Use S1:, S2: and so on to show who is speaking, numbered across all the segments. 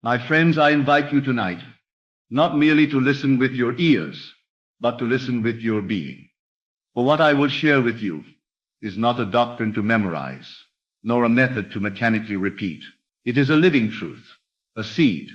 S1: My friends, I invite you tonight, not merely to listen with your ears, but to listen with your being. For what I will share with you is not a doctrine to memorize, nor a method to mechanically repeat. It is a living truth, a seed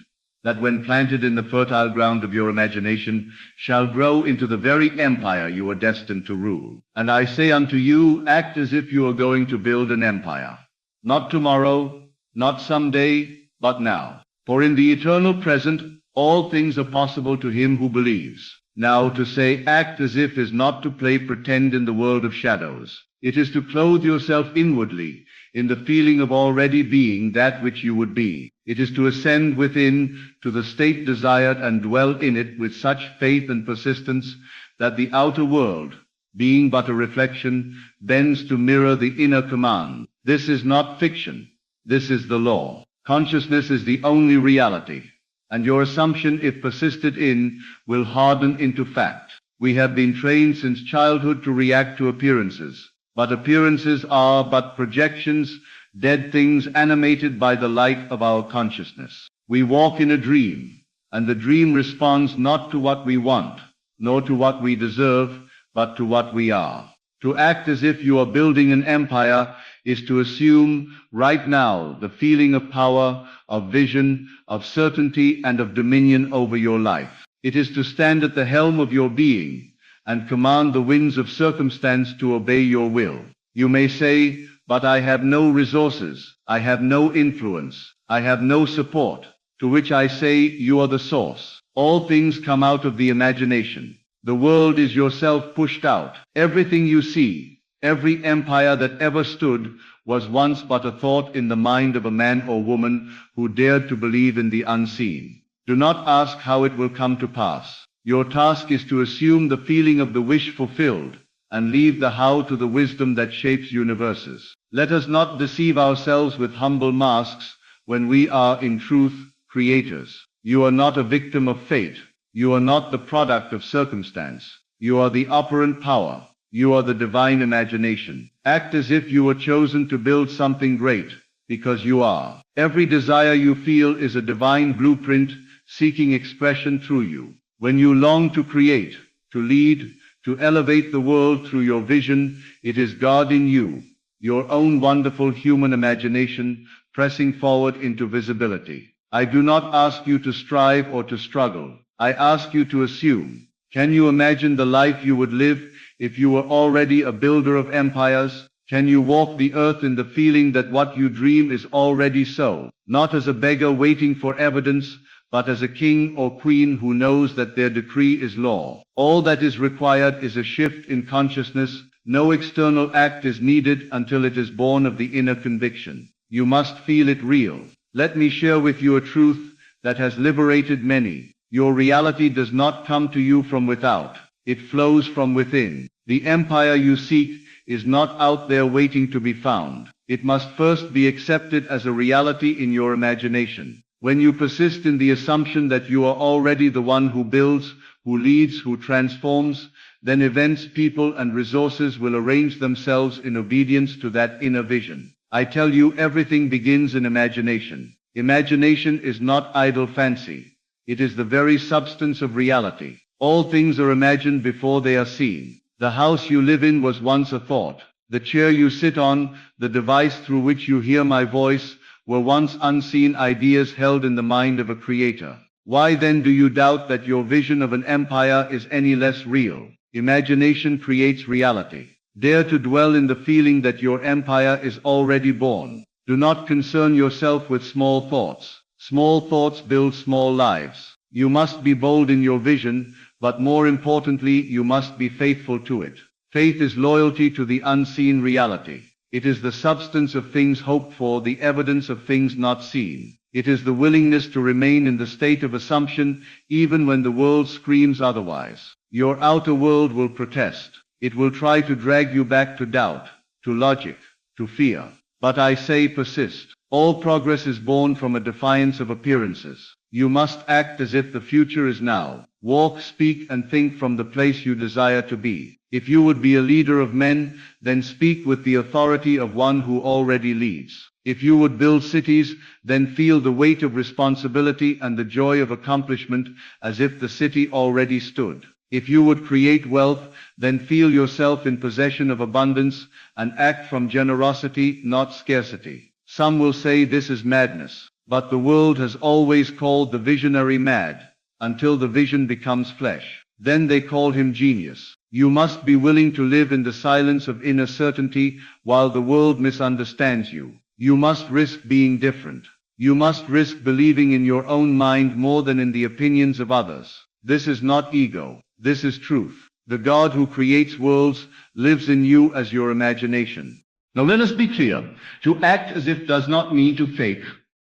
S1: that when planted in the fertile ground of your imagination shall grow into the very empire you are destined to rule. And I say unto you, act as if you are going to build an empire. Not tomorrow, not someday, but now. For in the eternal present, all things are possible to him who believes. Now to say act as if is not to play pretend in the world of shadows. It is to clothe yourself inwardly in the feeling of already being that which you would be. It is to ascend within to the state desired and dwell in it with such faith and persistence that the outer world, being but a reflection, bends to mirror the inner command. This is not fiction. This is the law. Consciousness is the only reality, and your assumption, if persisted in, will harden into fact. We have been trained since childhood to react to appearances, but appearances are but projections, dead things animated by the light of our consciousness. We walk in a dream, and the dream responds not to what we want, nor to what we deserve, but to what we are. To act as if you are building an empire is to assume right now the feeling of power, of vision, of certainty, and of dominion over your life. It is to stand at the helm of your being and command the winds of circumstance to obey your will. You may say, but I have no resources, I have no influence, I have no support. To which I say, you are the source. All things come out of the imagination. The world is yourself pushed out. Everything you see, every empire that ever stood, was once but a thought in the mind of a man or woman who dared to believe in the unseen. Do not ask how it will come to pass. Your task is to assume the feeling of the wish fulfilled, and leave the how to the wisdom that shapes universes. Let us not deceive ourselves with humble masks when we are in truth creators. You are not a victim of fate. You are not the product of circumstance. You are the operant power. You are the divine imagination. Act as if you were chosen to build something great, because you are. Every desire you feel is a divine blueprint seeking expression through you. When you long to create, to lead, to elevate the world through your vision, it is God in you, your own wonderful human imagination, pressing forward into visibility. I do not ask you to strive or to struggle. I ask you to assume. Can you imagine the life you would live if you were already a builder of empires? Can you walk the earth in the feeling that what you dream is already so, not as a beggar waiting for evidence, but as a king or queen who knows that their decree is law? All that is required is a shift in consciousness. No external act is needed until it is born of the inner conviction. You must feel it real. Let me share with you a truth that has liberated many. Your reality does not come to you from without. It flows from within. The empire you seek is not out there waiting to be found. It must first be accepted as a reality in your imagination. When you persist in the assumption that you are already the one who builds, who leads, who transforms, then events, people, and resources will arrange themselves in obedience to that inner vision. I tell you, everything begins in imagination. Imagination is not idle fancy. It is the very substance of reality. All things are imagined before they are seen. The house you live in was once a thought. The chair you sit on, the device through which you hear my voice, were once unseen ideas held in the mind of a creator. Why then do you doubt that your vision of an empire is any less real? Imagination creates reality. Dare to dwell in the feeling that your empire is already born. Do not concern yourself with small thoughts. Small thoughts build small lives. You must be bold in your vision, but more importantly, you must be faithful to it. Faith is loyalty to the unseen reality. It is the substance of things hoped for, the evidence of things not seen. It is the willingness to remain in the state of assumption even when the world screams otherwise. Your outer world will protest. It will try to drag you back to doubt, to logic, to fear. But I say persist. All progress is born from a defiance of appearances. You must act as if the future is now. Walk, speak, and think from the place you desire to be. If you would be a leader of men, then speak with the authority of one who already leads. If you would build cities, then feel the weight of responsibility and the joy of accomplishment as if the city already stood. If you would create wealth, then feel yourself in possession of abundance and act from generosity, not scarcity. Some will say this is madness, but the world has always called the visionary mad, until the vision becomes flesh. Then they call him genius. You must be willing to live in the silence of inner certainty while the world misunderstands you. You must risk being different. You must risk believing in your own mind more than in the opinions of others. This is not ego. This is truth. The God who creates worlds lives in you as your imagination. Now let us be clear. To act as if does not mean to fake.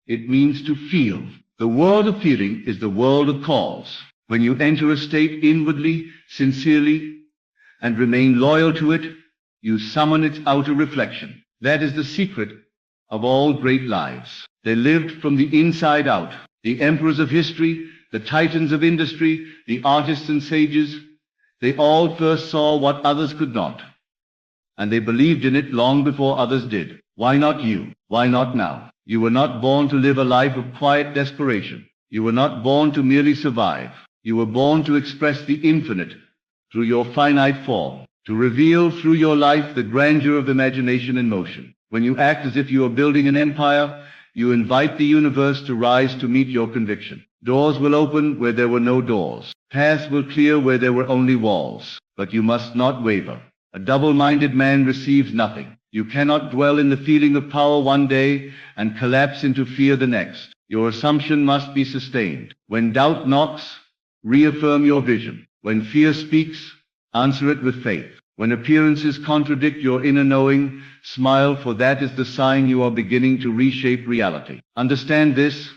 S1: It means to feel. The world of feeling is the world of cause. When you enter a state inwardly, sincerely, and remain loyal to it, you summon its outer reflection. That is the secret of all great lives. They lived from the inside out. The emperors of history, the titans of industry, the artists and sages, they all first saw what others could not. And they believed in it long before others did. Why not you? Why not now? You were not born to live a life of quiet desperation. You were not born to merely survive. You were born to express the infinite through your finite form, to reveal through your life the grandeur of imagination in motion. When you act as if you are building an empire, you invite the universe to rise to meet your conviction. Doors will open where there were no doors. Paths will clear where there were only walls. But you must not waver. A double-minded man receives nothing. You cannot dwell in the feeling of power one day and collapse into fear the next. Your assumption must be sustained. When doubt knocks, reaffirm your vision. When fear speaks, answer it with faith. When appearances contradict your inner knowing, smile, for that is the sign you are beginning to reshape reality. Understand this.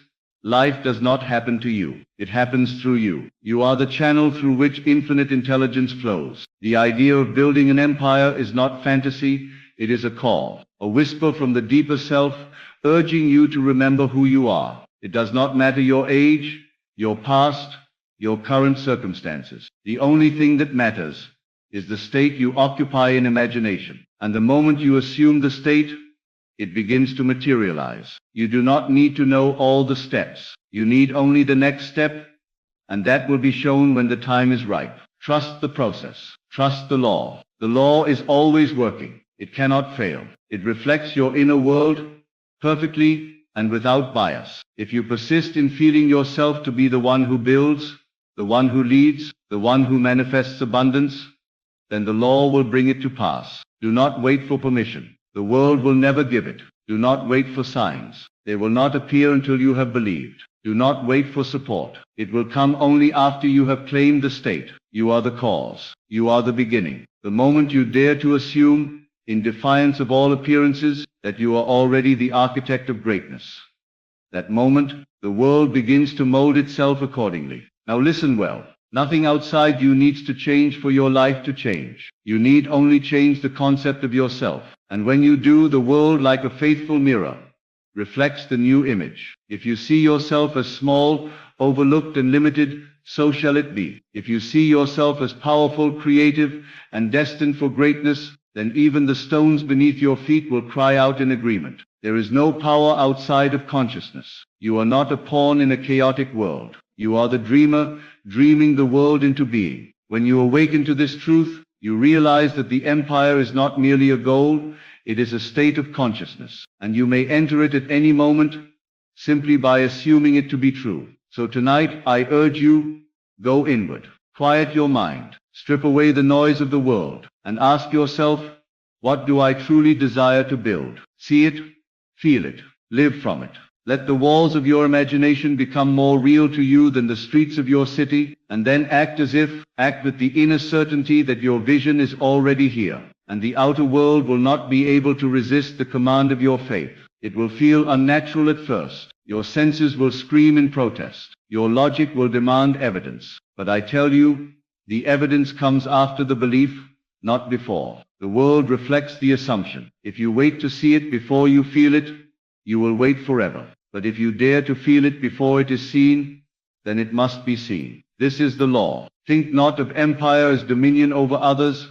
S1: Life does not happen to you. It happens through you. You are the channel through which infinite intelligence flows. The idea of building an empire is not fantasy. It is a call, a whisper from the deeper self, urging you to remember who you are. It does not matter your age, your past, your current circumstances. The only thing that matters is the state you occupy in imagination. And the moment you assume the state, it begins to materialize. You do not need to know all the steps. You need only the next step, and that will be shown when the time is ripe. Trust the process. Trust the law. The law is always working. It cannot fail. It reflects your inner world perfectly and without bias. If you persist in feeling yourself to be the one who builds, the one who leads, the one who manifests abundance, then the law will bring it to pass. Do not wait for permission. The world will never give it. Do not wait for signs. They will not appear until you have believed. Do not wait for support. It will come only after you have claimed the state. You are the cause. You are the beginning. The moment you dare to assume, in defiance of all appearances, that you are already the architect of greatness, that moment, the world begins to mold itself accordingly. Now listen well. Nothing outside you needs to change for your life to change. You need only change the concept of yourself. And when you do, the world, like a faithful mirror, reflects the new image. If you see yourself as small, overlooked, and limited, so shall it be. If you see yourself as powerful, creative, and destined for greatness, then even the stones beneath your feet will cry out in agreement. There is no power outside of consciousness. You are not a pawn in a chaotic world. You are the dreamer, dreaming the world into being. When you awaken to this truth, you realize that the empire is not merely a goal, it is a state of consciousness, and you may enter it at any moment simply by assuming it to be true. So tonight, I urge you, go inward, quiet your mind, strip away the noise of the world, and ask yourself, what do I truly desire to build? See it, feel it, live from it. Let the walls of your imagination become more real to you than the streets of your city, and then act with the inner certainty that your vision is already here, and the outer world will not be able to resist the command of your faith. It will feel unnatural at first. Your senses will scream in protest. Your logic will demand evidence. But I tell you, the evidence comes after the belief, not before. The world reflects the assumption. If you wait to see it before you feel it, you will wait forever. But if you dare to feel it before it is seen, then it must be seen. This is the law. Think not of empire as dominion over others,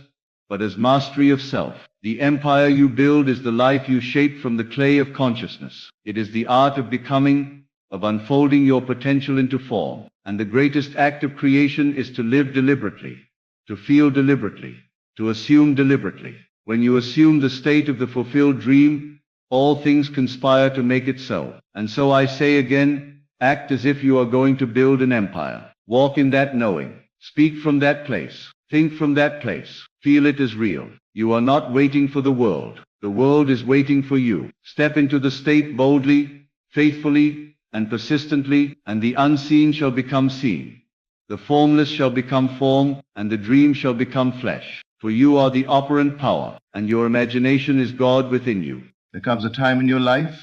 S1: but as mastery of self. The empire you build is the life you shape from the clay of consciousness. It is the art of becoming, of unfolding your potential into form. And the greatest act of creation is to live deliberately, to feel deliberately, to assume deliberately. When you assume the state of the fulfilled dream, all things conspire to make it so. And so I say again, act as if you are going to build an empire. Walk in that knowing. Speak from that place. Think from that place. Feel it as real. You are not waiting for the world. The world is waiting for you. Step into the state boldly, faithfully, and persistently, and the unseen shall become seen. The formless shall become form, and the dream shall become flesh. For you are the operant power, and your imagination is God within you.
S2: There comes a time in your life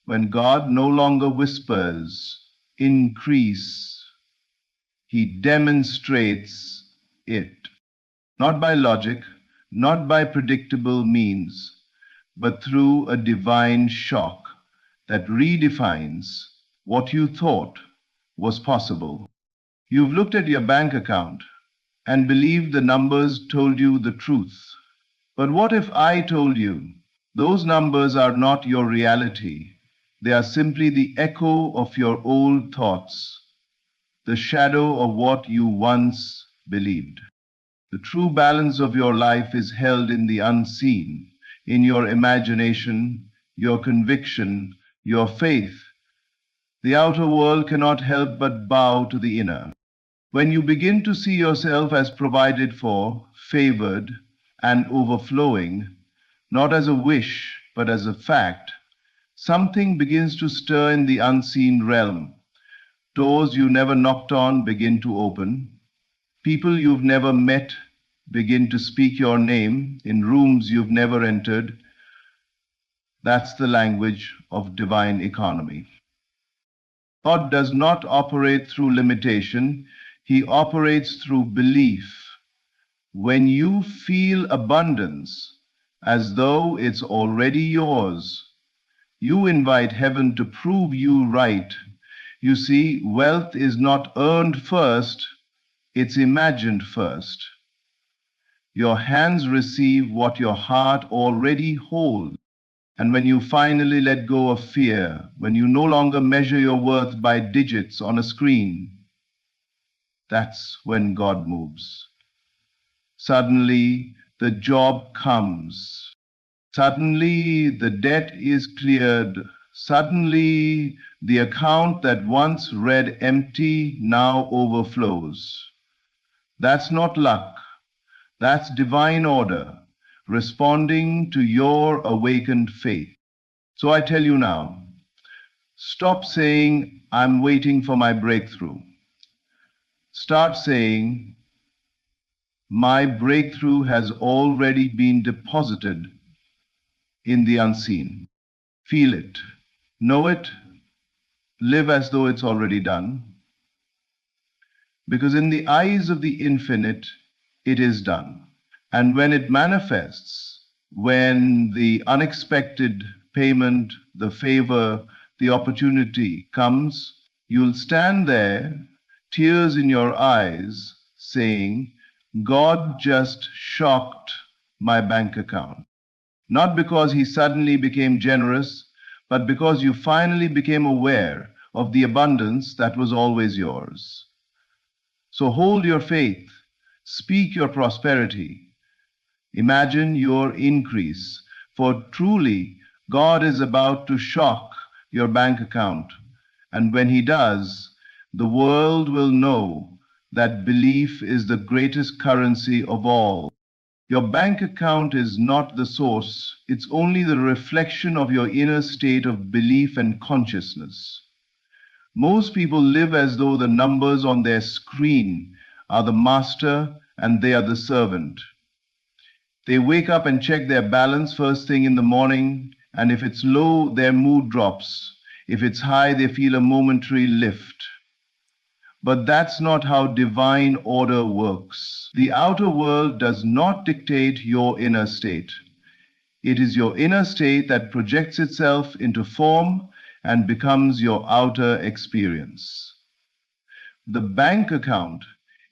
S2: when God no longer whispers, increase. He demonstrates it. Not by logic, not by predictable means, but through a divine shock that redefines what you thought was possible. You've looked at your bank account and believed the numbers told you the truth. But what if I told you those numbers are not your reality? They are simply the echo of your old thoughts, the shadow of what you once believed. The true balance of your life is held in the unseen, in your imagination, your conviction, your faith. The outer world cannot help but bow to the inner. When you begin to see yourself as provided for, favored, and overflowing, not as a wish, but as a fact, something begins to stir in the unseen realm. Doors you never knocked on begin to open. People you've never met begin to speak your name in rooms you've never entered. That's the language of divine economy. God does not operate through limitation. He operates through belief. When you feel abundance as though it's already yours, you invite heaven to prove you right. You see, wealth is not earned first, it's imagined first. Your hands receive what your heart already holds. And when you finally let go of fear, when you no longer measure your worth by digits on a screen, that's when God moves. Suddenly, the job comes. Suddenly, the debt is cleared. Suddenly, the account that once read empty now overflows. That's not luck. That's divine order, responding to your awakened faith. So I tell you now, stop saying, I'm waiting for my breakthrough. Start saying, my breakthrough has already been deposited in the unseen. Feel it, know it, live as though it's already done. Because in the eyes of the infinite, it is done. And when it manifests, when the unexpected payment, the favor, the opportunity comes, you'll stand there, tears in your eyes, saying, God just shocked my bank account. Not because he suddenly became generous, but because you finally became aware of the abundance that was always yours. So hold your faith, speak your prosperity, imagine your increase, for truly God is about to shock your bank account. And when he does, the world will know that belief is the greatest currency of all. Your bank account is not the source, it's only the reflection of your inner state of belief and consciousness. Most people live as though the numbers on their screen are the master and they are the servant. They wake up and check their balance first thing in the morning, and if it's low, their mood drops. If it's high, they feel a momentary lift. But that's not how divine order works. The outer world does not dictate your inner state. It is your inner state that projects itself into form and becomes your outer experience. The bank account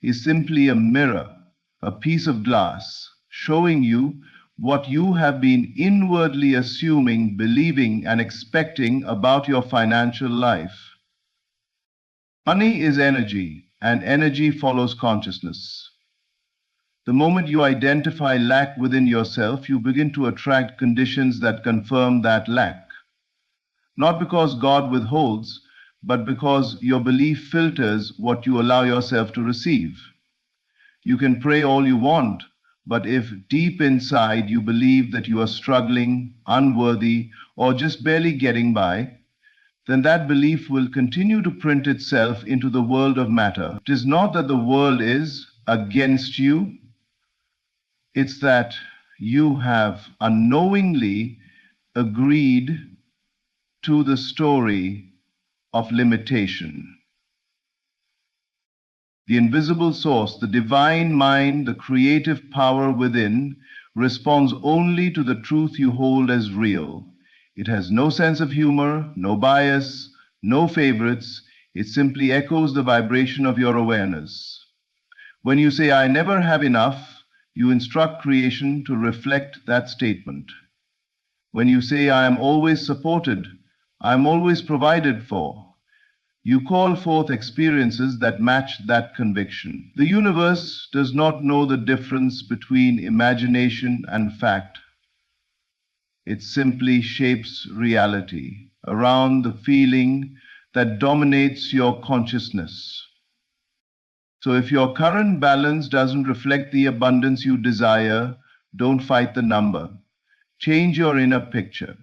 S2: is simply a mirror, a piece of glass, showing you what you have been inwardly assuming, believing, and expecting about your financial life. Money is energy, and energy follows consciousness. The moment you identify lack within yourself, you begin to attract conditions that confirm that lack. Not because God withholds, but because your belief filters what you allow yourself to receive. You can pray all you want, but if deep inside you believe that you are struggling, unworthy, or just barely getting by, then that belief will continue to print itself into the world of matter. It is not that the world is against you, it's that you have unknowingly agreed to the story of limitation. The invisible source, the divine mind, the creative power within, responds only to the truth you hold as real. It has no sense of humor, no bias, no favorites. It simply echoes the vibration of your awareness. When you say, "I never have enough," you instruct creation to reflect that statement. When you say, "I am always supported, I am always provided for," you call forth experiences that match that conviction. The universe does not know the difference between imagination and fact. It simply shapes reality around the feeling that dominates your consciousness. So if your current balance doesn't reflect the abundance you desire, don't fight the number. Change your inner picture.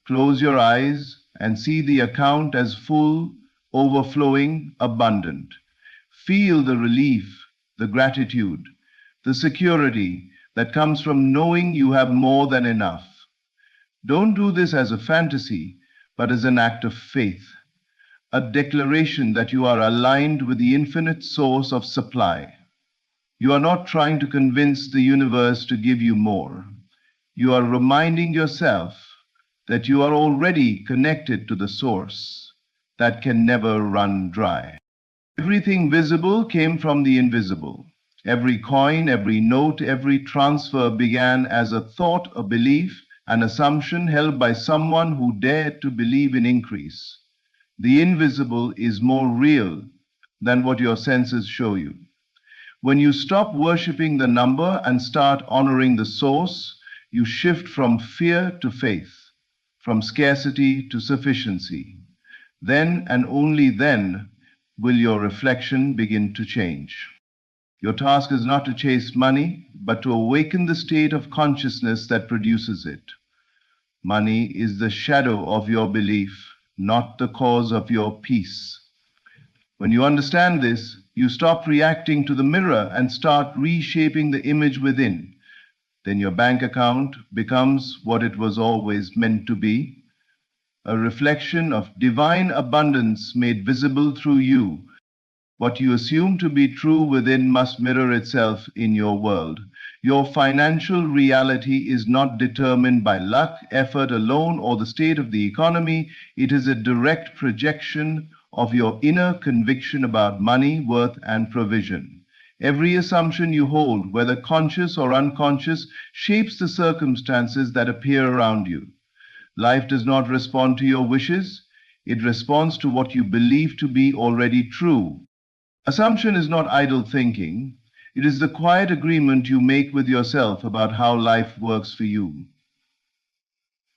S2: Close your eyes and see the account as full, overflowing, abundant. Feel the relief, the gratitude, the security that comes from knowing you have more than enough. Don't do this as a fantasy, but as an act of faith, a declaration that you are aligned with the infinite source of supply. You are not trying to convince the universe to give you more. You are reminding yourself that you are already connected to the source that can never run dry. Everything visible came from the invisible. Every coin, every note, every transfer began as a thought, a belief, an assumption held by someone who dared to believe in increase. The invisible is more real than what your senses show you. When you stop worshiping the number and start honoring the source, you shift from fear to faith, from scarcity to sufficiency. Then and only then will your reflection begin to change. Your task is not to chase money, but to awaken the state of consciousness that produces it. Money is the shadow of your belief, not the cause of your peace. When you understand this, you stop reacting to the mirror and start reshaping the image within. Then your bank account becomes what it was always meant to be, a reflection of divine abundance made visible through you. What you assume to be true within must mirror itself in your world. Your financial reality is not determined by luck, effort alone, or the state of the economy. It is a direct projection of your inner conviction about money, worth, and provision. Every assumption you hold, whether conscious or unconscious, shapes the circumstances that appear around you. Life does not respond to your wishes. It responds to what you believe to be already true. Assumption is not idle thinking. It is the quiet agreement you make with yourself about how life works for you.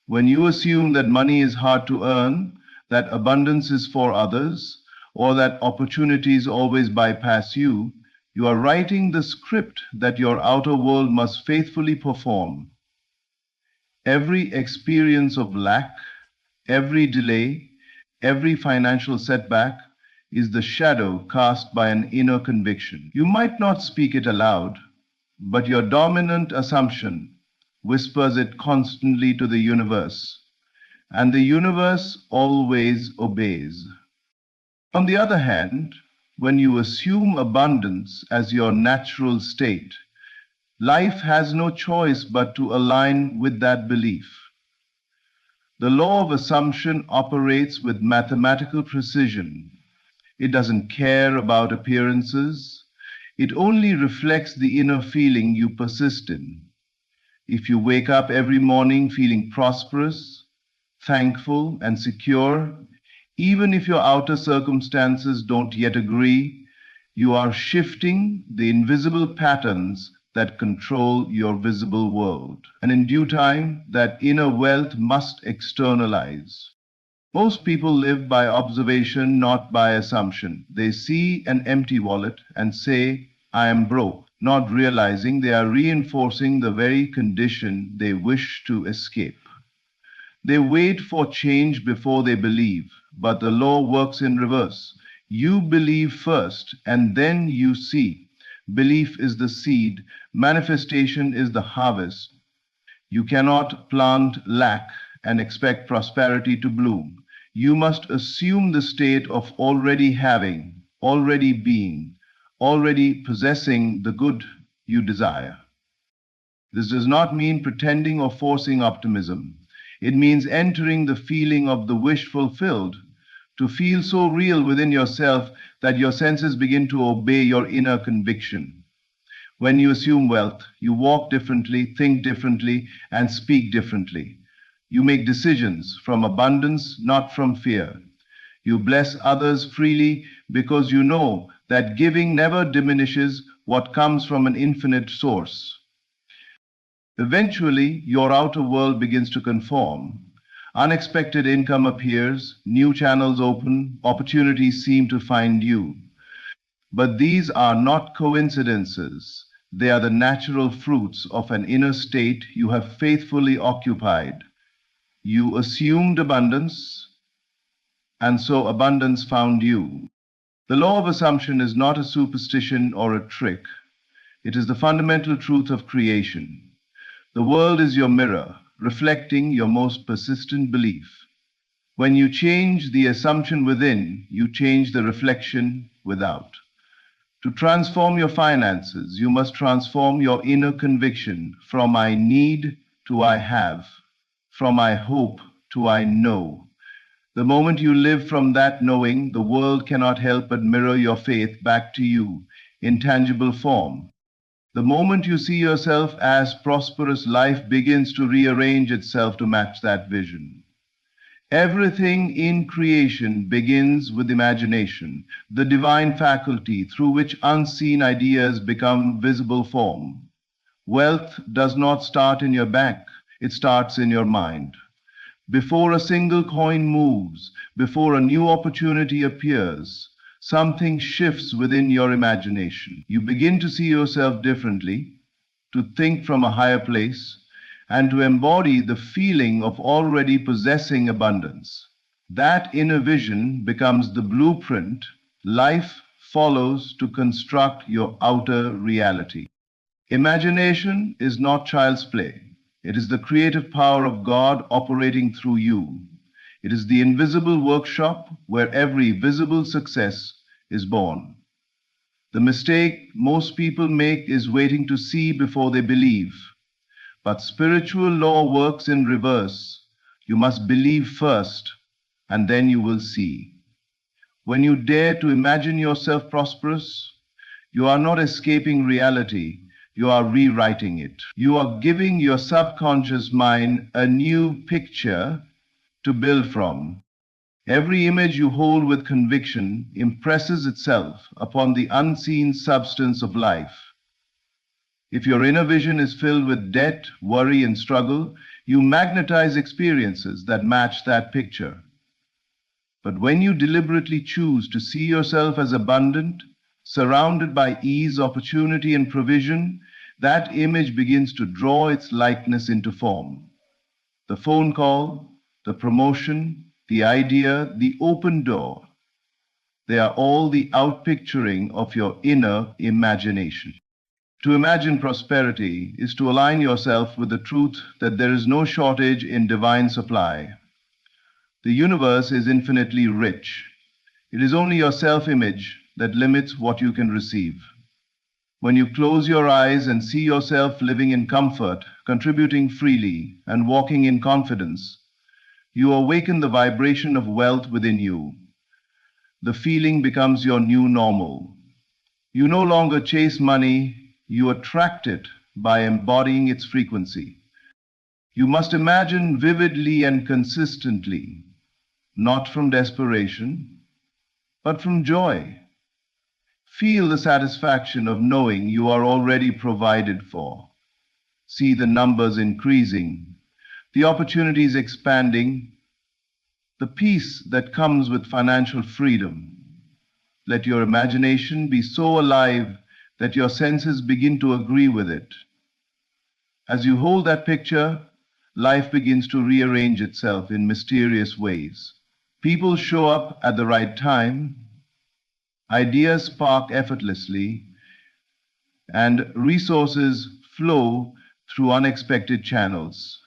S2: When you assume that money is hard to earn, that abundance is for others, or that opportunities always bypass you, you are writing the script that your outer world must faithfully perform. Every experience of lack, every delay, every financial setback is the shadow cast by an inner conviction. You might not speak it aloud, but your dominant assumption whispers it constantly to the universe, and the universe always obeys. On the other hand, when you assume abundance as your natural state, life has no choice but to align with that belief. The law of assumption operates with mathematical precision. It doesn't care about appearances. It only reflects the inner feeling you persist in. If you wake up every morning feeling prosperous, thankful, and secure, even if your outer circumstances don't yet agree, you are shifting the invisible patterns that control your visible world. And in due time, that inner wealth must externalize. Most people live by observation, not by assumption. They see an empty wallet and say, I am broke, not realizing they are reinforcing the very condition they wish to escape. They wait for change before they believe, but the law works in reverse. You believe first, and then you see. Belief is the seed, manifestation is the harvest. You cannot plant lack and expect prosperity to bloom. You must assume the state of already having, already being, already possessing the good you desire. This does not mean pretending or forcing optimism. It means entering the feeling of the wish fulfilled, to feel so real within yourself that your senses begin to obey your inner conviction. When you assume wealth, you walk differently, think differently, and speak differently. You make decisions from abundance, not from fear. You bless others freely because you know that giving never diminishes what comes from an infinite source. Eventually, your outer world begins to conform. Unexpected income appears, new channels open, opportunities seem to find you. But these are not coincidences. They are the natural fruits of an inner state you have faithfully occupied. You assumed abundance, and so abundance found you. The law of assumption is not a superstition or a trick. It is the fundamental truth of creation. The world is your mirror, reflecting your most persistent belief. When you change the assumption within, you change the reflection without. To transform your finances, you must transform your inner conviction from I need to I have, from I hope to I know. The moment you live from that knowing, the world cannot help but mirror your faith back to you in tangible form. The moment you see yourself as prosperous, life begins to rearrange itself to match that vision. Everything in creation begins with imagination, the divine faculty through which unseen ideas become visible form. Wealth does not start in your bank, it starts in your mind. Before a single coin moves, before a new opportunity appears, something shifts within your imagination. You begin to see yourself differently, to think from a higher place, and to embody the feeling of already possessing abundance. That inner vision becomes the blueprint life follows to construct your outer reality. Imagination is not child's play. It is the creative power of God operating through you. It is the invisible workshop where every visible success is born. The mistake most people make is waiting to see before they believe. But spiritual law works in reverse. You must believe first, and then you will see. When you dare to imagine yourself prosperous, you are not escaping reality, you are rewriting it. You are giving your subconscious mind a new picture to build from. Every image you hold with conviction impresses itself upon the unseen substance of life. If your inner vision is filled with debt, worry, and struggle, you magnetize experiences that match that picture. But when you deliberately choose to see yourself as abundant, surrounded by ease, opportunity, and provision, that image begins to draw its likeness into form. The phone call, the promotion, the idea, the open door, they are all the outpicturing of your inner imagination. To imagine prosperity is to align yourself with the truth that there is no shortage in divine supply. The universe is infinitely rich. It is only your self-image that limits what you can receive. When you close your eyes and see yourself living in comfort, contributing freely, and walking in confidence, you awaken the vibration of wealth within you. the feeling becomes your new normal. You no longer chase money, you attract it by embodying its frequency. You must imagine vividly and consistently, not from desperation, but from joy. Feel the satisfaction of knowing you are already provided for. See the numbers increasing, the opportunities expanding, the peace that comes with financial freedom. Let your imagination be so alive that your senses begin to agree with it. As you hold that picture, life begins to rearrange itself in mysterious ways. People show up at the right time, ideas spark effortlessly, and resources flow through unexpected channels.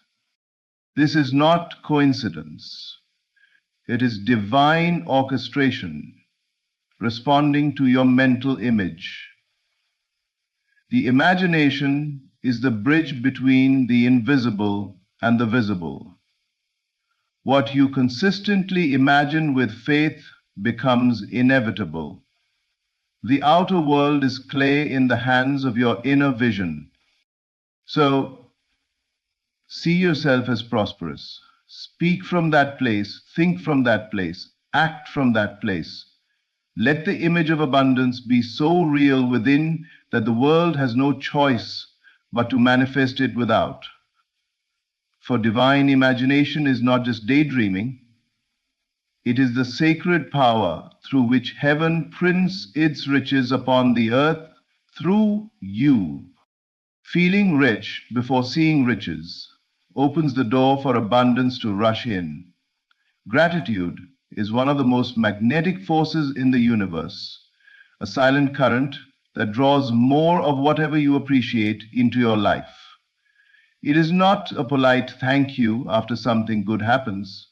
S2: This is not coincidence. It is divine orchestration, responding to your mental image. The imagination is the bridge between the invisible and the visible. What you consistently imagine with faith becomes inevitable. The outer world is clay in the hands of your inner vision. So, see yourself as prosperous. Speak from that place, think from that place, act from that place. Let the image of abundance be so real within that the world has no choice but to manifest it without. For divine imagination is not just daydreaming, it is the sacred power through which heaven prints its riches upon the earth through you. Feeling rich before seeing riches opens the door for abundance to rush in. Gratitude is one of the most magnetic forces in the universe, a silent current that draws more of whatever you appreciate into your life. It is not a polite thank you after something good happens.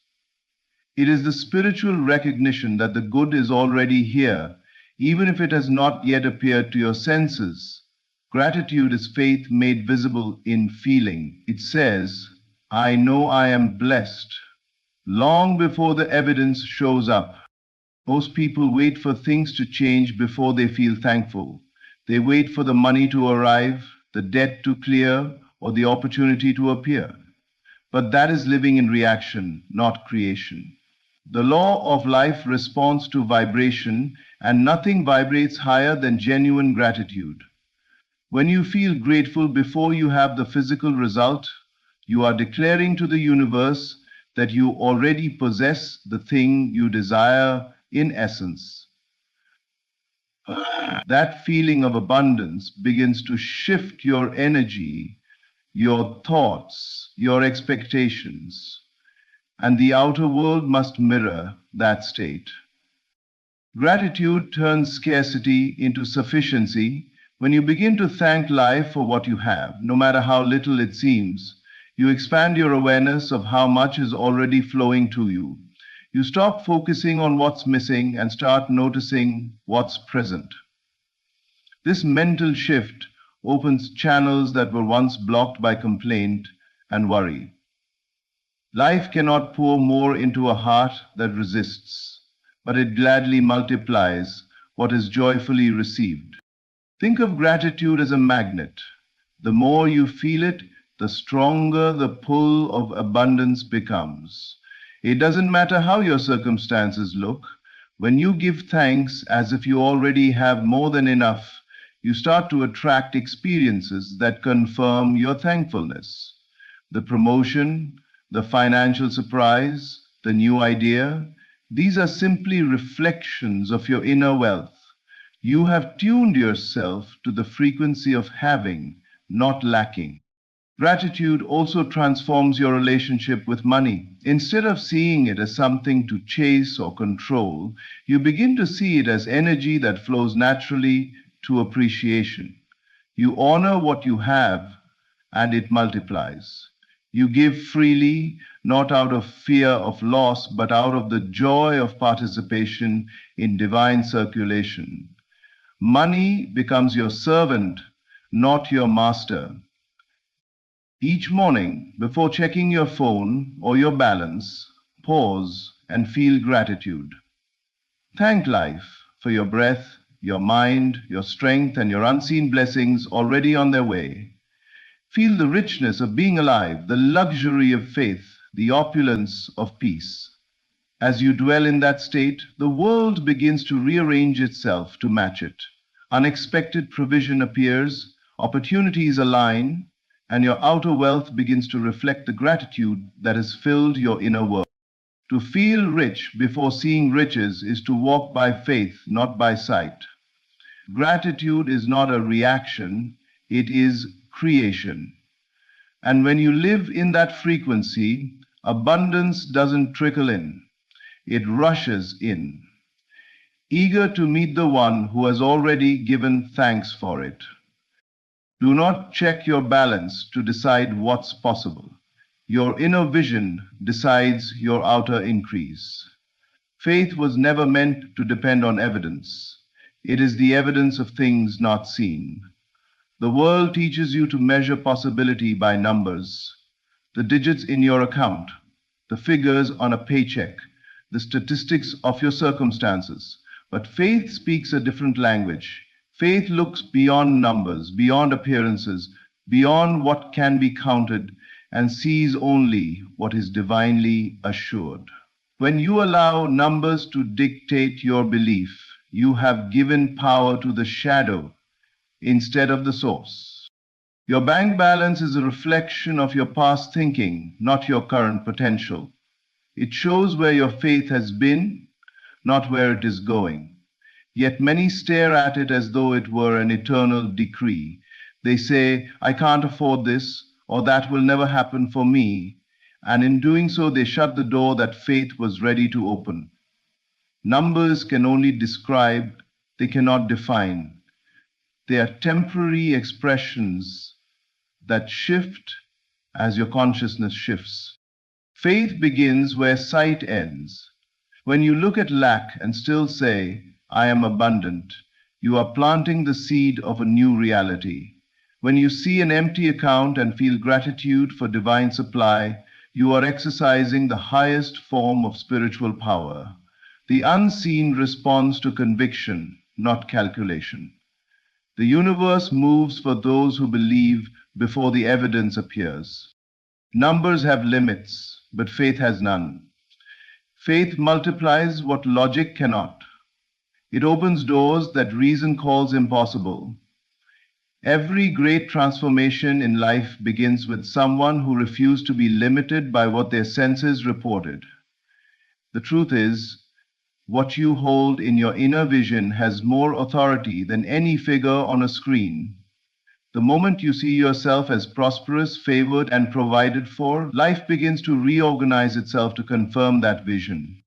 S2: It is the spiritual recognition that the good is already here, even if it has not yet appeared to your senses. Gratitude is faith made visible in feeling. It says, I know I am blessed, long before the evidence shows up. Most people wait for things to change before they feel thankful. They wait for the money to arrive, the debt to clear, or the opportunity to appear. But that is living in reaction, not creation. The law of life responds to vibration, and nothing vibrates higher than genuine gratitude. When you feel grateful before you have the physical result, you are declaring to the universe that you already possess the thing you desire in essence. That feeling of abundance begins to shift your energy, your thoughts, your expectations, and the outer world must mirror that state. Gratitude turns scarcity into sufficiency. When you begin to thank life for what you have, no matter how little it seems, you expand your awareness of how much is already flowing to you. You stop focusing on what's missing and start noticing what's present. This mental shift opens channels that were once blocked by complaint and worry. Life cannot pour more into a heart that resists, but it gladly multiplies what is joyfully received. Think of gratitude as a magnet. The more you feel it, the stronger the pull of abundance becomes. It doesn't matter how your circumstances look. When you give thanks as if you already have more than enough, you start to attract experiences that confirm your thankfulness. The promotion, the financial surprise, the new idea, these are simply reflections of your inner wealth. You have tuned yourself to the frequency of having, not lacking. Gratitude also transforms your relationship with money. Instead of seeing it as something to chase or control, you begin to see it as energy that flows naturally to appreciation. You honor what you have, and it multiplies. You give freely, not out of fear of loss, but out of the joy of participation in divine circulation. Money becomes your servant, not your master. Each morning, before checking your phone or your balance, pause and feel gratitude. Thank life for your breath, your mind, your strength, and your unseen blessings already on their way. Feel the richness of being alive, the luxury of faith, the opulence of peace. As you dwell in that state, the world begins to rearrange itself to match it. Unexpected provision appears, opportunities align, and your outer wealth begins to reflect the gratitude that has filled your inner world. To feel rich before seeing riches is to walk by faith, not by sight. Gratitude is not a reaction, it is creation. And when you live in that frequency, abundance doesn't trickle in, it rushes in, eager to meet the one who has already given thanks for it. Do not check your balance to decide what's possible. Your inner vision decides your outer increase. Faith was never meant to depend on evidence. It is the evidence of things not seen. The world teaches you to measure possibility by numbers, the digits in your account, the figures on a paycheck, the statistics of your circumstances. But faith speaks a different language. Faith looks beyond numbers, beyond appearances, beyond what can be counted, and sees only what is divinely assured. When you allow numbers to dictate your belief, you have given power to the shadow instead of the source. Your bank balance is a reflection of your past thinking, not your current potential. It shows where your faith has been, not where it is going. Yet many stare at it as though it were an eternal decree. They say, I can't afford this, or that will never happen for me, and in doing so they shut the door that faith was ready to open. Numbers can only describe, they cannot define. They are temporary expressions that shift as your consciousness shifts. Faith begins where sight ends. When you look at lack and still say, I am abundant, you are planting the seed of a new reality. When you see an empty account and feel gratitude for divine supply, you are exercising the highest form of spiritual power. The unseen responds to conviction, not calculation. The universe moves for those who believe before the evidence appears. Numbers have limits, but faith has none. Faith multiplies what logic cannot. It opens doors that reason calls impossible. Every great transformation in life begins with someone who refused to be limited by what their senses reported. The truth is, what you hold in your inner vision has more authority than any figure on a screen. The moment you see yourself as prosperous, favored, and provided for, life begins to reorganize itself to confirm that vision.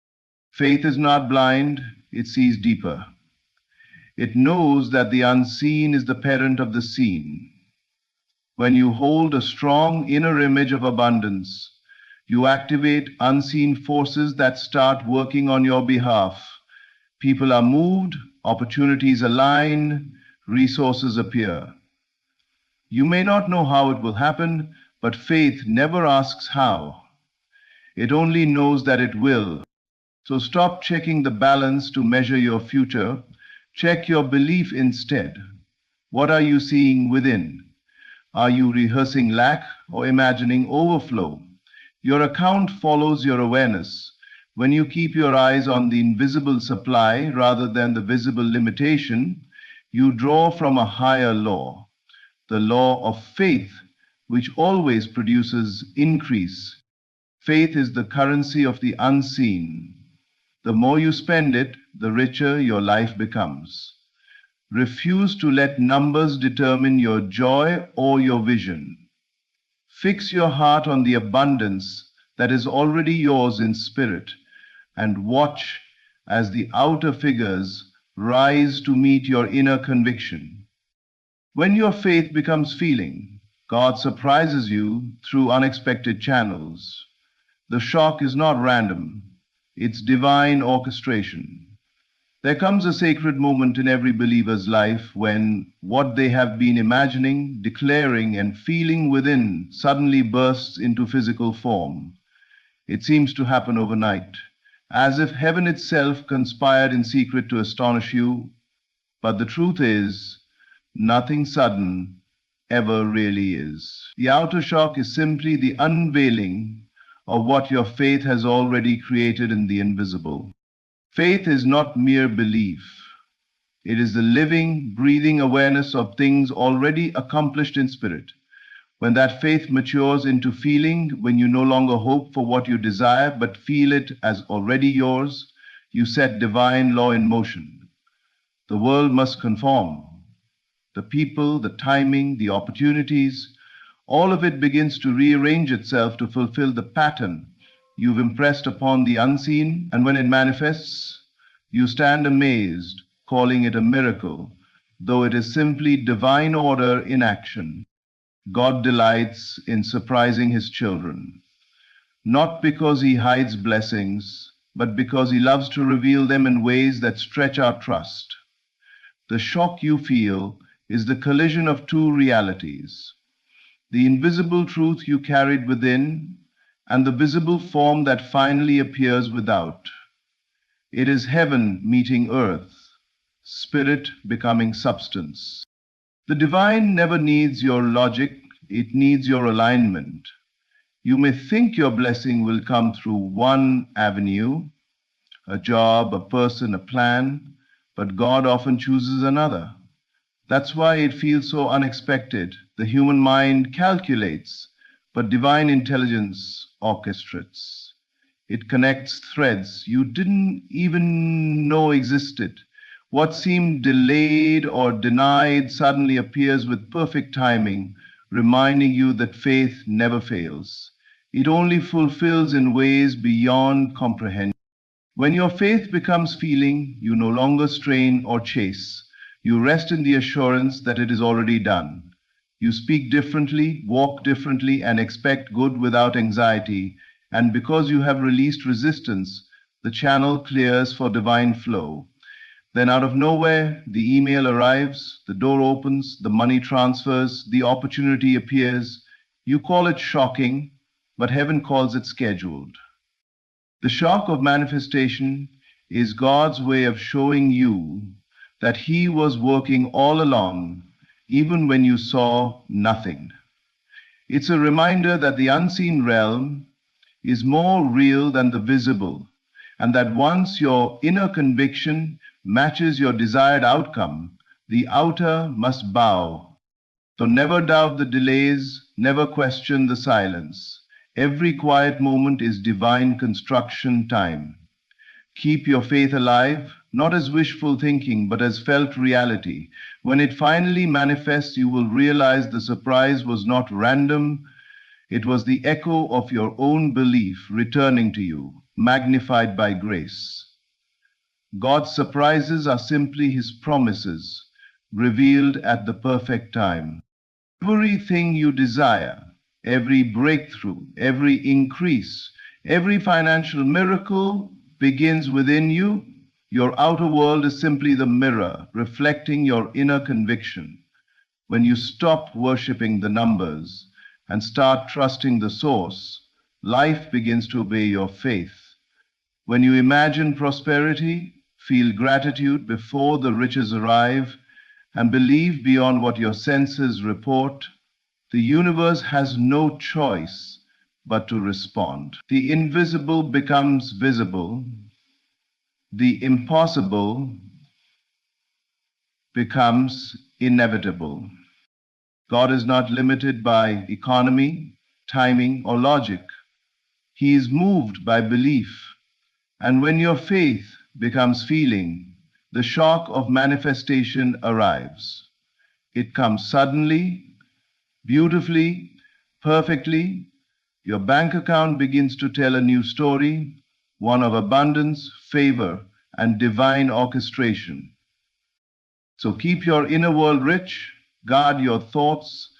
S2: Faith is not blind, it sees deeper. It knows that the unseen is the parent of the seen. When you hold a strong inner image of abundance, you activate unseen forces that start working on your behalf. People are moved, opportunities align, resources appear. You may not know how it will happen, but faith never asks how. It only knows that it will. So stop checking the balance to measure your future. Check your belief instead. What are you seeing within? Are you rehearsing lack or imagining overflow? Your account follows your awareness. When you keep your eyes on the invisible supply rather than the visible limitation, you draw from a higher law, the law of faith, which always produces increase. Faith is the currency of the unseen. The more you spend it, the richer your life becomes. Refuse to let numbers determine your joy or your vision. Fix your heart on the abundance that is already yours in spirit, and watch as the outer figures rise to meet your inner conviction. When your faith becomes feeling, God surprises you through unexpected channels. The shock is not random, it's divine orchestration. There comes a sacred moment in every believer's life when what they have been imagining, declaring, and feeling within suddenly bursts into physical form. It seems to happen overnight. as if heaven itself conspired in secret to astonish you. But the truth is, nothing sudden ever really is. The outer shock is simply the unveiling of what your faith has already created in the invisible. Faith is not mere belief. It is the living, breathing awareness of things already accomplished in spirit. When that faith matures into feeling, when you no longer hope for what you desire but feel it as already yours, you set divine law in motion. The world must conform. The people, the timing, the opportunities, all of it begins to rearrange itself to fulfill the pattern you've impressed upon the unseen, and when it manifests, you stand amazed, calling it a miracle, though it is simply divine order in action. God delights in surprising his children, not because he hides blessings, but because he loves to reveal them in ways that stretch our trust. The shock you feel is the collision of two realities: the invisible truth you carried within and the visible form that finally appears without. It is heaven meeting earth, spirit becoming substance. The divine never needs your logic, it needs your alignment. You may think your blessing will come through one avenue, a job, a person, a plan, but God often chooses another. That's why it feels so unexpected. The human mind calculates, but divine intelligence orchestrates. It connects threads you didn't even know existed. What seemed delayed or denied suddenly appears with perfect timing, reminding you that faith never fails. It only fulfills in ways beyond comprehension. When your faith becomes feeling, you no longer strain or chase. You rest in the assurance that it is already done. You speak differently, walk differently, and expect good without anxiety. And because you have released resistance, the channel clears for divine flow. Then out of nowhere, the email arrives, the door opens, the money transfers, the opportunity appears. You call it shocking, but heaven calls it scheduled. The shock of manifestation is God's way of showing you that he was working all along, even when you saw nothing. It's a reminder that the unseen realm is more real than the visible, and that once your inner conviction matches your desired outcome, the outer must bow. So never doubt the delays, never question the silence. Every quiet moment is divine construction time. Keep your faith alive, not as wishful thinking, but as felt reality. When it finally manifests, you will realize the surprise was not random. It was the echo of your own belief returning to you, magnified by grace. God's surprises are simply his promises, revealed at the perfect time. Everything you desire, every breakthrough, every increase, every financial miracle begins within you. Your outer world is simply the mirror reflecting your inner conviction. When you stop worshiping the numbers and start trusting the source, life begins to obey your faith. When you imagine prosperity, feel gratitude before the riches arrive, and believe beyond what your senses report, the universe has no choice but to respond. The invisible becomes visible. The impossible becomes inevitable. God is not limited by economy, timing, or logic. He is moved by belief. And when your faith becomes feeling, the shock of manifestation arrives. It comes suddenly, beautifully, perfectly. Your bank account begins to tell a new story, one of abundance, favor, and divine orchestration. So keep your inner world rich, guard your thoughts,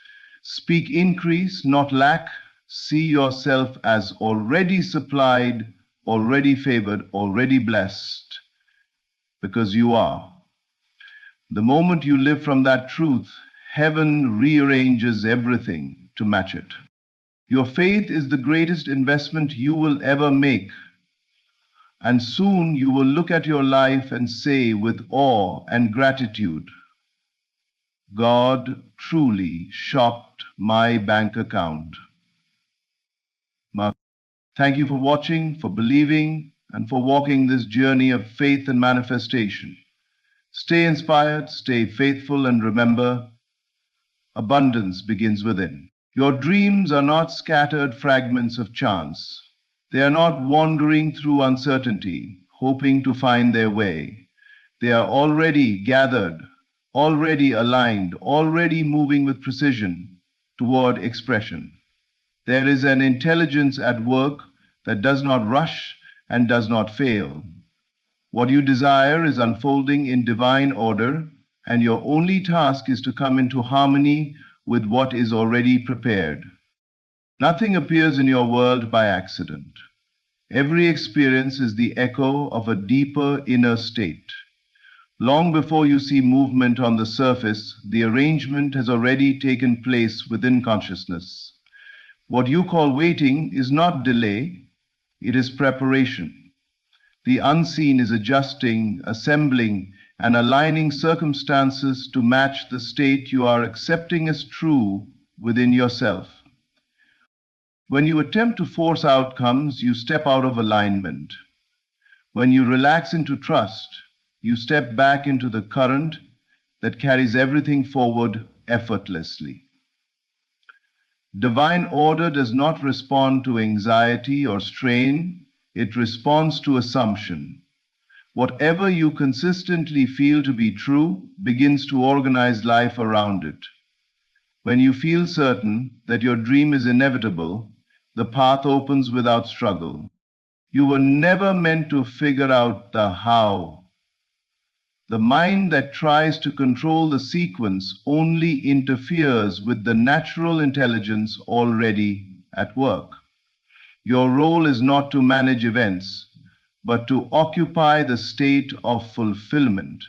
S2: speak increase, not lack, see yourself as already supplied, already favored, already blessed, because you are. The moment you live from that truth, heaven rearranges everything to match it. Your faith is the greatest investment you will ever make. And soon you will look at your life and say with awe and gratitude, God truly shocked my bank account. Mark. Thank you for watching, for believing, and for walking this journey of faith and manifestation. Stay inspired, stay faithful, and remember, abundance begins within. Your dreams are not scattered fragments of chance. They are not wandering through uncertainty, hoping to find their way. They are already gathered, already aligned, already moving with precision toward expression. There is an intelligence at work that does not rush and does not fail. What you desire is unfolding in divine order, and your only task is to come into harmony with what is already prepared. Nothing appears in your world by accident. Every experience is the echo of a deeper inner state. Long before you see movement on the surface, the arrangement has already taken place within consciousness. What you call waiting is not delay, it is preparation. The unseen is adjusting, assembling, and aligning circumstances to match the state you are accepting as true within yourself. When you attempt to force outcomes, you step out of alignment. When you relax into trust, you step back into the current that carries everything forward effortlessly. Divine order does not respond to anxiety or strain, it responds to assumption. Whatever you consistently feel to be true begins to organize life around it. When you feel certain that your dream is inevitable, the path opens without struggle. You were never meant to figure out the how. The mind that tries to control the sequence only interferes with the natural intelligence already at work. Your role is not to manage events, but to occupy the state of fulfillment.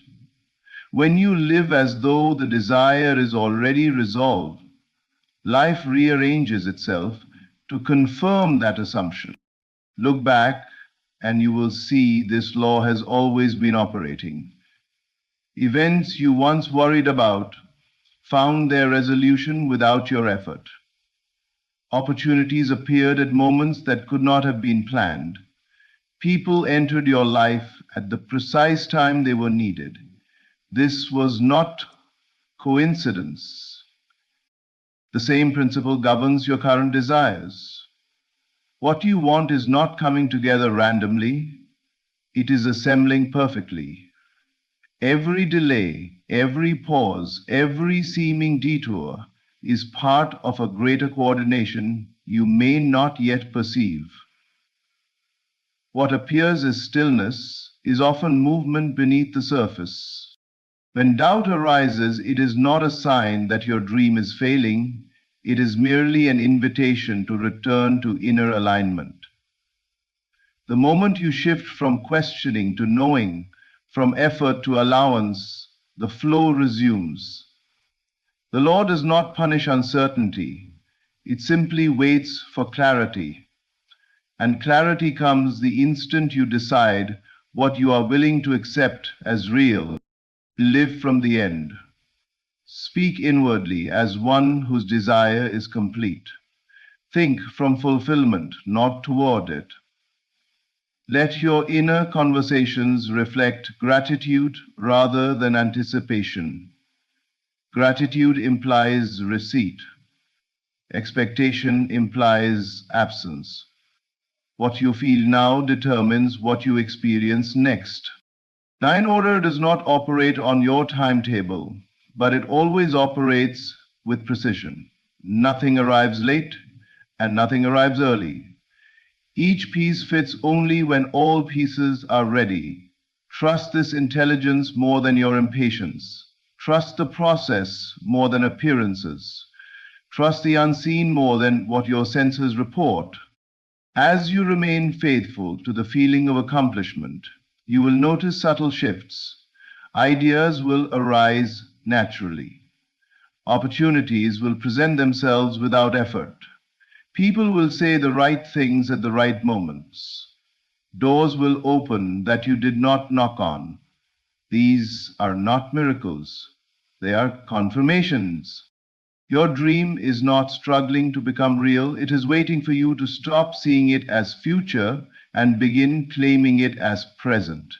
S2: When you live as though the desire is already resolved, life rearranges itself to confirm that assumption. Look back and you will see this law has always been operating. Events you once worried about found their resolution without your effort. Opportunities appeared at moments that could not have been planned. People entered your life at the precise time they were needed. This was not coincidence. The same principle governs your current desires. What you want is not coming together randomly, it is assembling perfectly. Every delay, every pause, every seeming detour is part of a greater coordination you may not yet perceive. What appears as stillness is often movement beneath the surface. When doubt arises, it is not a sign that your dream is failing, it is merely an invitation to return to inner alignment. The moment you shift from questioning to knowing, from effort to allowance, the flow resumes. The law does not punish uncertainty, it simply waits for clarity. And clarity comes the instant you decide what you are willing to accept as real. Live from the end. Speak inwardly as one whose desire is complete. Think from fulfillment, not toward it. Let your inner conversations reflect gratitude rather than anticipation. Gratitude implies receipt. Expectation implies absence. What you feel now determines what you experience next. Divine order does not operate on your timetable, but it always operates with precision. Nothing arrives late and nothing arrives early. Each piece fits only when all pieces are ready. Trust this intelligence more than your impatience. Trust the process more than appearances. Trust the unseen more than what your senses report. As you remain faithful to the feeling of accomplishment, you will notice subtle shifts. Ideas will arise naturally. Opportunities will present themselves without effort. People will say the right things at the right moments. Doors will open that you did not knock on. These are not miracles. They are confirmations. Your dream is not struggling to become real. It is waiting for you to stop seeing it as future and begin claiming it as present.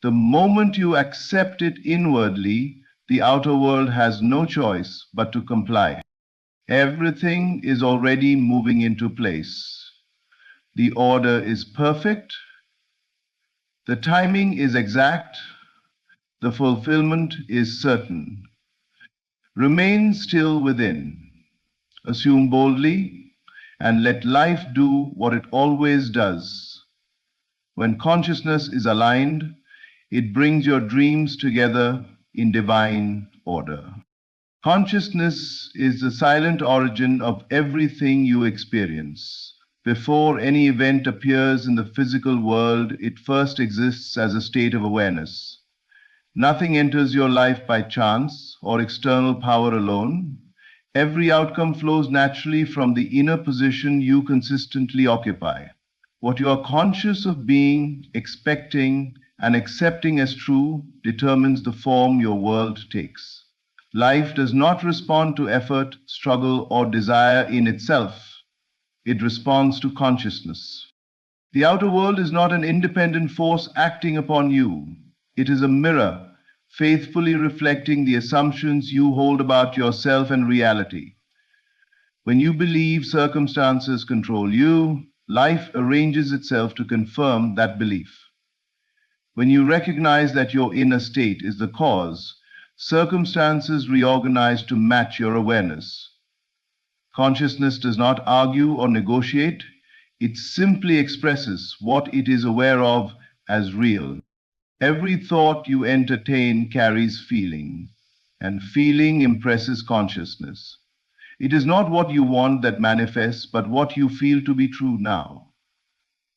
S2: The moment you accept it inwardly, the outer world has no choice but to comply. Everything is already moving into place. The order is perfect. The timing is exact. The fulfillment is certain. Remain still within. Assume boldly and let life do what it always does. When consciousness is aligned, it brings your dreams together in divine order. Consciousness is the silent origin of everything you experience. Before any event appears in the physical world, it first exists as a state of awareness. Nothing enters your life by chance or external power alone. Every outcome flows naturally from the inner position you consistently occupy. What you are conscious of being, expecting, and accepting as true determines the form your world takes. Life does not respond to effort, struggle, or desire in itself. It responds to consciousness. The outer world is not an independent force acting upon you. It is a mirror, faithfully reflecting the assumptions you hold about yourself and reality. When you believe circumstances control you, life arranges itself to confirm that belief. When you recognize that your inner state is the cause, circumstances reorganize to match your awareness. Consciousness does not argue or negotiate. It simply expresses what it is aware of as real. Every thought you entertain carries feeling, and feeling impresses consciousness. It is not what you want that manifests, but what you feel to be true now.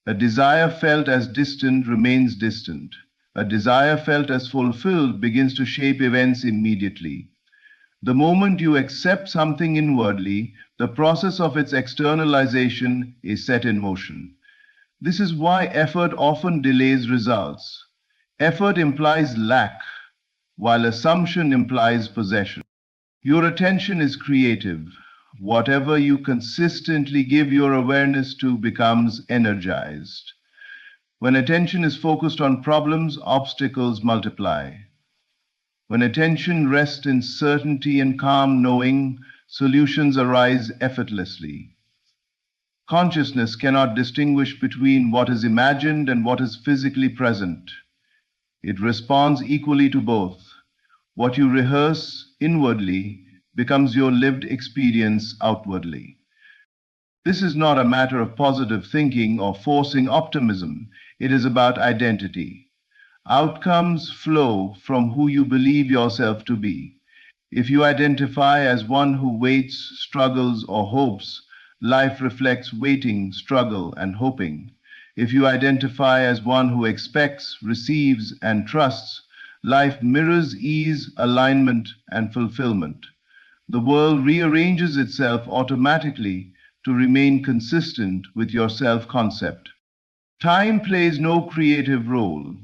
S2: A desire felt as distant remains distant. A desire felt as fulfilled begins to shape events immediately. The moment you accept something inwardly, the process of its externalization is set in motion. This is why effort often delays results. Effort implies lack, while assumption implies possession. Your attention is creative. Whatever you consistently give your awareness to becomes energized. When attention is focused on problems, obstacles multiply. When attention rests in certainty and calm knowing, solutions arise effortlessly. Consciousness cannot distinguish between what is imagined and what is physically present. It responds equally to both. What you rehearse inwardly becomes your lived experience outwardly. This is not a matter of positive thinking or forcing optimism. It is about identity. Outcomes flow from who you believe yourself to be. If you identify as one who waits, struggles, or hopes, life reflects waiting, struggle, and hoping. If you identify as one who expects, receives, and trusts, life mirrors ease, alignment, and fulfillment. The world rearranges itself automatically to remain consistent with your self-concept. Time plays no creative role.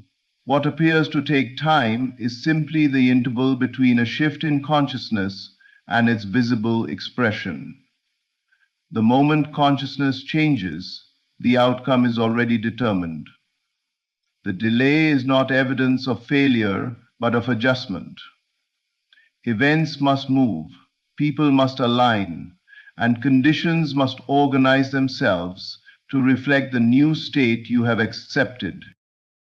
S2: What appears to take time is simply the interval between a shift in consciousness and its visible expression. The moment consciousness changes, the outcome is already determined. The delay is not evidence of failure, but of adjustment. Events must move, people must align, and conditions must organize themselves to reflect the new state you have accepted.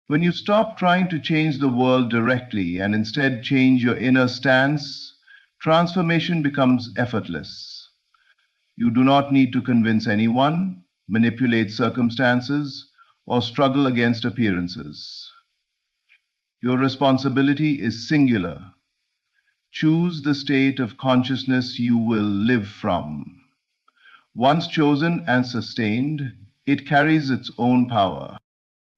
S2: When you stop trying to change the world directly and instead change your inner stance, transformation becomes effortless. You do not need to convince anyone, manipulate circumstances, or struggle against appearances. Your responsibility is singular. Choose the state of consciousness you will live from. Once chosen and sustained, it carries its own power.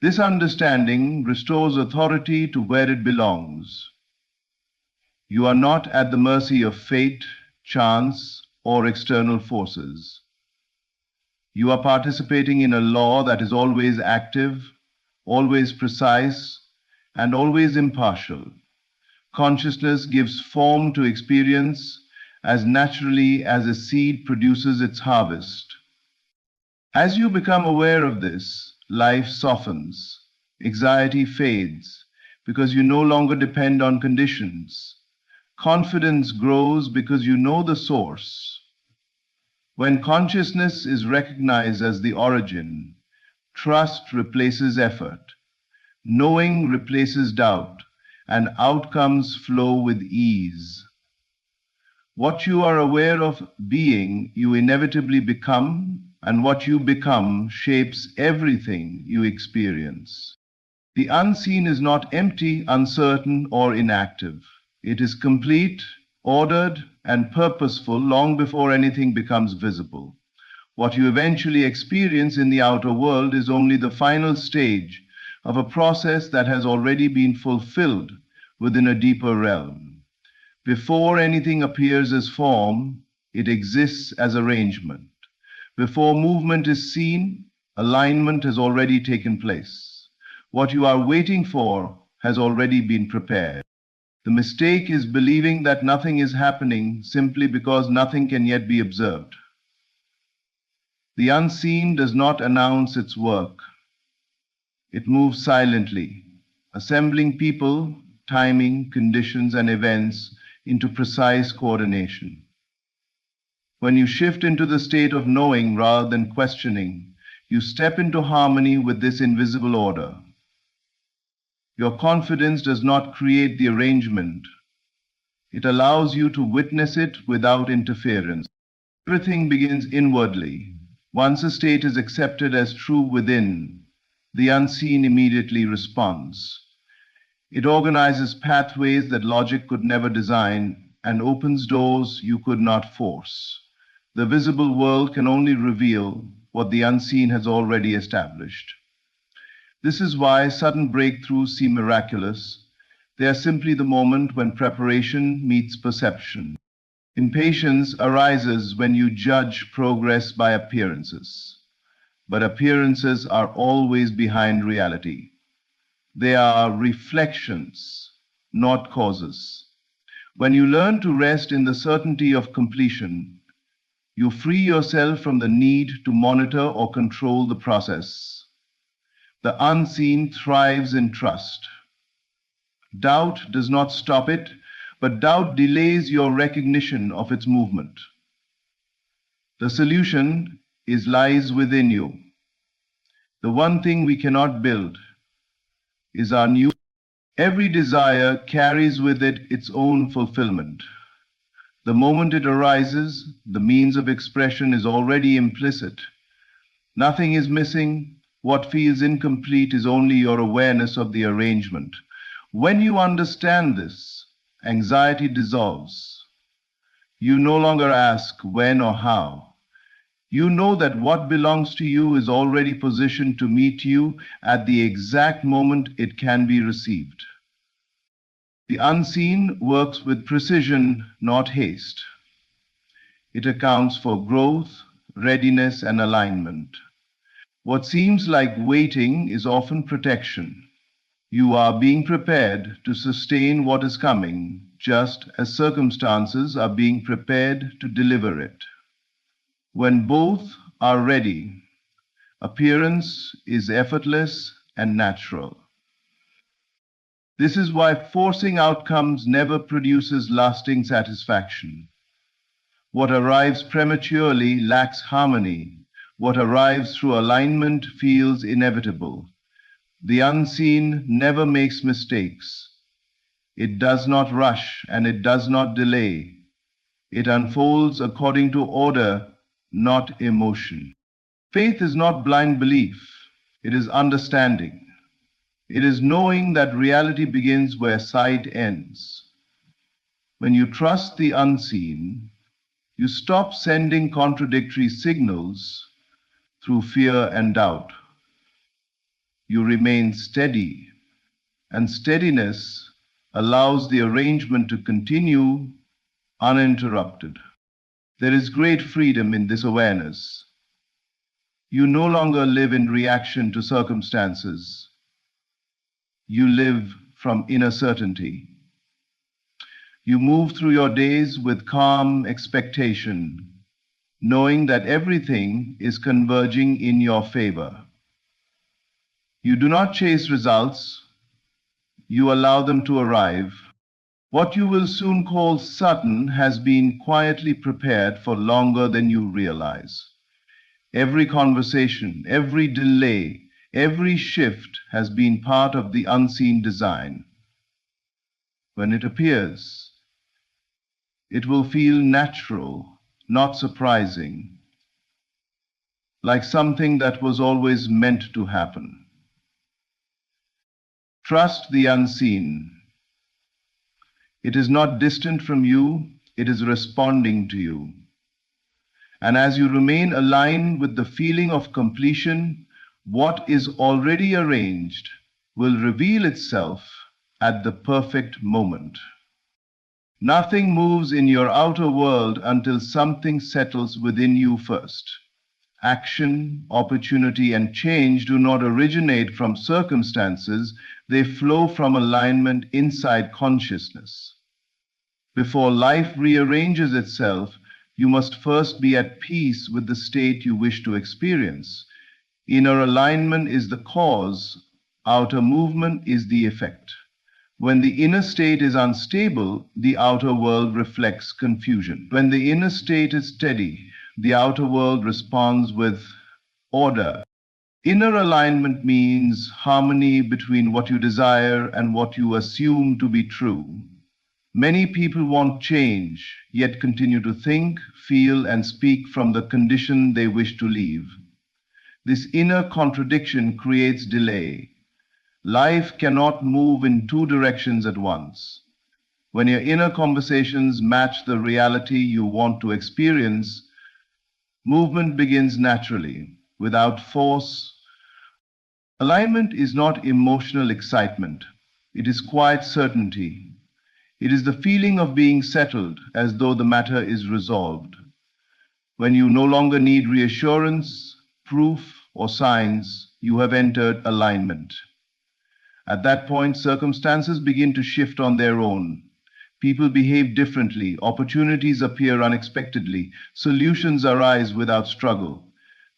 S2: This understanding restores authority to where it belongs. You are not at the mercy of fate, chance, or external forces. You are participating in a law that is always active, always precise, and always impartial. Consciousness gives form to experience as naturally as a seed produces its harvest. As you become aware of this, life softens, anxiety fades, because you no longer depend on conditions. Confidence grows because you know the source. When consciousness is recognized as the origin, trust replaces effort, knowing replaces doubt, and outcomes flow with ease. What you are aware of being, you inevitably become, and what you become shapes everything you experience. The unseen is not empty, uncertain, or inactive. It is complete, ordered, and purposeful long before anything becomes visible. What you eventually experience in the outer world is only the final stage of a process that has already been fulfilled within a deeper realm. Before anything appears as form, it exists as arrangement. Before movement is seen, alignment has already taken place. What you are waiting for has already been prepared. The mistake is believing that nothing is happening simply because nothing can yet be observed. The unseen does not announce its work. It moves silently, assembling people, timing, conditions, and events into precise coordination. When you shift into the state of knowing rather than questioning, you step into harmony with this invisible order. Your confidence does not create the arrangement. It allows you to witness it without interference. Everything begins inwardly. Once a state is accepted as true within, the unseen immediately responds. It organizes pathways that logic could never design and opens doors you could not force. The visible world can only reveal what the unseen has already established. This is why sudden breakthroughs seem miraculous. They are simply the moment when preparation meets perception. Impatience arises when you judge progress by appearances. But appearances are always behind reality. They are reflections, not causes. When you learn to rest in the certainty of completion, you free yourself from the need to monitor or control the process. The unseen thrives in trust. Doubt does not stop it, but doubt delays your recognition of its movement. The solution lies within you. The one thing we cannot build is our new. Every desire carries with it its own fulfillment. The moment it arises, the means of expression is already implicit. Nothing is missing. What feels incomplete is only your awareness of the arrangement. When you understand this, anxiety dissolves. You no longer ask when or how. You know that what belongs to you is already positioned to meet you at the exact moment it can be received. The unseen works with precision, not haste. It accounts for growth, readiness, and alignment. What seems like waiting is often protection. You are being prepared to sustain what is coming, just as circumstances are being prepared to deliver it. When both are ready, appearance is effortless and natural. This is why forcing outcomes never produces lasting satisfaction. What arrives prematurely lacks harmony. What arrives through alignment feels inevitable. The unseen never makes mistakes. It does not rush and it does not delay. It unfolds according to order, not emotion. Faith is not blind belief. It is understanding. It is knowing that reality begins where sight ends. When you trust the unseen, you stop sending contradictory signals through fear and doubt. You remain steady, and steadiness allows the arrangement to continue uninterrupted. There is great freedom in this awareness. You no longer live in reaction to circumstances. You live from inner certainty. You move through your days with calm expectation, knowing that everything is converging in your favor. You do not chase results, you allow them to arrive. What you will soon call sudden has been quietly prepared for longer than you realize. Every conversation, every delay, every shift has been part of the unseen design. When it appears, it will feel natural, not surprising, like something that was always meant to happen. Trust the unseen. It is not distant from you, it is responding to you. And as you remain aligned with the feeling of completion, what is already arranged will reveal itself at the perfect moment. Nothing moves in your outer world until something settles within you first. Action, opportunity, and change do not originate from circumstances, they flow from alignment inside consciousness. Before life rearranges itself, you must first be at peace with the state you wish to experience. Inner alignment is the cause, outer movement is the effect. When the inner state is unstable, the outer world reflects confusion. When the inner state is steady, the outer world responds with order. Inner alignment means harmony between what you desire and what you assume to be true. Many people want change, yet continue to think, feel, and speak from the condition they wish to leave. This inner contradiction creates delay. Life cannot move in two directions at once. When your inner conversations match the reality you want to experience, movement begins naturally, without force. Alignment is not emotional excitement. It is quiet certainty. It is the feeling of being settled, as though the matter is resolved. When you no longer need reassurance, proof, or signs, you have entered alignment. At that point, circumstances begin to shift on their own. People behave differently, opportunities appear unexpectedly, solutions arise without struggle.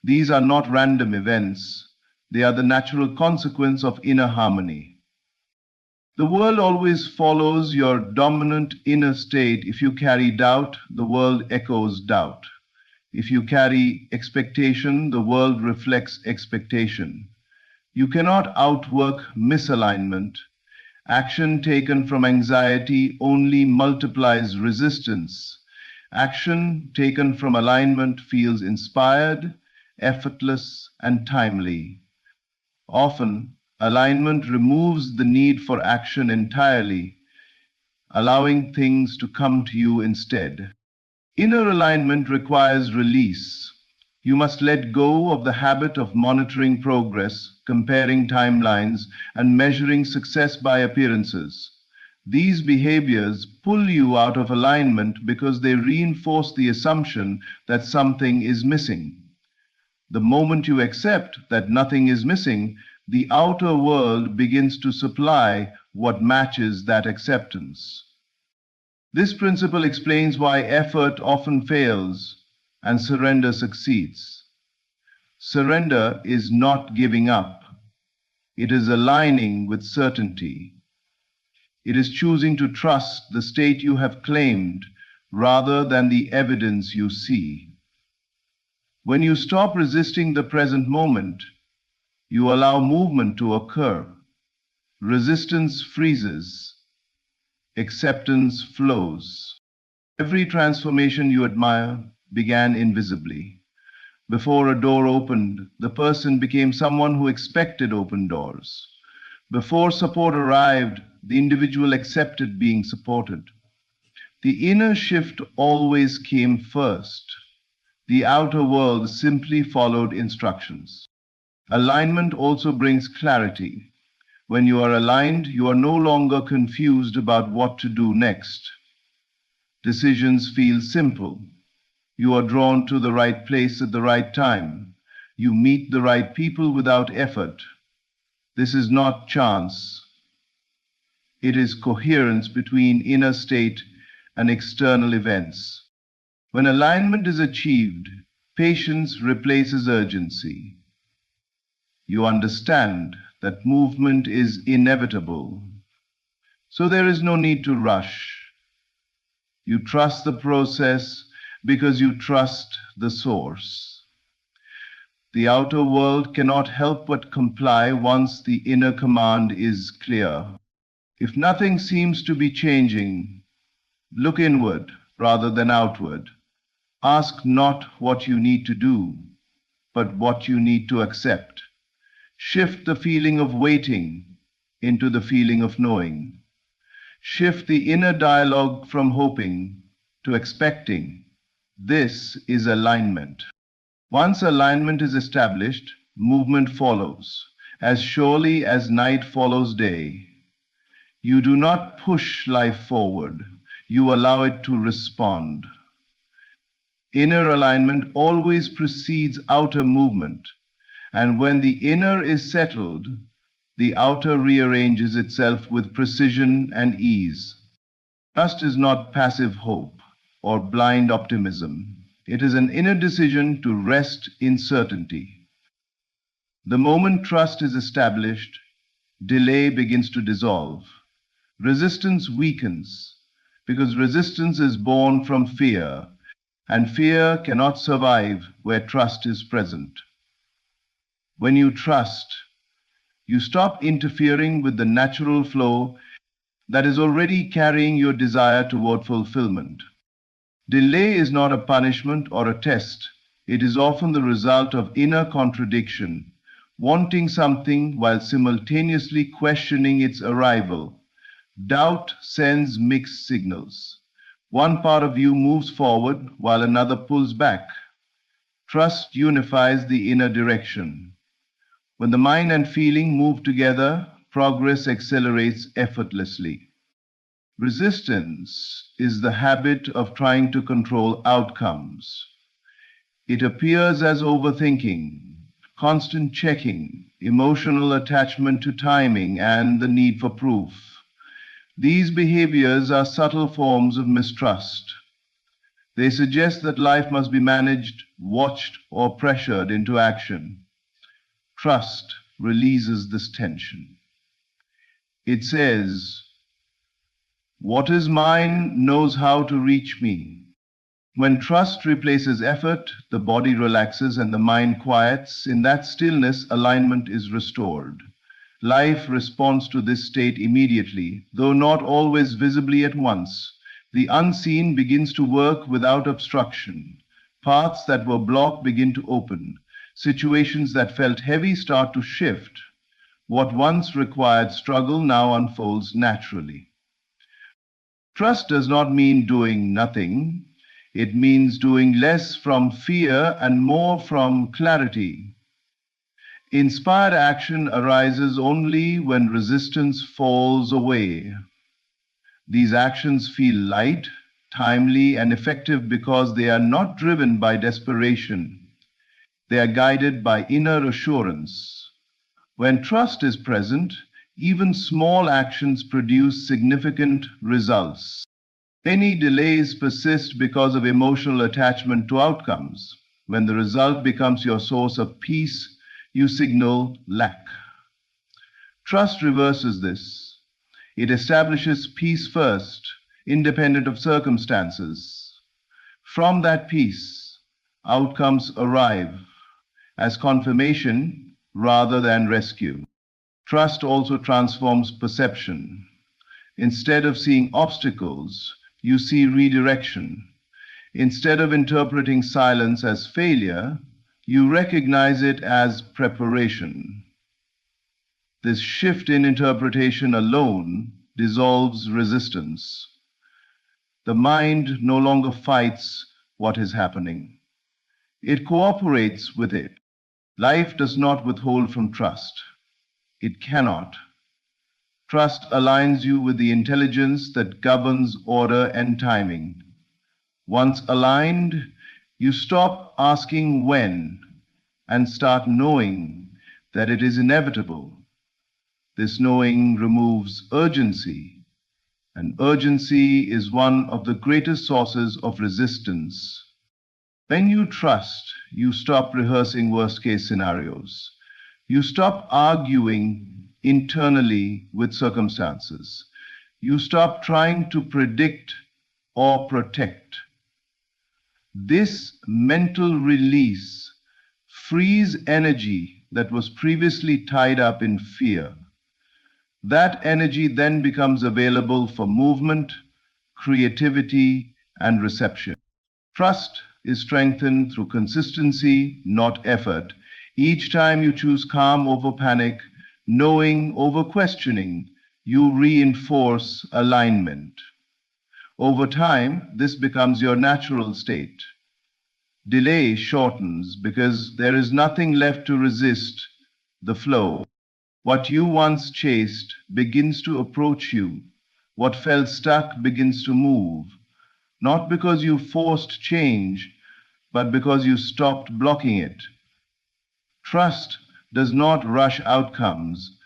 S2: These are not random events, they are the natural consequence of inner harmony. The world always follows your dominant inner state. If you carry doubt, the world echoes doubt. If you carry expectation, the world reflects expectation. You cannot outwork misalignment. Action taken from anxiety only multiplies resistance. Action taken from alignment feels inspired, effortless, and timely. Often, alignment removes the need for action entirely, allowing things to come to you instead. Inner alignment requires release. You must let go of the habit of monitoring progress, comparing timelines, and measuring success by appearances. These behaviors pull you out of alignment because they reinforce the assumption that something is missing. The moment you accept that nothing is missing, the outer world begins to supply what matches that acceptance. This principle explains why effort often fails and surrender succeeds. Surrender is not giving up. It is aligning with certainty. It is choosing to trust the state you have claimed rather than the evidence you see. When you stop resisting the present moment, you allow movement to occur. Resistance freezes. Acceptance flows. Every transformation you admire began invisibly. Before a door opened, the person became someone who expected open doors. Before support arrived, the individual accepted being supported. The inner shift always came first. The outer world simply followed instructions. Alignment also brings clarity. When you are aligned, you are no longer confused about what to do next. Decisions feel simple. You are drawn to the right place at the right time. You meet the right people without effort. This is not chance. It is coherence between inner state and external events. When alignment is achieved, patience replaces urgency. You understand that movement is inevitable, so there is no need to rush. You trust the process because you trust the source. The outer world cannot help but comply once the inner command is clear. If nothing seems to be changing, look inward rather than outward. Ask not what you need to do, but what you need to accept. Shift the feeling of waiting into the feeling of knowing. Shift the inner dialogue from hoping to expecting. This is alignment. Once alignment is established, movement follows, as surely as night follows day. You do not push life forward, you allow it to respond. Inner alignment always precedes outer movement, and when the inner is settled, the outer rearranges itself with precision and ease. Trust is not passive hope or blind optimism. It is an inner decision to rest in certainty. The moment trust is established, delay begins to dissolve. Resistance weakens because resistance is born from fear, and fear cannot survive where trust is present. When you trust, you stop interfering with the natural flow that is already carrying your desire toward fulfillment. Delay is not a punishment or a test. It is often the result of inner contradiction, wanting something while simultaneously questioning its arrival. Doubt sends mixed signals. One part of you moves forward while another pulls back. Trust unifies the inner direction. When the mind and feeling move together, progress accelerates effortlessly. Resistance is the habit of trying to control outcomes. It appears as overthinking, constant checking, emotional attachment to timing, and the need for proof. These behaviors are subtle forms of mistrust. They suggest that life must be managed, watched, or pressured into action. Trust releases this tension. It says, "What is mine knows how to reach me." When trust replaces effort, the body relaxes and the mind quiets. In that stillness, alignment is restored. Life responds to this state immediately, though not always visibly at once. The unseen begins to work without obstruction. Paths that were blocked begin to open. Situations that felt heavy start to shift. What once required struggle now unfolds naturally. Trust does not mean doing nothing. It means doing less from fear and more from clarity. Inspired action arises only when resistance falls away. These actions feel light, timely, and effective because they are not driven by desperation. They are guided by inner assurance. When trust is present, even small actions produce significant results. Many delays persist because of emotional attachment to outcomes. When the result becomes your source of peace, you signal lack. Trust reverses this. It establishes peace first, independent of circumstances. From that peace, outcomes arrive as confirmation rather than rescue. Trust also transforms perception. Instead of seeing obstacles, you see redirection. Instead of interpreting silence as failure, you recognize it as preparation. This shift in interpretation alone dissolves resistance. The mind no longer fights what is happening. It cooperates with it. Life does not withhold from trust. It cannot. Trust aligns you with the intelligence that governs order and timing. Once aligned, you stop asking when and start knowing that it is inevitable. This knowing removes urgency, and urgency is one of the greatest sources of resistance. When you trust, you stop rehearsing worst-case scenarios. You stop arguing internally with circumstances. You stop trying to predict or protect. This mental release frees energy that was previously tied up in fear. That energy then becomes available for movement, creativity, and reception. Trust is strengthened through consistency, not effort. Each time you choose calm over panic, knowing over questioning, you reinforce alignment. Over time, this becomes your natural state. Delay shortens because there is nothing left to resist the flow. What you once chased begins to approach you. What felt stuck begins to move, not because you forced change, but because you stopped blocking it. Trust does not rush outcomes.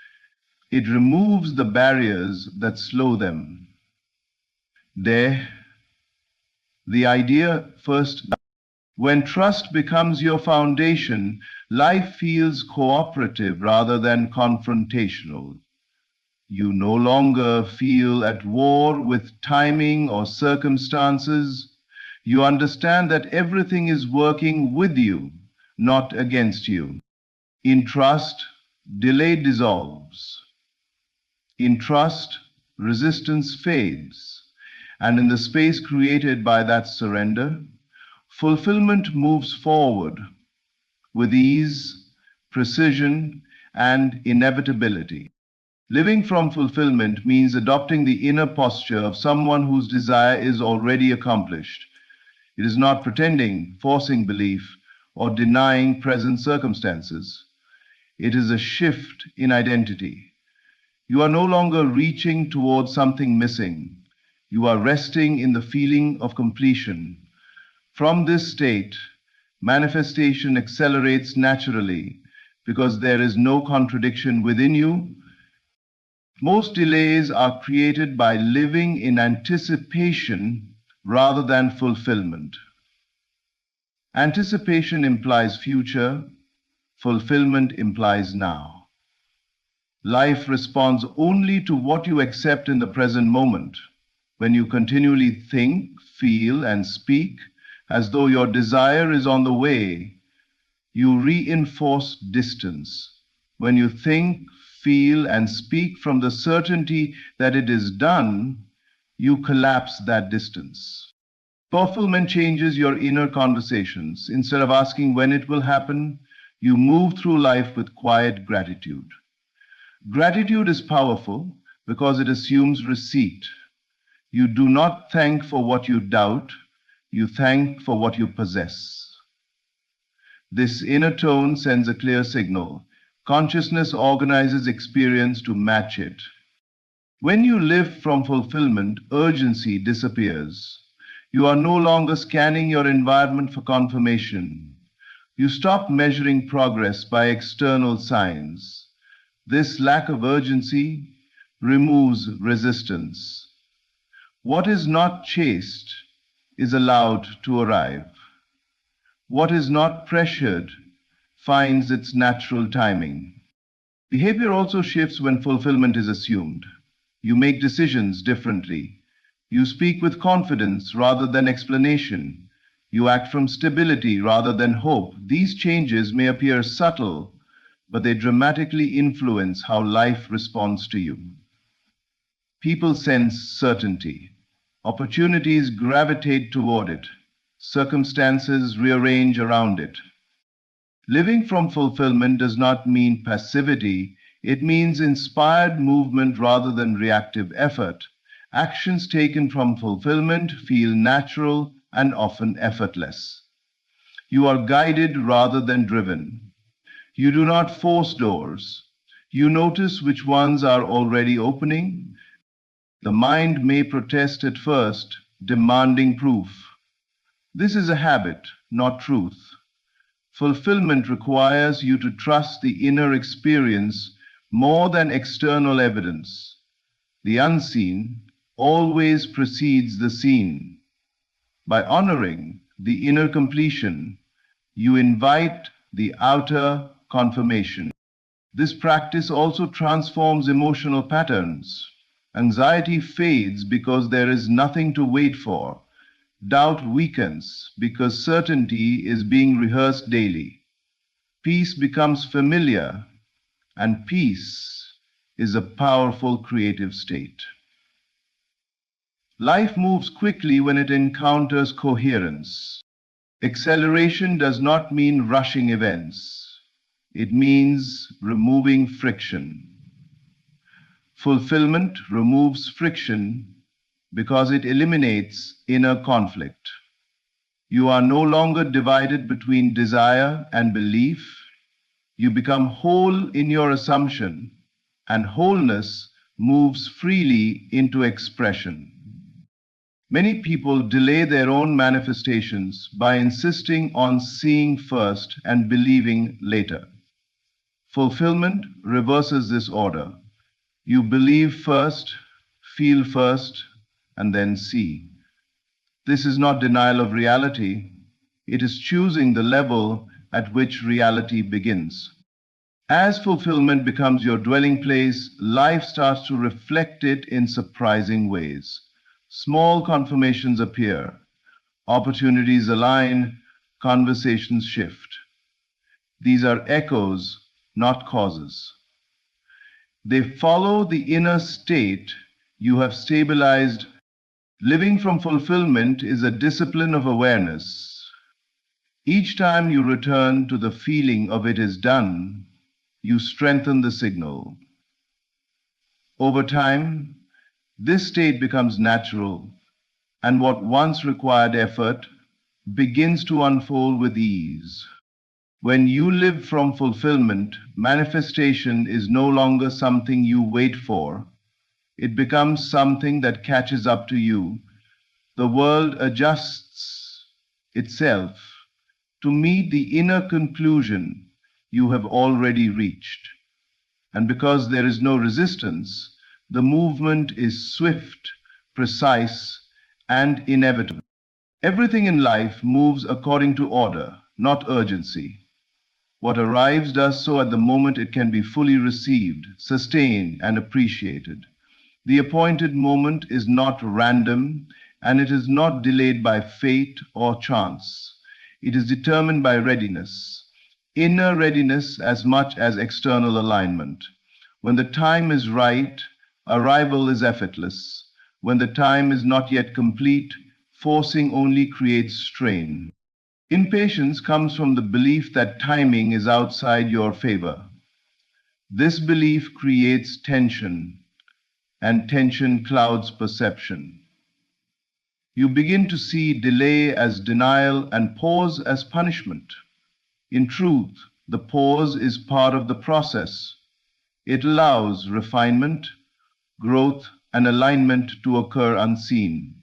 S2: It removes the barriers that slow them. There, the idea first. When trust becomes your foundation, life feels cooperative rather than confrontational. You no longer feel at war with timing or circumstances. You understand that everything is working with you, not against you. In trust, delay dissolves. In trust, resistance fades. And in the space created by that surrender, fulfillment moves forward with ease, precision, and inevitability. Living from fulfillment means adopting the inner posture of someone whose desire is already accomplished. It is not pretending, forcing belief, or denying present circumstances. It is a shift in identity. You are no longer reaching towards something missing. You are resting in the feeling of completion. From this state, manifestation accelerates naturally because there is no contradiction within you. Most delays are created by living in anticipation rather than fulfillment. Anticipation implies future, fulfillment implies now. Life responds only to what you accept in the present moment. When you continually think, feel, and speak as though your desire is on the way, you reinforce distance. When you think, feel, and speak from the certainty that it is done, you collapse that distance. Fulfillment changes your inner conversations. Instead of asking when it will happen, you move through life with quiet gratitude. Gratitude is powerful because it assumes receipt. You do not thank for what you doubt, you thank for what you possess. This inner tone sends a clear signal. Consciousness organizes experience to match it. When you live from fulfillment, urgency disappears. You are no longer scanning your environment for confirmation. You stop measuring progress by external signs. This lack of urgency removes resistance. What is not chased is allowed to arrive. What is not pressured finds its natural timing. Behavior also shifts when fulfillment is assumed. You make decisions differently. You speak with confidence rather than explanation. You act from stability rather than hope. These changes may appear subtle, but they dramatically influence how life responds to you. People sense certainty. Opportunities gravitate toward it. Circumstances rearrange around it. Living from fulfillment does not mean passivity. It means inspired movement rather than reactive effort. Actions taken from fulfillment feel natural and often effortless. You are guided rather than driven. You do not force doors. You notice which ones are already opening. The mind may protest at first, demanding proof. This is a habit, not truth. Fulfillment requires you to trust the inner experience more than external evidence. The unseen always precedes the seen. By honoring the inner completion, you invite the outer confirmation. This practice also transforms emotional patterns. Anxiety fades because there is nothing to wait for. Doubt weakens because certainty is being rehearsed daily. Peace becomes familiar, and peace is a powerful creative state. Life moves quickly when it encounters coherence. Acceleration does not mean rushing events. It means removing friction. Fulfillment removes friction because it eliminates inner conflict. You are no longer divided between desire and belief. You become whole in your assumption, and wholeness moves freely into expression. Many people delay their own manifestations by insisting on seeing first and believing later. Fulfillment reverses this order. You believe first, feel first, and then see. This is not denial of reality. It is choosing the level at which reality begins. As fulfillment becomes your dwelling place, life starts to reflect it in surprising ways. Small confirmations appear, opportunities align, conversations shift. These are echoes, not causes. They follow the inner state you have stabilized. Living from fulfillment is a discipline of awareness. Each time you return to the feeling of it is done, you strengthen the signal. Over time, this state becomes natural, and what once required effort begins to unfold with ease. When you live from fulfillment, manifestation is no longer something you wait for. It becomes something that catches up to you. The world adjusts itself to meet the inner conclusion you have already reached. And because there is no resistance, the movement is swift, precise, and inevitable. Everything in life moves according to order, not urgency. What arrives does so at the moment it can be fully received, sustained, and appreciated. The appointed moment is not random, and it is not delayed by fate or chance. It is determined by readiness, inner readiness as much as external alignment. When the time is right, arrival is effortless. When the time is not yet complete, forcing only creates strain. Impatience comes from the belief that timing is outside your favor. This belief creates tension, and tension clouds perception. You begin to see delay as denial and pause as punishment. In truth, the pause is part of the process. It allows refinement, growth, and alignment to occur unseen.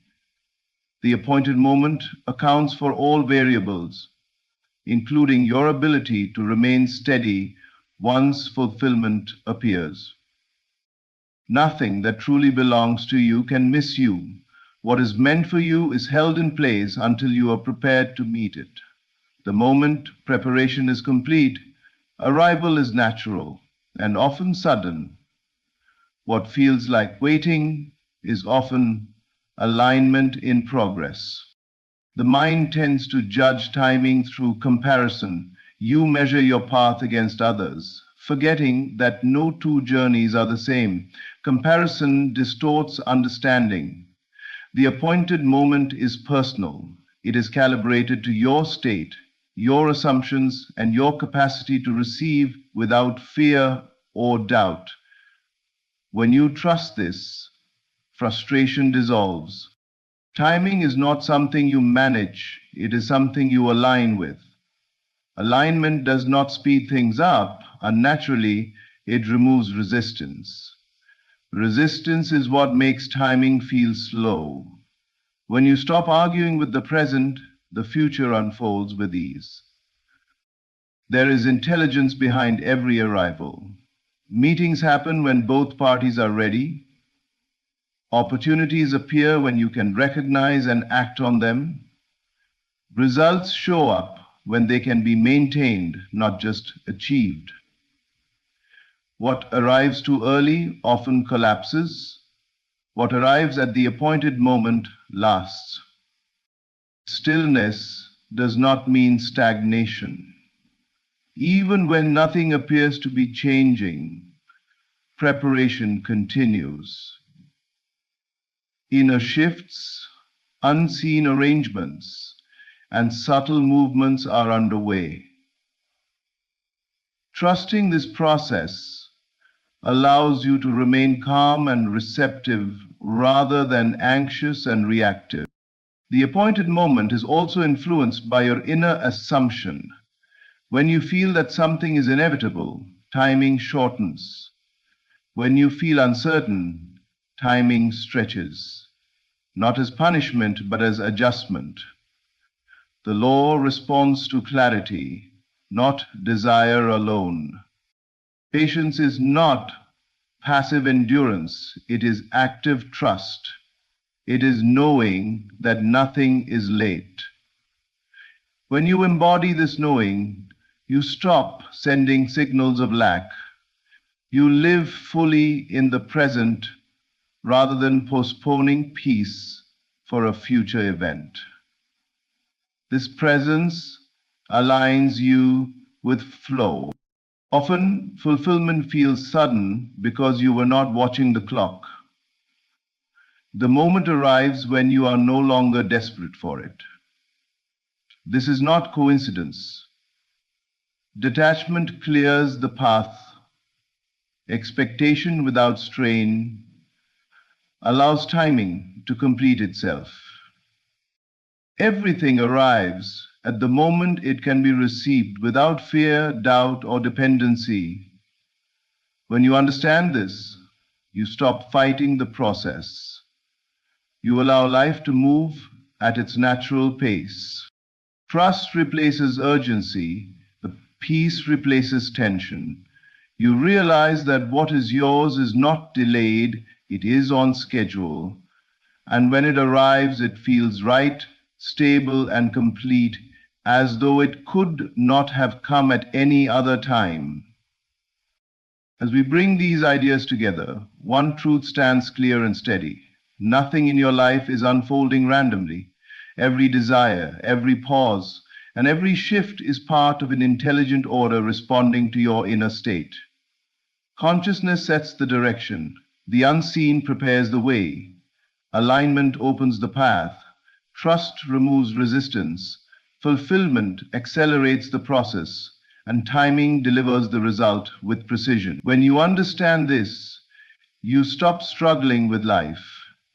S2: The appointed moment accounts for all variables, including your ability to remain steady once fulfillment appears. Nothing that truly belongs to you can miss you. What is meant for you is held in place until you are prepared to meet it. The moment preparation is complete, arrival is natural and often sudden. What feels like waiting is often alignment in progress. The mind tends to judge timing through comparison. You measure your path against others, forgetting that no two journeys are the same. Comparison distorts understanding. The appointed moment is personal. It is calibrated to your state, your assumptions, and your capacity to receive without fear or doubt. When you trust this, frustration dissolves. Timing is not something you manage, it is something you align with. Alignment does not speed things up. Unnaturally, it removes resistance. Resistance is what makes timing feel slow. When you stop arguing with the present, the future unfolds with ease. There is intelligence behind every arrival. Meetings happen when both parties are ready. Opportunities appear when you can recognize and act on them. Results show up when they can be maintained, not just achieved. What arrives too early often collapses. What arrives at the appointed moment lasts. Stillness does not mean stagnation. Even when nothing appears to be changing, preparation continues. Inner shifts, unseen arrangements, and subtle movements are underway. Trusting this process allows you to remain calm and receptive rather than anxious and reactive. The appointed moment is also influenced by your inner assumption. When you feel that something is inevitable, timing shortens. When you feel uncertain, timing stretches, not as punishment, but as adjustment. The law responds to clarity, not desire alone. Patience is not passive endurance, it is active trust. It is knowing that nothing is late. When you embody this knowing, you stop sending signals of lack. You live fully in the present rather than postponing peace for a future event. This presence aligns you with flow. Often, fulfillment feels sudden because you were not watching the clock. The moment arrives when you are no longer desperate for it. This is not coincidence. Detachment clears the path. Expectation without strain allows timing to complete itself. Everything arrives at the moment it can be received without fear, doubt, or dependency. When you understand this, you stop fighting the process. You allow life to move at its natural pace. Trust replaces urgency. The peace replaces tension. You realize that what is yours is not delayed, it is on schedule. And when it arrives, it feels right, stable, and complete, as though it could not have come at any other time. As we bring these ideas together, one truth stands clear and steady. Nothing in your life is unfolding randomly. Every desire, every pause, and every shift is part of an intelligent order responding to your inner state. Consciousness sets the direction. The unseen prepares the way. Alignment opens the path. Trust removes resistance. Fulfillment accelerates the process. And timing delivers the result with precision. When you understand this, you stop struggling with life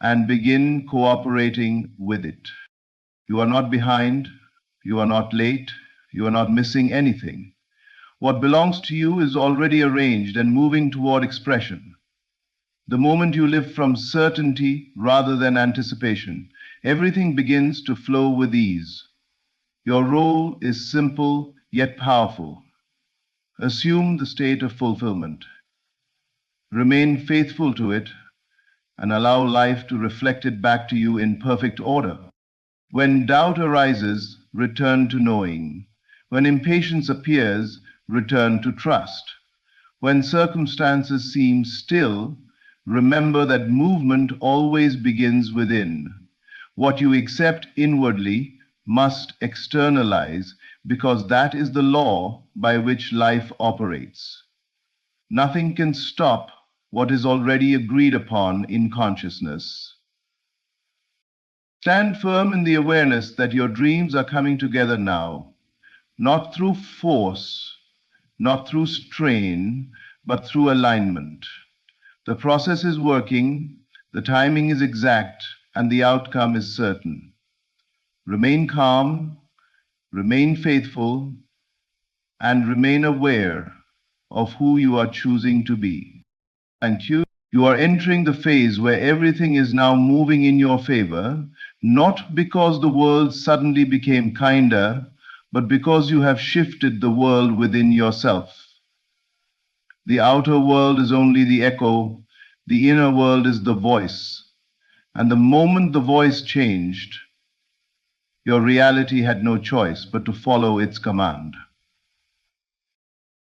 S2: and begin cooperating with it. You are not behind. You are not late. You are not missing anything. What belongs to you is already arranged and moving toward expression. The moment you live from certainty rather than anticipation, everything begins to flow with ease. Your role is simple yet powerful. Assume the state of fulfillment. Remain faithful to it and allow life to reflect it back to you in perfect order. When doubt arises, return to knowing. When impatience appears, return to trust. When circumstances seem still, remember that movement always begins within. What you accept inwardly must externalize, because that is the law by which life operates. Nothing can stop what is already agreed upon in consciousness. Stand firm in the awareness that your dreams are coming together now, not through force, not through strain, but through alignment. The process is working, the timing is exact, and the outcome is certain. Remain calm, remain faithful, and remain aware of who you are choosing to be. Thank you. You are entering the phase where everything is now moving in your favor, not because the world suddenly became kinder, but because you have shifted the world within yourself. The outer world is only the echo, the inner world is the voice. And the moment the voice changed, your reality had no choice but to follow its command.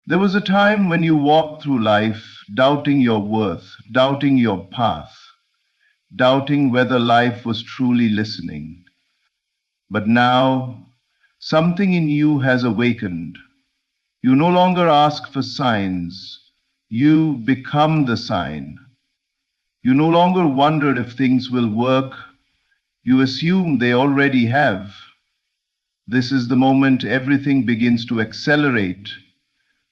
S2: There was a time when you walked through life doubting your worth, doubting your path, doubting whether life was truly listening. But now, something in you has awakened. You no longer ask for signs. You become the sign. You no longer wonder if things will work. You assume they already have. This is the moment everything begins to accelerate,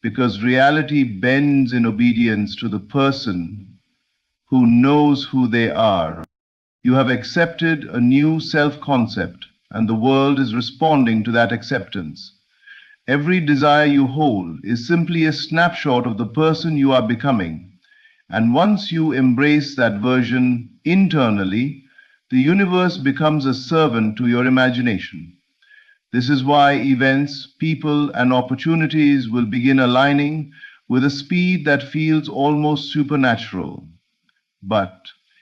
S2: because reality bends in obedience to the person who knows who they are. You have accepted a new self-concept, and the world is responding to that acceptance. Every desire you hold is simply a snapshot of the person you are becoming. And once you embrace that version internally, the universe becomes a servant to your imagination. This is why events, people, and opportunities will begin aligning with a speed that feels almost supernatural. But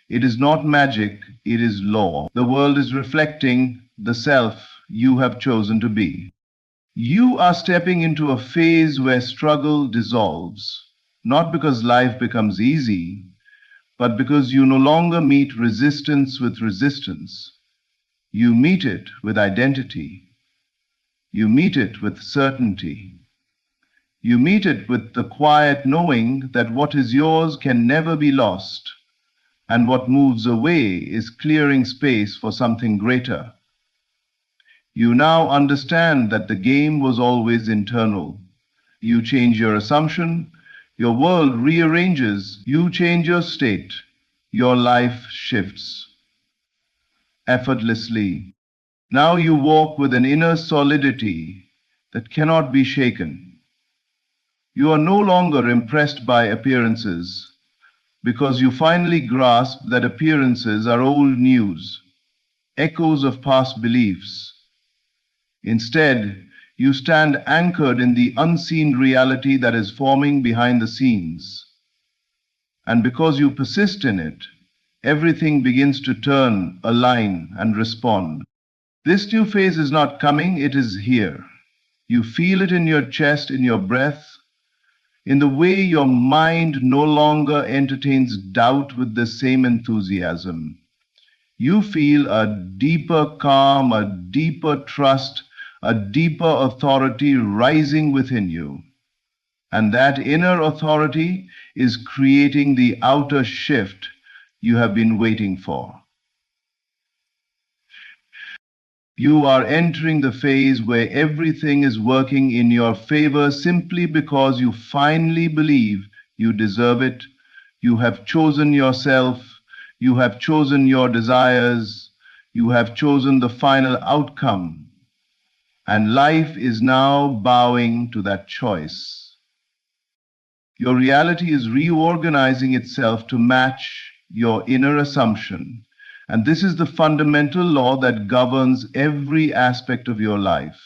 S2: it is not magic, it is law. The world is reflecting the self you have chosen to be. You are stepping into a phase where struggle dissolves, not because life becomes easy, but because you no longer meet resistance with resistance. You meet it with identity. You meet it with certainty. You meet it with the quiet knowing that what is yours can never be lost, and what moves away is clearing space for something greater. You now understand that the game was always internal. You change your assumption, your world rearranges, you change your state, your life shifts effortlessly. Now you walk with an inner solidity that cannot be shaken. You are no longer impressed by appearances because you finally grasp that appearances are old news, echoes of past beliefs. Instead, you stand anchored in the unseen reality that is forming behind the scenes. And because you persist in it, everything begins to turn, align, and respond. This new phase is not coming, it is here. You feel it in your chest, in your breath, in the way your mind no longer entertains doubt with the same enthusiasm. You feel a deeper calm, a deeper trust, a deeper authority rising within you. And that inner authority is creating the outer shift you have been waiting for. You are entering the phase where everything is working in your favor simply because you finally believe you deserve it. You have chosen yourself. You have chosen your desires. You have chosen the final outcome. And life is now bowing to that choice. Your reality is reorganizing itself to match your inner assumption. And this is the fundamental law that governs every aspect of your life.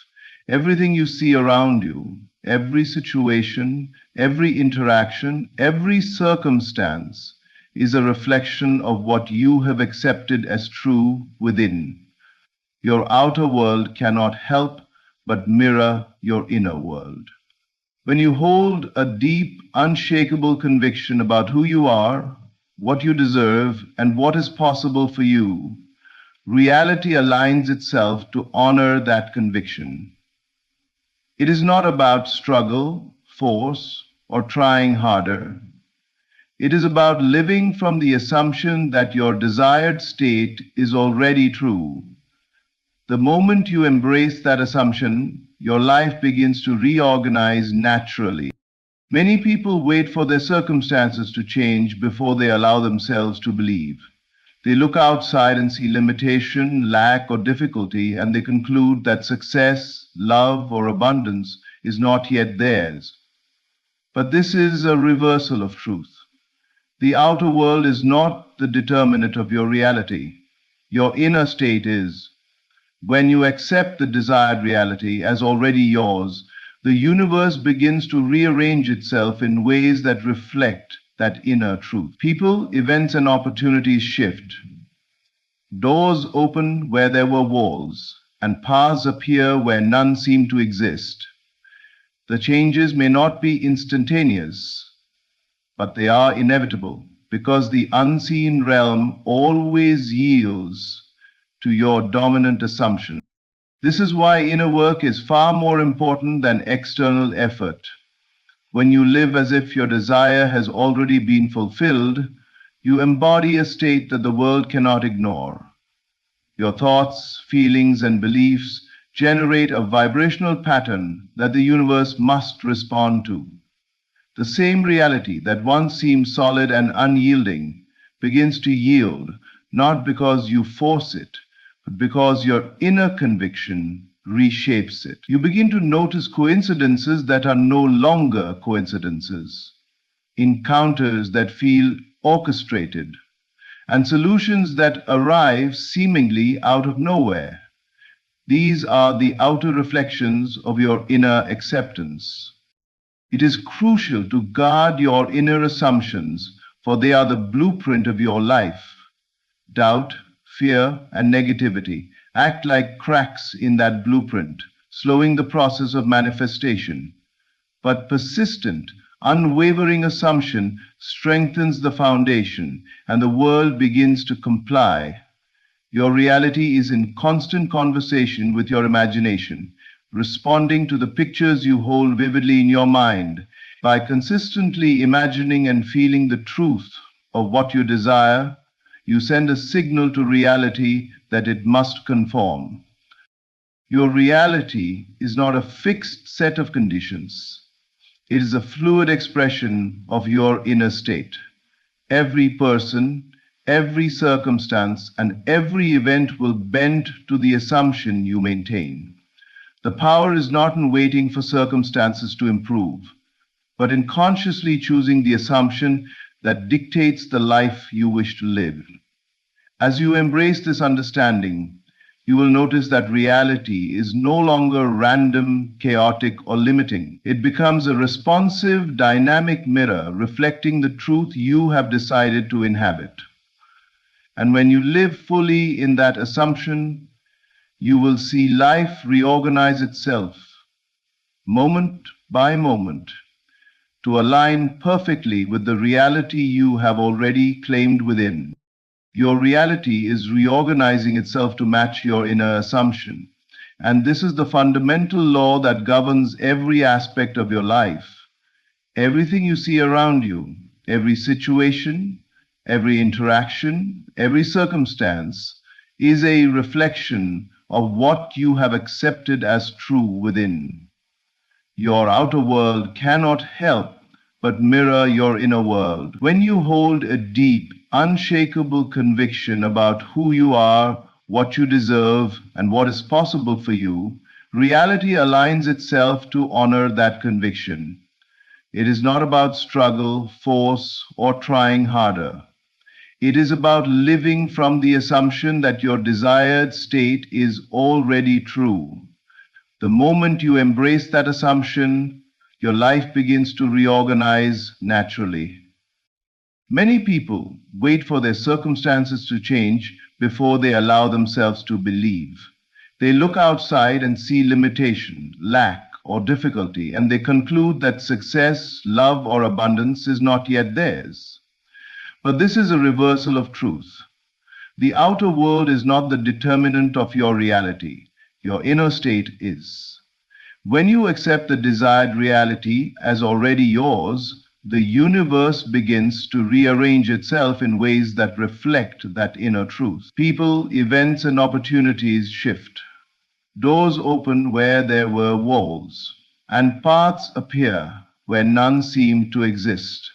S2: Everything you see around you, every situation, every interaction, every circumstance is a reflection of what you have accepted as true within. Your outer world cannot help but mirror your inner world. When you hold a deep, unshakable conviction about who you are, what you deserve, and what is possible for you, reality aligns itself to honor that conviction. It is not about struggle, force, or trying harder. It is about living from the assumption that your desired state is already true. The moment you embrace that assumption, your life begins to reorganize naturally. Many people wait for their circumstances to change before they allow themselves to believe. They look outside and see limitation, lack, or difficulty, and they conclude that success, love, or abundance is not yet theirs. But this is a reversal of truth. The outer world is not the determinant of your reality. Your inner state is. When you accept the desired reality as already yours, the universe begins to rearrange itself in ways that reflect that inner truth. People, events, and opportunities shift. Doors open where there were walls, and paths appear where none seem to exist. The changes may not be instantaneous, but they are inevitable, because the unseen realm always yields to your dominant assumption. This is why inner work is far more important than external effort. When you live as if your desire has already been fulfilled, you embody a state that the world cannot ignore. Your thoughts, feelings, and beliefs generate a vibrational pattern that the universe must respond to. The same reality that once seemed solid and unyielding begins to yield, not because you force it, but because your inner conviction reshapes it. You begin to notice coincidences that are no longer coincidences, encounters that feel orchestrated, and solutions that arrive seemingly out of nowhere. These are the outer reflections of your inner acceptance. It is crucial to guard your inner assumptions, for they are the blueprint of your life. Doubt, fear, and negativity act like cracks in that blueprint, slowing the process of manifestation. But persistent, unwavering assumption strengthens the foundation, and the world begins to comply. Your reality is in constant conversation with your imagination, responding to the pictures you hold vividly in your mind. By consistently imagining and feeling the truth of what you desire, you send a signal to reality that it must conform. Your reality is not a fixed set of conditions. It is a fluid expression of your inner state. Every person, every circumstance, and every event will bend to the assumption you maintain. The power is not in waiting for circumstances to improve, but in consciously choosing the assumption that dictates the life you wish to live. As you embrace this understanding, you will notice that reality is no longer random, chaotic, or limiting. It becomes a responsive, dynamic mirror reflecting the truth you have decided to inhabit. And when you live fully in that assumption, you will see life reorganize itself, moment by moment, to align perfectly with the reality you have already claimed within. Your reality is reorganizing itself to match your inner assumption. And this is the fundamental law that governs every aspect of your life. Everything you see around you, every situation, every interaction, every circumstance, is a reflection of what you have accepted as true within. Your outer world cannot help but mirror your inner world. When you hold a deep, unshakable conviction about who you are, what you deserve, and what is possible for you, reality aligns itself to honor that conviction. It is not about struggle, force, or trying harder. It is about living from the assumption that your desired state is already true. The moment you embrace that assumption, your life begins to reorganize naturally. Many people wait for their circumstances to change before they allow themselves to believe. They look outside and see limitation, lack, or difficulty, and they conclude that success, love, or abundance is not yet theirs. But this is a reversal of truth. The outer world is not the determinant of your reality. Your inner state is. When you accept the desired reality as already yours, the universe begins to rearrange itself in ways that reflect that inner truth. People, events, and opportunities shift. Doors open where there were walls, and paths appear where none seemed to exist.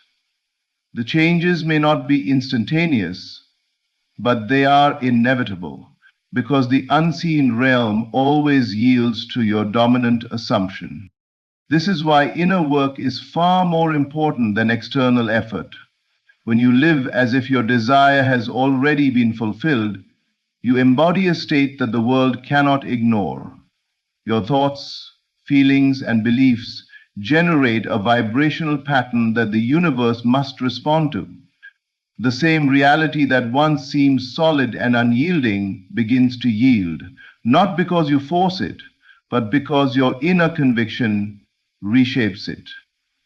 S2: The changes may not be instantaneous, but they are inevitable, because the unseen realm always yields to your dominant assumption. This is why inner work is far more important than external effort. When you live as if your desire has already been fulfilled, you embody a state that the world cannot ignore. Your thoughts, feelings, and beliefs generate a vibrational pattern that the universe must respond to. The same reality that once seemed solid and unyielding begins to yield, not because you force it, but because your inner conviction reshapes it.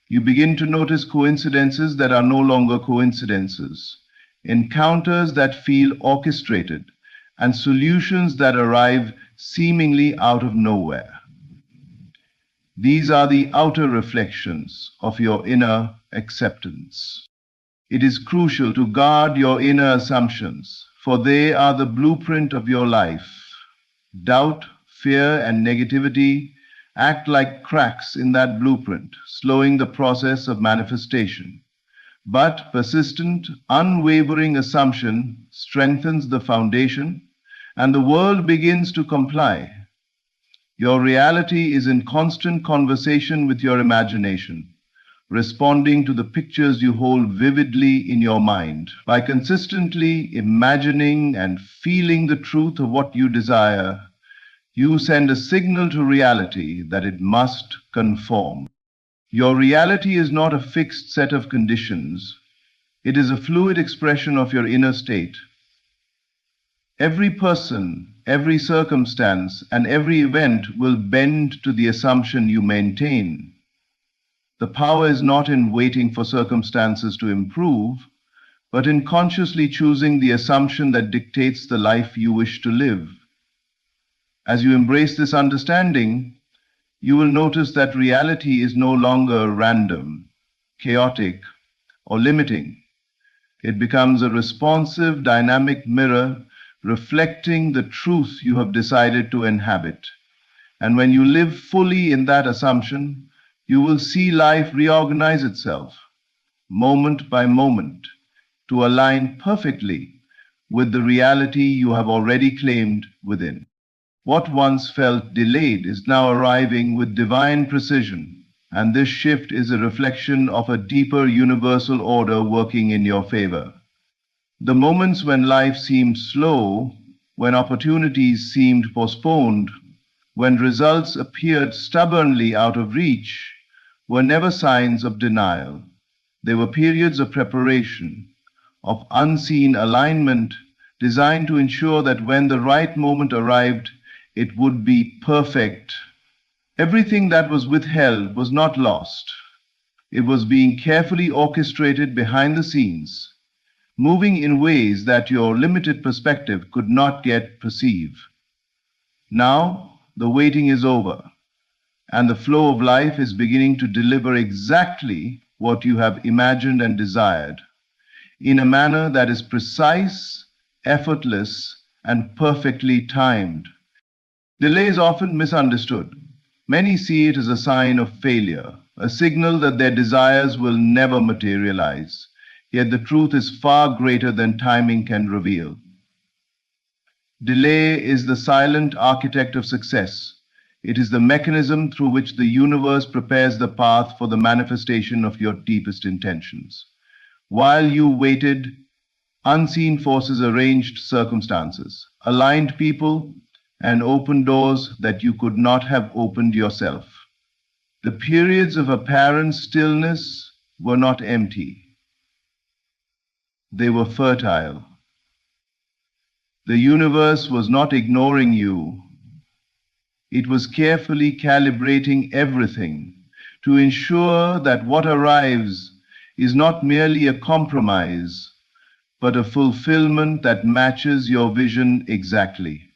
S2: You begin to notice coincidences that are no longer coincidences, encounters that feel orchestrated, and solutions that arrive seemingly out of nowhere. These are the outer reflections of your inner acceptance. It is crucial to guard your inner assumptions, for they are the blueprint of your life. Doubt, fear, and negativity act like cracks in that blueprint, slowing the process of manifestation. But persistent, unwavering assumption strengthens the foundation, and the world begins to comply. Your reality is in constant conversation with your imagination, responding to the pictures you hold vividly in your mind. By consistently imagining and feeling the truth of what you desire, you send a signal to reality that it must conform. Your reality is not a fixed set of conditions. It is a fluid expression of your inner state. Every person, every circumstance, and every event will bend to the assumption you maintain. The power is not in waiting for circumstances to improve, but in consciously choosing the assumption that dictates the life you wish to live. As you embrace this understanding, you will notice that reality is no longer random, chaotic, or limiting. It becomes a responsive, dynamic mirror reflecting the truth you have decided to inhabit. And when you live fully in that assumption, you will see life reorganize itself, moment by moment, to align perfectly with the reality you have already claimed within. What once felt delayed is now arriving with divine precision, and this shift is a reflection of a deeper universal order working in your favor. The moments when life seemed slow, when opportunities seemed postponed, when results appeared stubbornly out of reach, were never signs of denial. They were periods of preparation, of unseen alignment, designed to ensure that when the right moment arrived, it would be perfect. Everything that was withheld was not lost. It was being carefully orchestrated behind the scenes, moving in ways that your limited perspective could not yet perceive. Now, the waiting is over, and the flow of life is beginning to deliver exactly what you have imagined and desired, in a manner that is precise, effortless, and perfectly timed. Delay is often misunderstood. Many see it as a sign of failure, a signal that their desires will never materialize. Yet the truth is far greater than timing can reveal. Delay is the silent architect of success. It is the mechanism through which the universe prepares the path for the manifestation of your deepest intentions. While you waited, unseen forces arranged circumstances, aligned people, and opened doors that you could not have opened yourself. The periods of apparent stillness were not empty. They were fertile. The universe was not ignoring you. It was carefully calibrating everything to ensure that what arrives is not merely a compromise, but a fulfillment that matches your vision exactly.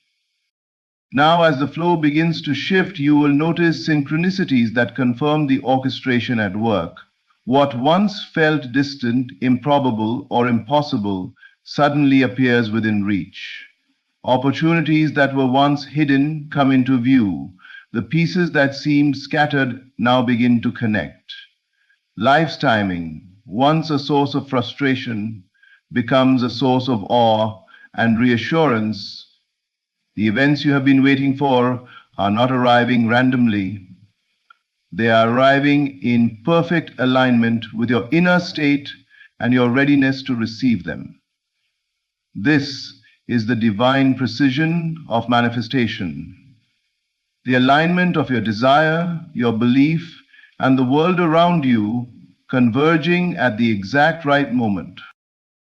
S2: Now, as the flow begins to shift, you will notice synchronicities that confirm the orchestration at work. What once felt distant, improbable, or impossible suddenly appears within reach. Opportunities that were once hidden come into view. The pieces that seemed scattered now begin to connect. Life's timing, once a source of frustration, becomes a source of awe and reassurance. The events you have been waiting for are not arriving randomly. They are arriving in perfect alignment with your inner state and your readiness to receive them. This is the divine precision of manifestation. the alignment of your desire, your belief, and the world around you converging at the exact right moment.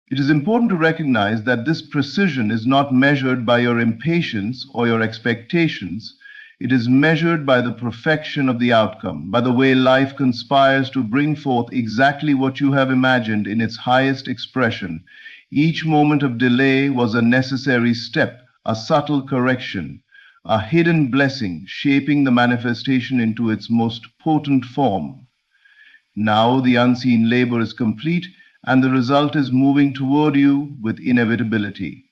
S2: It is important to recognize that this precision is not measured by your impatience or your expectations. It is measured by the perfection of the outcome, by the way life conspires to bring forth exactly what you have imagined in its highest expression. Each moment of delay was a necessary step, a subtle correction, a hidden blessing shaping the manifestation into its most potent form. Now the unseen labor is complete, and the result is moving toward you with inevitability.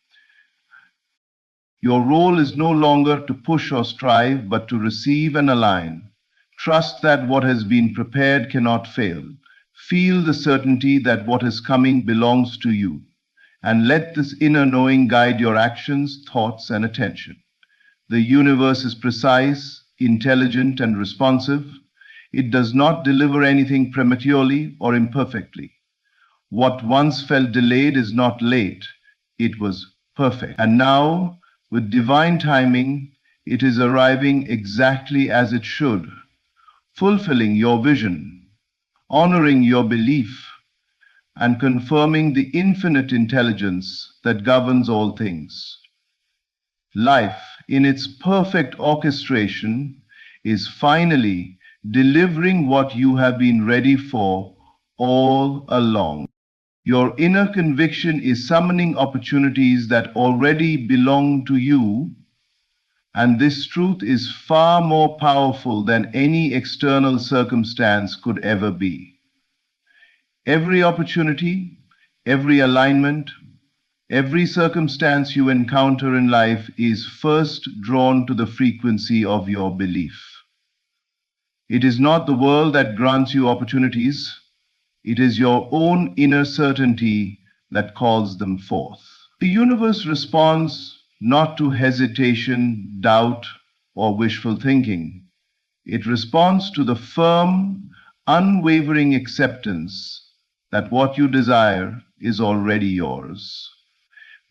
S2: Your role is no longer to push or strive, but to receive and align. Trust that what has been prepared cannot fail. Feel the certainty that what is coming belongs to you, and let this inner knowing guide your actions, thoughts, and attention. The universe is precise, intelligent, and responsive. It does not deliver anything prematurely or imperfectly. What once felt delayed is not late, it was perfect. And now, with divine timing, it is arriving exactly as it should, fulfilling your vision, honoring your belief, and confirming the infinite intelligence that governs all things. Life, in its perfect orchestration, is finally delivering what you have been ready for all along. Your inner conviction is summoning opportunities that already belong to you, and this truth is far more powerful than any external circumstance could ever be. Every opportunity, every alignment, every circumstance you encounter in life is first drawn to the frequency of your belief. It is not the world that grants you opportunities. It is your own inner certainty that calls them forth. The universe responds not to hesitation, doubt, or wishful thinking. It responds to the firm, unwavering acceptance that what you desire is already yours.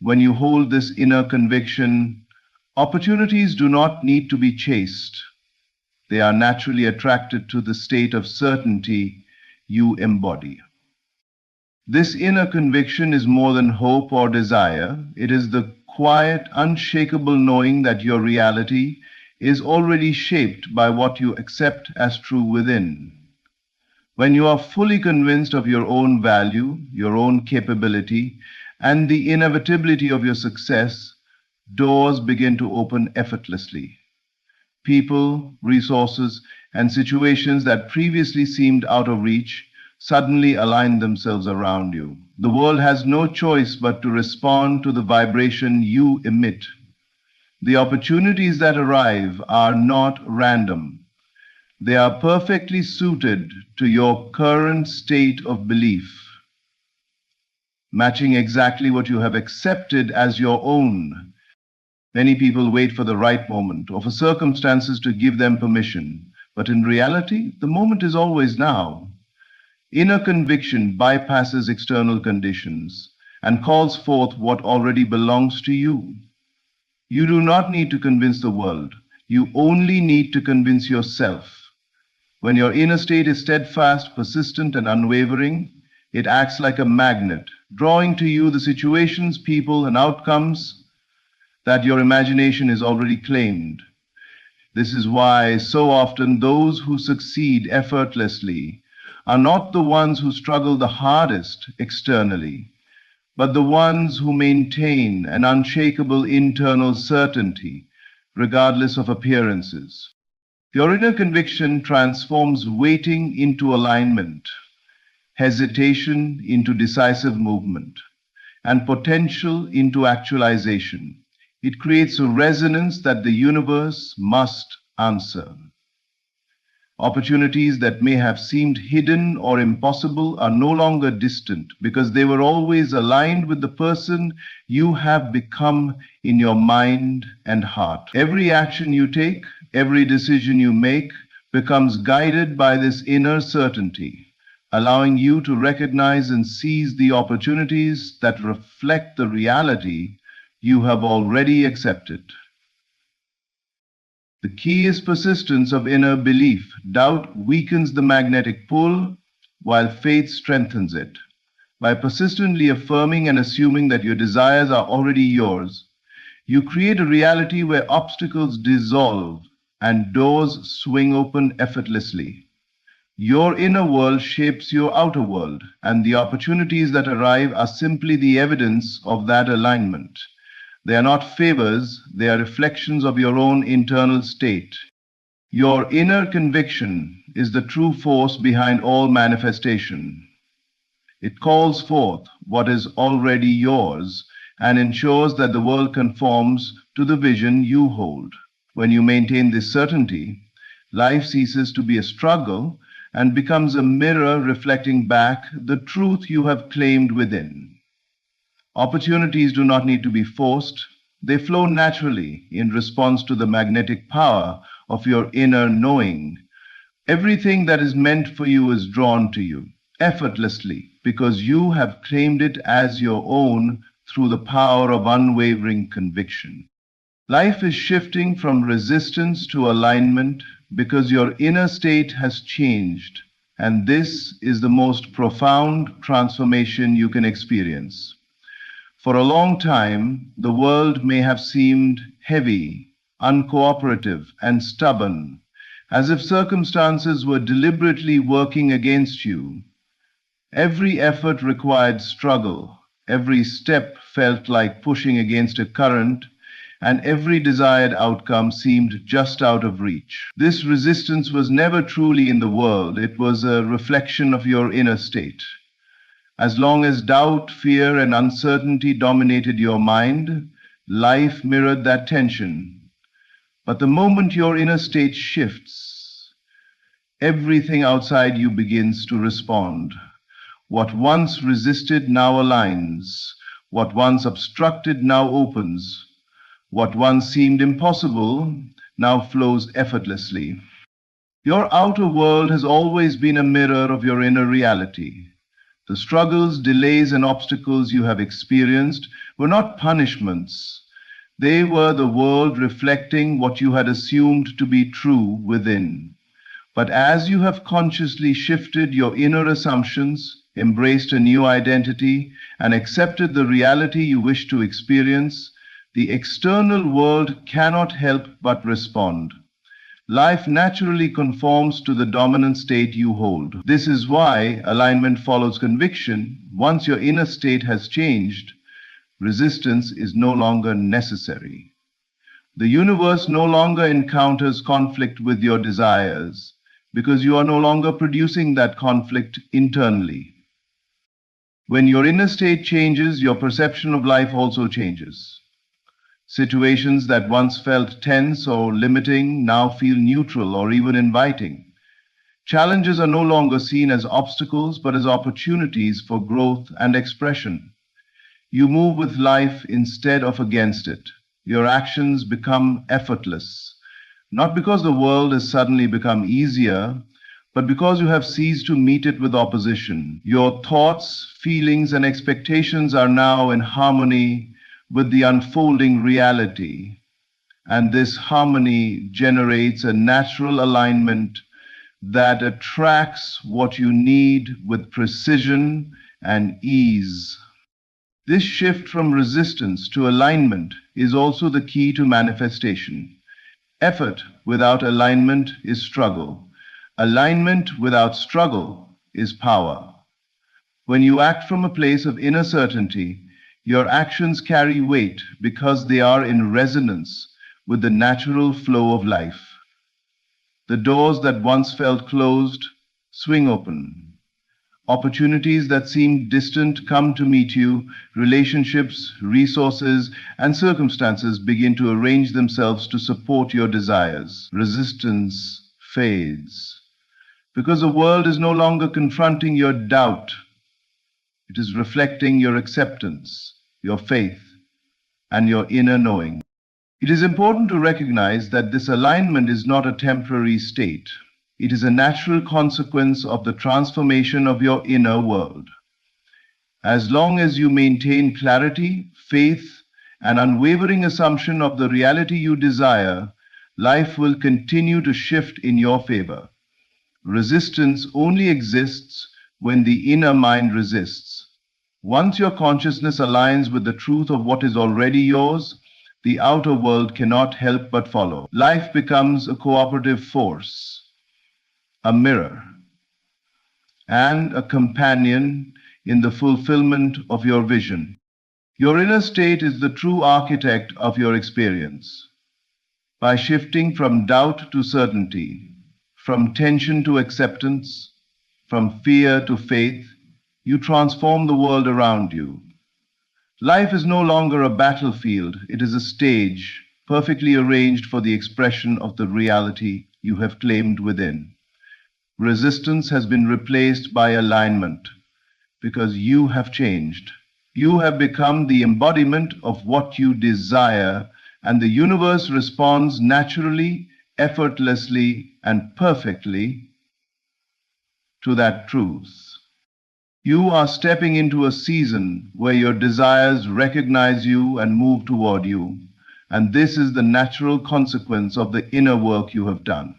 S2: When you hold this inner conviction, opportunities do not need to be chased. They are naturally attracted to the state of certainty you embody. This inner conviction is more than hope or desire. It is the quiet, unshakable knowing that your reality is already shaped by what you accept as true within. When you are fully convinced of your own value, your own capability, and the inevitability of your success, doors begin to open effortlessly. People, resources, and situations that previously seemed out of reach suddenly align themselves around you. The world has no choice but to respond to the vibration you emit. The opportunities that arrive are not random. They are perfectly suited to your current state of belief, matching exactly what you have accepted as your own. Many people wait for the right moment or for circumstances to give them permission, but in reality, the moment is always now. Inner conviction bypasses external conditions and calls forth what already belongs to you. You do not need to convince the world. You only need to convince yourself. When your inner state is steadfast, persistent, and unwavering, it acts like a magnet, drawing to you the situations, people, and outcomes that your imagination is already claimed. This is why so often those who succeed effortlessly are not the ones who struggle the hardest externally, but the ones who maintain an unshakable internal certainty, regardless of appearances. Your inner conviction transforms waiting into alignment, hesitation into decisive movement, and potential into actualization. It creates a resonance that the universe must answer. Opportunities that may have seemed hidden or impossible are no longer distant because they were always aligned with the person you have become in your mind and heart. Every action you take, every decision you make becomes guided by this inner certainty, allowing you to recognize and seize the opportunities that reflect the reality you have already accepted. The key is persistence of inner belief. Doubt weakens the magnetic pull, while faith strengthens it. By persistently affirming and assuming that your desires are already yours, you create a reality where obstacles dissolve and doors swing open effortlessly. Your inner world shapes your outer world, and the opportunities that arrive are simply the evidence of that alignment. They are not favors, they are reflections of your own internal state. Your inner conviction is the true force behind all manifestation. It calls forth what is already yours and ensures that the world conforms to the vision you hold. When you maintain this certainty, life ceases to be a struggle and becomes a mirror reflecting back the truth you have claimed within. Opportunities do not need to be forced. They flow naturally in response to the magnetic power of your inner knowing. Everything that is meant for you is drawn to you effortlessly because you have claimed it as your own through the power of unwavering conviction. Life is shifting from resistance to alignment because your inner state has changed, and this is the most profound transformation you can experience. For a long time, the world may have seemed heavy, uncooperative, and stubborn, as if circumstances were deliberately working against you. Every effort required struggle, every step felt like pushing against a current, and every desired outcome seemed just out of reach. This resistance was never truly in the world, it was a reflection of your inner state. As long as doubt, fear, and uncertainty dominated your mind, life mirrored that tension. But the moment your inner state shifts, everything outside you begins to respond. What once resisted now aligns. What once obstructed now opens. What once seemed impossible now flows effortlessly. Your outer world has always been a mirror of your inner reality. The struggles, delays, and obstacles you have experienced were not punishments. They were the world reflecting what you had assumed to be true within. But as you have consciously shifted your inner assumptions, embraced a new identity, and accepted the reality you wish to experience, the external world cannot help but respond. Life naturally conforms to the dominant state you hold. This is why alignment follows conviction. Once your inner state has changed, resistance is no longer necessary. The universe no longer encounters conflict with your desires because you are no longer producing that conflict internally. When your inner state changes, your perception of life also changes. Situations that once felt tense or limiting now feel neutral or even inviting. Challenges are no longer seen as obstacles but as opportunities for growth and expression. You move with life instead of against it. Your actions become effortless, not because the world has suddenly become easier, but because you have ceased to meet it with opposition. Your thoughts, feelings, and expectations are now in harmony with the unfolding reality, and this harmony generates a natural alignment that attracts what you need with precision and ease. This shift from resistance to alignment is also the key to manifestation. Effort without alignment is struggle. Alignment without struggle is power. When you act from a place of inner certainty, your actions carry weight because they are in resonance with the natural flow of life. The doors that once felt closed swing open. Opportunities that seemed distant come to meet you. Relationships, resources, and circumstances begin to arrange themselves to support your desires. Resistance fades because the world is no longer confronting your doubt. It is reflecting your acceptance, your faith, and your inner knowing. It is important to recognize that this alignment is not a temporary state. It is a natural consequence of the transformation of your inner world. As long as you maintain clarity, faith, and unwavering assumption of the reality you desire, life will continue to shift in your favor. Resistance only exists when the inner mind resists. Once your consciousness aligns with the truth of what is already yours, the outer world cannot help but follow. Life becomes a cooperative force, a mirror, and a companion in the fulfillment of your vision. Your inner state is the true architect of your experience. By shifting from doubt to certainty, from tension to acceptance, from fear to faith, you transform the world around you. Life is no longer a battlefield, it is a stage perfectly arranged for the expression of the reality you have claimed within. Resistance has been replaced by alignment because you have changed. You have become the embodiment of what you desire, and the universe responds naturally, effortlessly, and perfectly to that truth. You are stepping into a season where your desires recognize you and move toward you, and this is the natural consequence of the inner work you have done.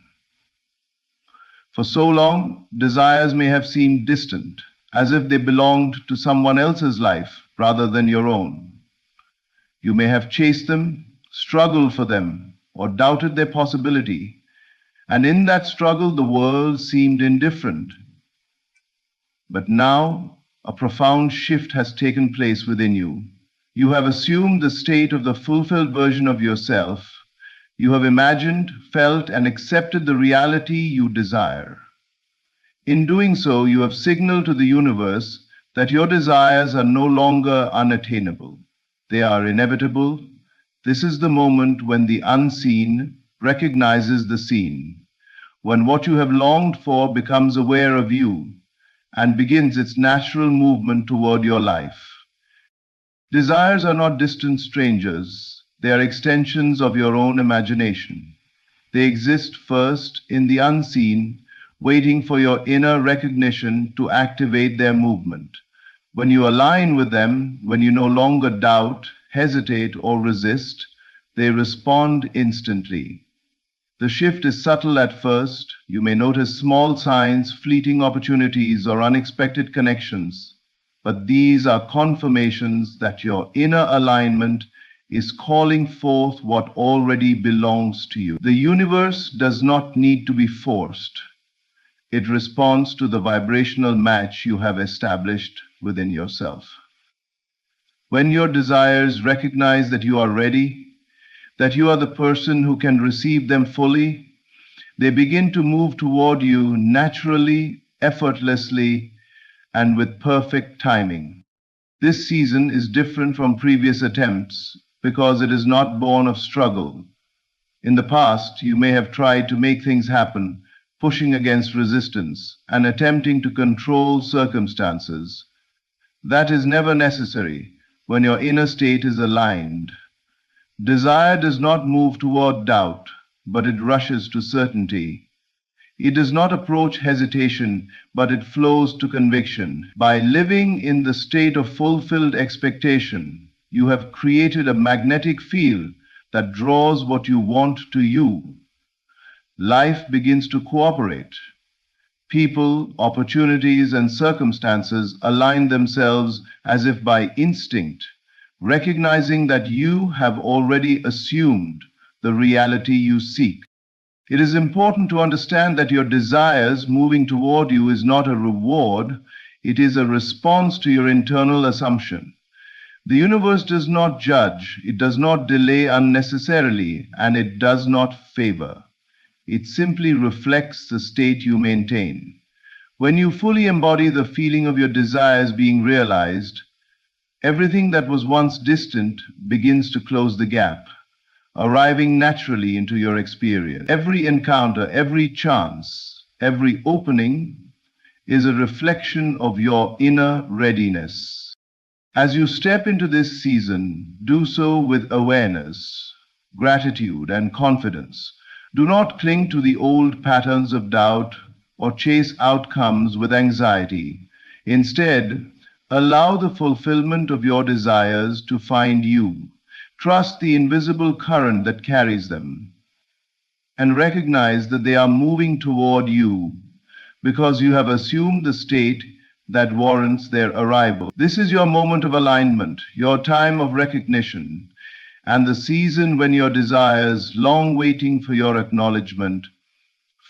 S2: For so long, desires may have seemed distant, as if they belonged to someone else's life rather than your own. You may have chased them, struggled for them, or doubted their possibility, and in that struggle the world seemed indifferent. But now a profound shift has taken place within you. You have assumed the state of the fulfilled version of yourself. You have imagined, felt, and accepted the reality you desire. In doing so, you have signaled to the universe that your desires are no longer unattainable. They are inevitable. This is the moment when the unseen recognizes the seen, when what you have longed for becomes aware of you and begins its natural movement toward your life. Desires are not distant strangers. They are extensions of your own imagination. They exist first in the unseen, waiting for your inner recognition to activate their movement. When you align with them, when you no longer doubt, hesitate, or resist, they respond instantly. The shift is subtle at first. You may notice small signs, fleeting opportunities, or unexpected connections, but these are confirmations that your inner alignment is calling forth what already belongs to you. The universe does not need to be forced. It responds to the vibrational match you have established within yourself. When your desires recognize that you are ready, that you are the person who can receive them fully, they begin to move toward you naturally, effortlessly, and with perfect timing. This season is different from previous attempts because it is not born of struggle. In the past, you may have tried to make things happen, pushing against resistance and attempting to control circumstances. That is never necessary when your inner state is aligned. Desire does not move toward doubt, but it rushes to certainty. It does not approach hesitation, but it flows to conviction. By living in the state of fulfilled expectation, you have created a magnetic field that draws what you want to you. Life begins to cooperate. People, opportunities, and circumstances align themselves as if by instinct, recognizing that you have already assumed the reality you seek. It is important to understand that your desires moving toward you is not a reward, it is a response to your internal assumption. The universe does not judge, it does not delay unnecessarily, and it does not favor. It simply reflects the state you maintain. When you fully embody the feeling of your desires being realized, everything that was once distant begins to close the gap, arriving naturally into your experience. Every encounter, every chance, every opening is a reflection of your inner readiness. As you step into this season, do so with awareness, gratitude, and confidence. Do not cling to the old patterns of doubt or chase outcomes with anxiety. Instead, allow the fulfillment of your desires to find you. Trust the invisible current that carries them. and recognize that they are moving toward you because you have assumed the state that warrants their arrival. This is your moment of alignment, your time of recognition, and the season when your desires, long waiting for your acknowledgement,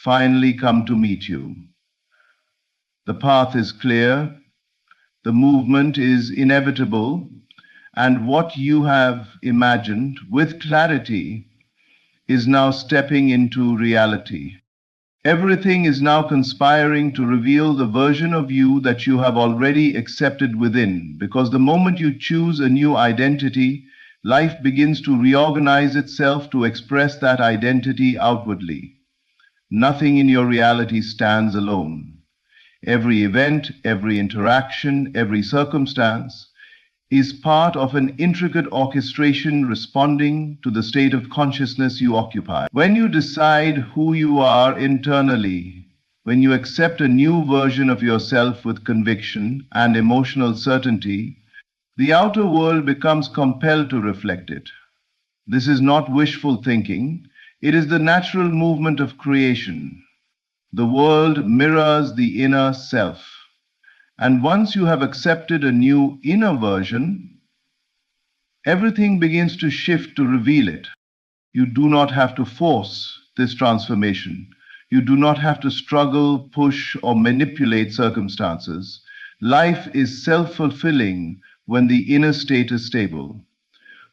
S2: finally come to meet you. The path is clear, the movement is inevitable, and what you have imagined with clarity is now stepping into reality. Everything is now conspiring to reveal the version of you that you have already accepted within, because the moment you choose a new identity, life begins to reorganize itself to express that identity outwardly. Nothing in your reality stands alone. Every event, every interaction, every circumstance is part of an intricate orchestration responding to the state of consciousness you occupy. When you decide who you are internally, when you accept a new version of yourself with conviction and emotional certainty, the outer world becomes compelled to reflect it. This is not wishful thinking, it is the natural movement of creation. The world mirrors the inner self. And once you have accepted a new inner version, everything begins to shift to reveal it. You do not have to force this transformation. You do not have to struggle, push, or manipulate circumstances. Life is self-fulfilling when the inner state is stable.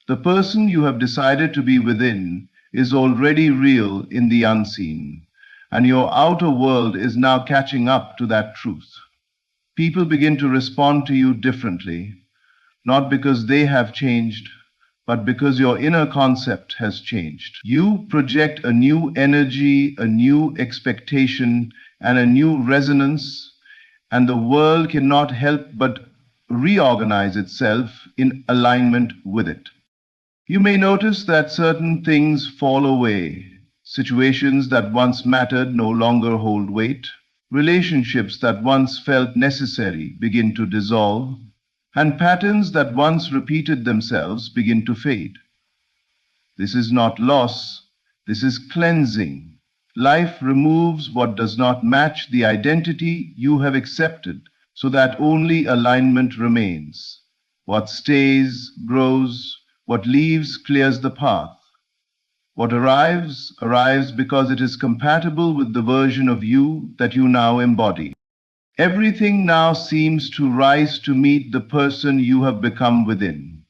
S2: The person you have decided to be within is already real in the unseen, and your outer world is now catching up to that truth. People begin to respond to you differently, not because they have changed, but because your inner concept has changed. You project a new energy, a new expectation, and a new resonance, and the world cannot help but reorganize itself in alignment with it. You may notice that certain things fall away. Situations that once mattered no longer hold weight. Relationships that once felt necessary begin to dissolve, and patterns that once repeated themselves begin to fade. This is not loss, this is cleansing. Life removes what does not match the identity you have accepted, so that only alignment remains. What stays, grows, what leaves, clears the path. What arrives, arrives because it is compatible with the version of you that you now embody. Everything now seems to rise to meet the person you have become within.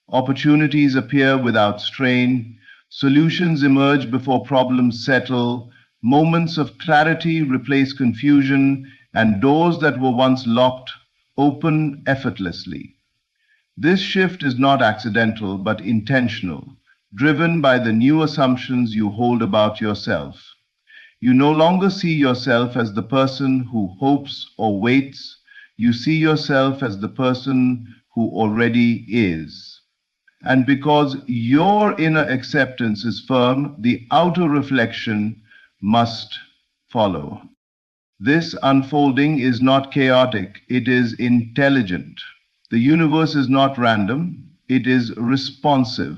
S2: Opportunities appear without strain, solutions emerge before problems settle, moments of clarity replace confusion, and doors that were once locked open effortlessly. This shift is not accidental but intentional, driven by the new assumptions you hold about yourself. You no longer see yourself as the person who hopes or waits. You see yourself as the person who already is. And because your inner acceptance is firm, the outer reflection must follow. This unfolding is not chaotic, it is intelligent. The universe is not random, it is responsive.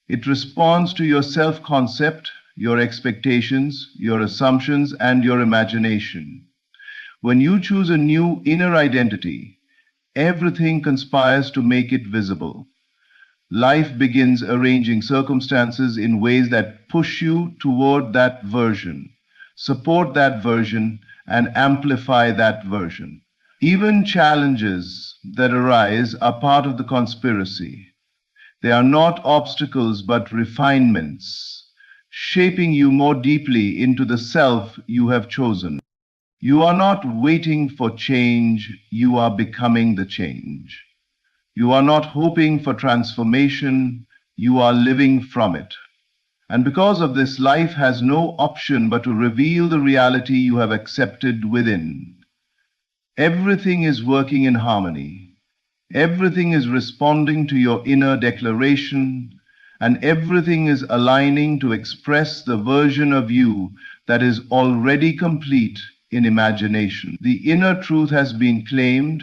S2: It responds to your self-concept, your expectations, your assumptions, and your imagination. When you choose a new inner identity, everything conspires to make it visible. Life begins arranging circumstances in ways that push you toward that version, support that version, and amplify that version. Even challenges that arise are part of the conspiracy. They are not obstacles but refinements, shaping you more deeply into the self you have chosen. You are not waiting for change, you are becoming the change. You are not hoping for transformation, you are living from it. And because of this, life has no option but to reveal the reality you have accepted within. Everything is working in harmony. Everything is responding to your inner declaration, and everything is aligning to express the version of you that is already complete in imagination. The inner truth has been claimed,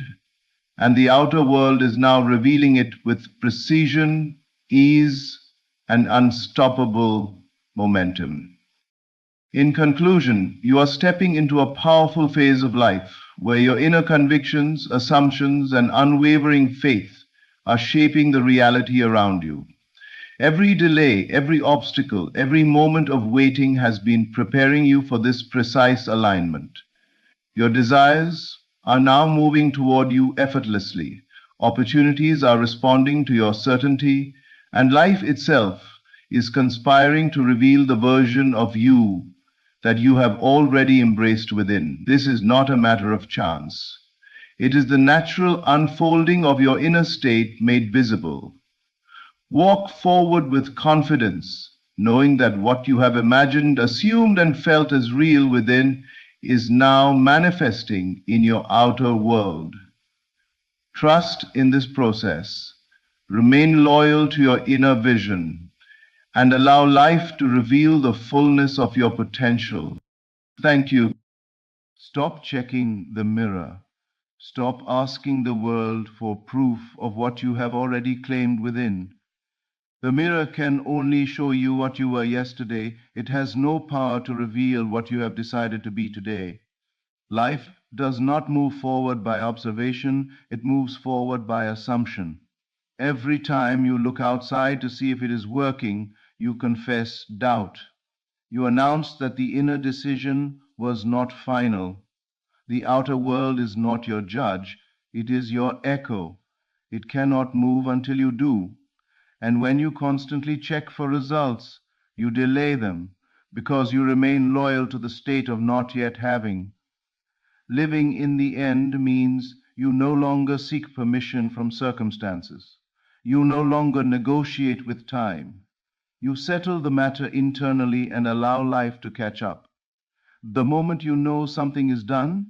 S2: and the outer world is now revealing it with precision, ease, and unstoppable momentum. In conclusion, you are stepping into a powerful phase of life where your inner convictions, assumptions, and unwavering faith are shaping the reality around you. Every delay, every obstacle, every moment of waiting has been preparing you for this precise alignment. Your desires are now moving toward you effortlessly. Opportunities are responding to your certainty, and life itself is conspiring to reveal the version of you that you have already embraced within. This is not a matter of chance. It is the natural unfolding of your inner state made visible. Walk forward with confidence, knowing that what you have imagined, assumed, and felt as real within is now manifesting in your outer world. Trust in this process. Remain loyal to your inner vision and allow life to reveal the fullness of your potential. Thank you. Stop checking the mirror. Stop asking the world for proof of what you have already claimed within. The mirror can only show you what you were yesterday. It has no power to reveal what you have decided to be today. Life does not move forward by observation, it moves forward by assumption. Every time you look outside to see if it is working, you confess doubt. You announce that the inner decision was not final. The outer world is not your judge, it is your echo. It cannot move until you do. And when you constantly check for results, you delay them because you remain loyal to the state of not yet having. Living in the end means you no longer seek permission from circumstances. You no longer negotiate with time. You settle the matter internally and allow life to catch up. The moment you know something is done,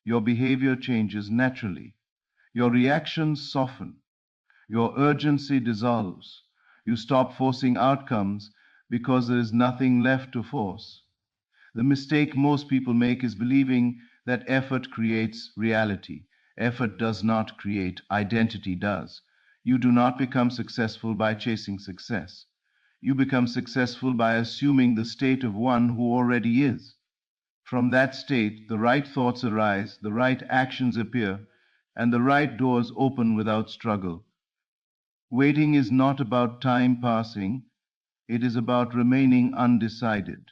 S2: your behavior changes naturally. Your reactions soften. Your urgency dissolves. You stop forcing outcomes because there is nothing left to force. The mistake most people make is believing that effort creates reality. Effort does not create, identity does. You do not become successful by chasing success. You become successful by assuming the state of one who already is. From that state, the right thoughts arise, the right actions appear, and the right doors open without struggle. Waiting is not about time passing, it is about remaining undecided.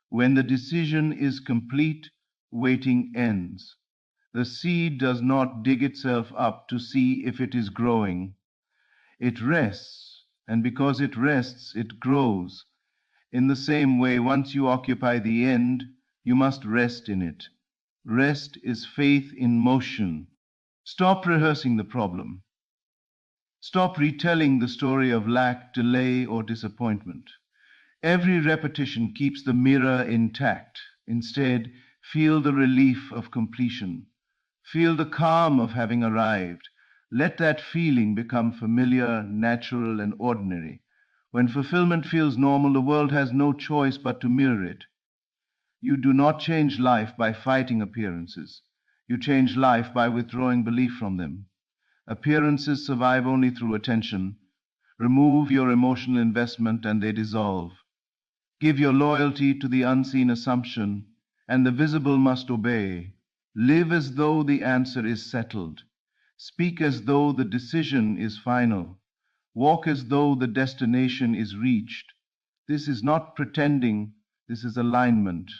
S2: When the decision is complete, waiting ends. The seed does not dig itself up to see if it is growing. It rests, and because it rests, it grows. In the same way, once you occupy the end, you must rest in it. Rest is faith in motion. Stop rehearsing the problem. Stop retelling the story of lack, delay, or disappointment. Every repetition keeps the mirror intact. Instead, feel the relief of completion. Feel the calm of having arrived. Let that feeling become familiar, natural, and ordinary. When fulfillment feels normal, the world has no choice but to mirror it. You do not change life by fighting appearances. You change life by withdrawing belief from them. Appearances survive only through attention. Remove your emotional investment and they dissolve. Give your loyalty to the unseen assumption, and the visible must obey. Live as though the answer is settled. Speak as though the decision is final. Walk as though the destination is reached. This is not pretending, this is alignment.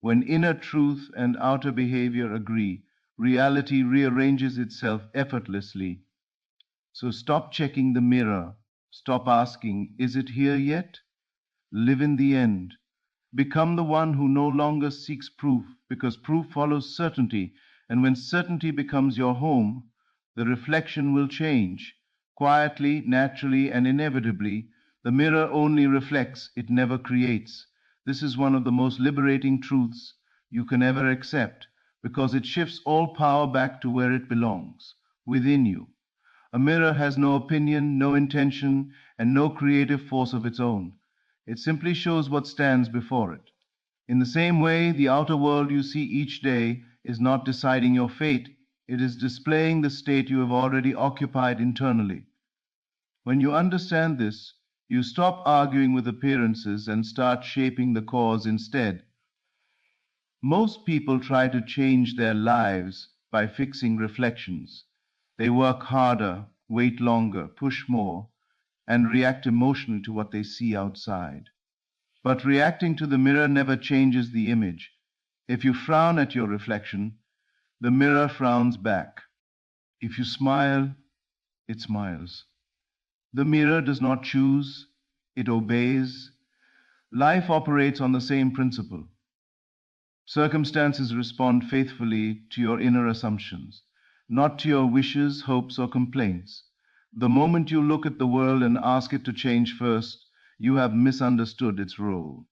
S2: When inner truth and outer behavior agree, reality rearranges itself effortlessly. So stop checking the mirror. Stop asking, is it here yet? Live in the end. Become the one who no longer seeks proof, because proof follows certainty, and when certainty becomes your home, the reflection will change. Quietly, naturally, and inevitably, the mirror only reflects, it never creates. This is one of the most liberating truths you can ever accept, because it shifts all power back to where it belongs, within you. A mirror has no opinion, no intention, and no creative force of its own. It simply shows what stands before it. In the same way, the outer world you see each day is not deciding your fate, it is displaying the state you have already occupied internally. When you understand this, you stop arguing with appearances and start shaping the cause instead. Most people try to change their lives by fixing reflections. They work harder, wait longer, push more, and react emotionally to what they see outside. But reacting to the mirror never changes the image. If you frown at your reflection, the mirror frowns back. If you smile, it smiles. The mirror does not choose, it obeys. Life operates on the same principle. Circumstances respond faithfully to your inner assumptions, not to your wishes, hopes, or complaints. The moment you look at the world and ask it to change first, you have misunderstood its role.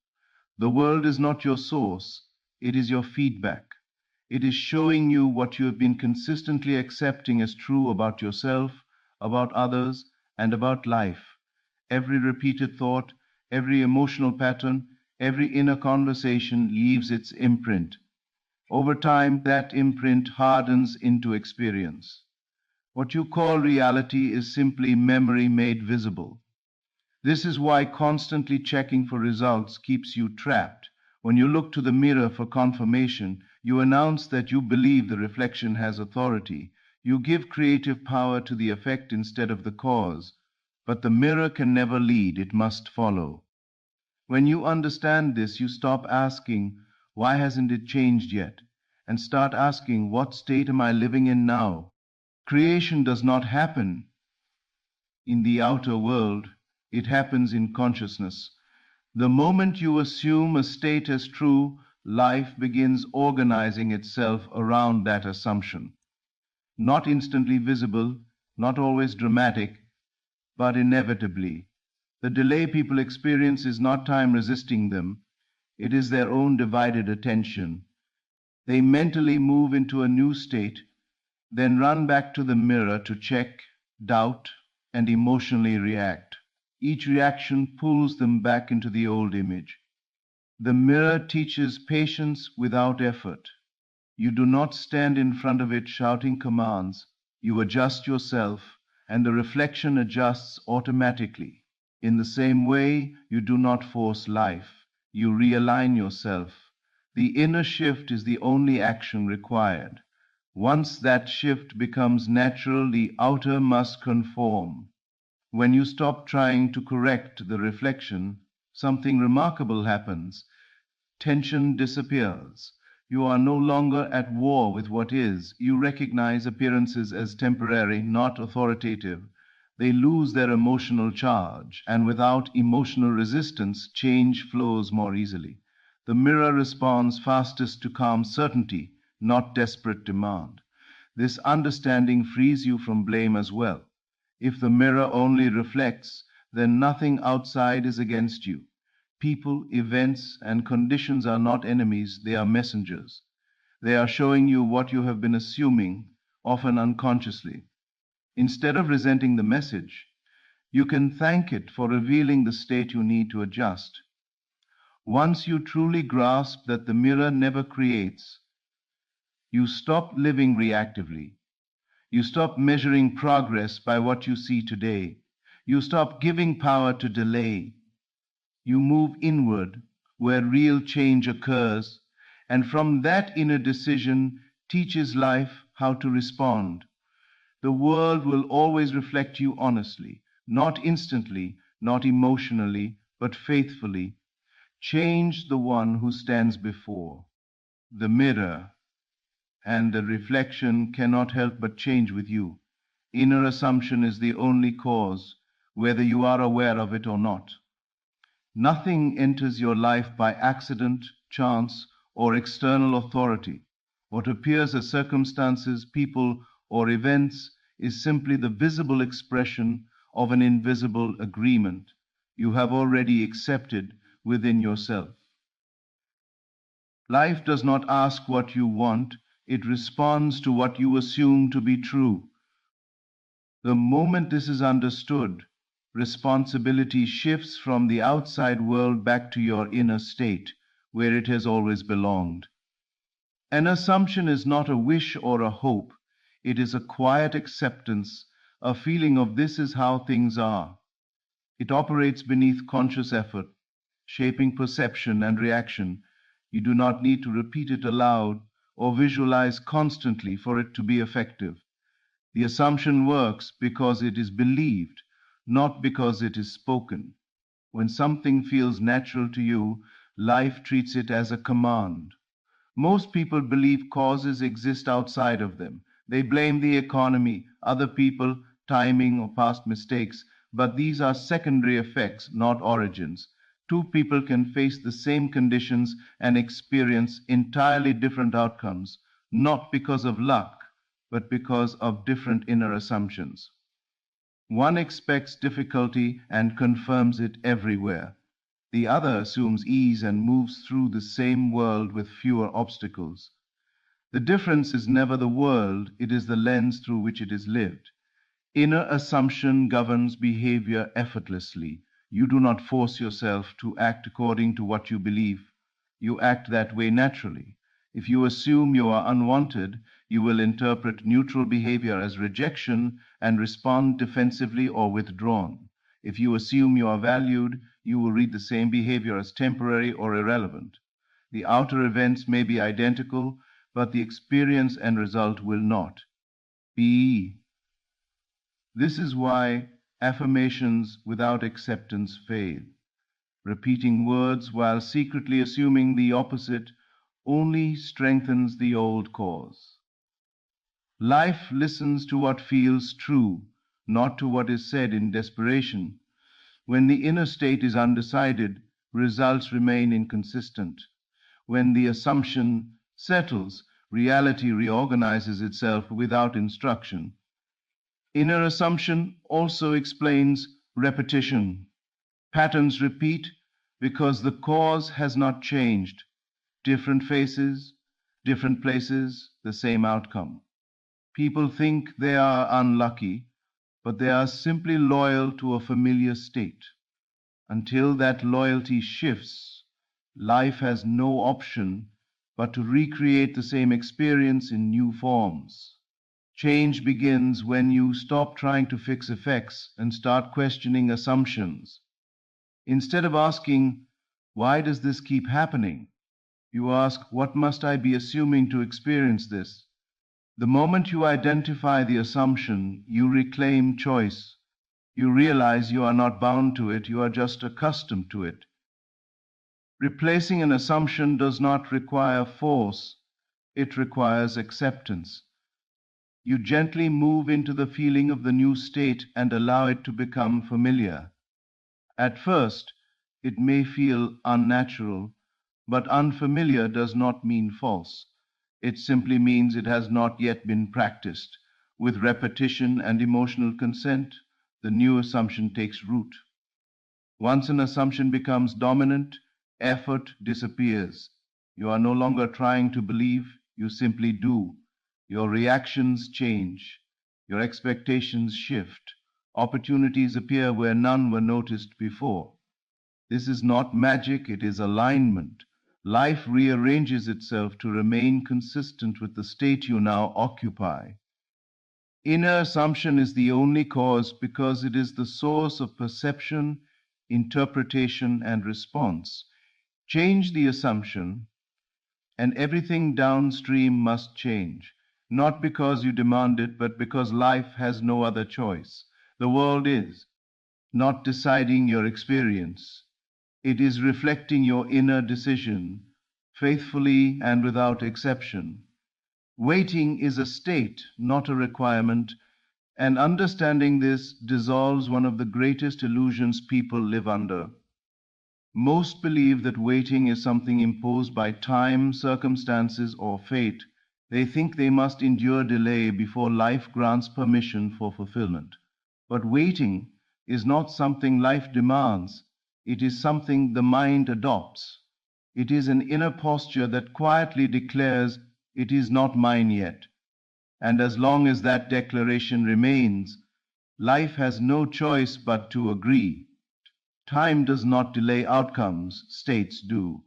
S2: The world is not your source, it is your feedback. It is showing you what you have been consistently accepting as true about yourself, about others, and about life. Every repeated thought, every emotional pattern, every inner conversation leaves its imprint. Over time, that imprint hardens into experience. What you call reality is simply memory made visible. This is why constantly checking for results keeps you trapped. When you look to the mirror for confirmation, you announce that you believe the reflection has authority. You give creative power to the effect instead of the cause. But the mirror can never lead, it must follow. When you understand this, you stop asking, why hasn't it changed yet? And start asking, what state am I living in now? Creation does not happen in the outer world, it happens in consciousness. The moment you assume a state as true, life begins organizing itself around that assumption. Not instantly visible, not always dramatic, but inevitably. The delay people experience is not time resisting them, it is their own divided attention. They mentally move into a new state, then run back to the mirror to check, doubt, and emotionally react. Each reaction pulls them back into the old image. The mirror teaches patience without effort. You do not stand in front of it shouting commands. You adjust yourself, and the reflection adjusts automatically. In the same way, you do not force life. You realign yourself. The inner shift is the only action required. Once that shift becomes natural, the outer must conform. When you stop trying to correct the reflection, something remarkable happens. Tension disappears. You are no longer at war with what is. You recognize appearances as temporary, not authoritative. They lose their emotional charge, and without emotional resistance, change flows more easily. The mirror responds fastest to calm certainty, not desperate demand. This understanding frees you from blame as well. If the mirror only reflects, then nothing outside is against you. People, events, and conditions are not enemies, they are messengers. They are showing you what you have been assuming, often unconsciously. Instead of resenting the message, you can thank it for revealing the state you need to adjust. Once you truly grasp that the mirror never creates, you stop living reactively. You stop measuring progress by what you see today. You stop giving power to delay. You move inward where real change occurs, and from that inner decision teaches life how to respond. The world will always reflect you honestly, not instantly, not emotionally, but faithfully. Change the one who stands before. The mirror and the reflection cannot help but change with you. Inner assumption is the only cause, whether you are aware of it or not. Nothing enters your life by accident, chance, or external authority. What appears as circumstances, people, or events is simply the visible expression of an invisible agreement you have already accepted within yourself. Life does not ask what you want, it responds to what you assume to be true. The moment this is understood, responsibility shifts from the outside world back to your inner state, where it has always belonged. An assumption is not a wish or a hope, it is a quiet acceptance, a feeling of this is how things are. It operates beneath conscious effort, shaping perception and reaction, You do not need to repeat it aloud or visualize constantly for it to be effective. The assumption works because it is believed, not because it is spoken. When something feels natural to you, life treats it as a command. Most people believe causes exist outside of them. They blame the economy, other people, timing, or past mistakes, but these are secondary effects, not origins. Two people can face the same conditions and experience entirely different outcomes, not because of luck, but because of different inner assumptions. One expects difficulty and confirms it everywhere. The other assumes ease and moves through the same world with fewer obstacles. The difference is never the world, it is the lens through which it is lived. Inner assumption governs behavior effortlessly. You do not force yourself to act according to what you believe. You act that way naturally. If you assume you are unwanted, you will interpret neutral behavior as rejection and respond defensively or withdrawn. If you assume you are valued, you will read the same behavior as temporary or irrelevant. The outer events may be identical, but the experience and result will not be. This is why affirmations without acceptance fail. Repeating words while secretly assuming the opposite only strengthens the old cause. Life listens to what feels true, not to what is said in desperation. When the inner state is undecided, results remain inconsistent. When the assumption settles, reality reorganizes itself without instruction. Inner assumption also explains repetition. Patterns repeat because the cause has not changed. Different faces, different places, the same outcome. People think they are unlucky, but they are simply loyal to a familiar state. Until that loyalty shifts, life has no option but to recreate the same experience in new forms. Change begins when you stop trying to fix effects and start questioning assumptions. Instead of asking, "Why does this keep happening?" you ask, "What must I be assuming to experience this?" The moment you identify the assumption, you reclaim choice. You realize you are not bound to it, you are just accustomed to it. Replacing an assumption does not require force, it requires acceptance. You gently move into the feeling of the new state and allow it to become familiar. At first, it may feel unnatural, but unfamiliar does not mean false. It simply means it has not yet been practiced. With repetition and emotional consent, the new assumption takes root. Once an assumption becomes dominant, effort disappears. You are no longer trying to believe, you simply do. Your reactions change. Your expectations shift. Opportunities appear where none were noticed before. This is not magic, it is alignment. Life rearranges itself to remain consistent with the state you now occupy. Inner assumption is the only cause because it is the source of perception, interpretation, and response. Change the assumption, and everything downstream must change, not because you demand it, but because life has no other choice. The world is not deciding your experience. It is reflecting your inner decision, faithfully and without exception. Waiting is a state, not a requirement, and understanding this dissolves one of the greatest illusions people live under. Most believe that waiting is something imposed by time, circumstances, or fate. They think they must endure delay before life grants permission for fulfillment. But waiting is not something life demands, it is something the mind adopts. It is an inner posture that quietly declares, "It is not mine yet." And as long as that declaration remains, life has no choice but to agree. Time does not delay outcomes, states do.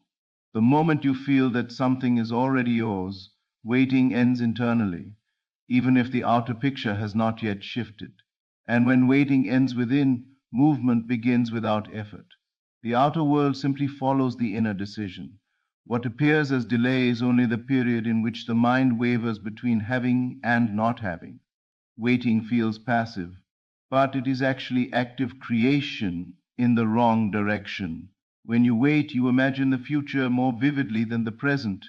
S2: The moment you feel that something is already yours, waiting ends internally, even if the outer picture has not yet shifted. And when waiting ends within, movement begins without effort. The outer world simply follows the inner decision. What appears as delay is only the period in which the mind wavers between having and not having. Waiting feels passive, but it is actually active creation in the wrong direction. When you wait, you imagine the future more vividly than the present.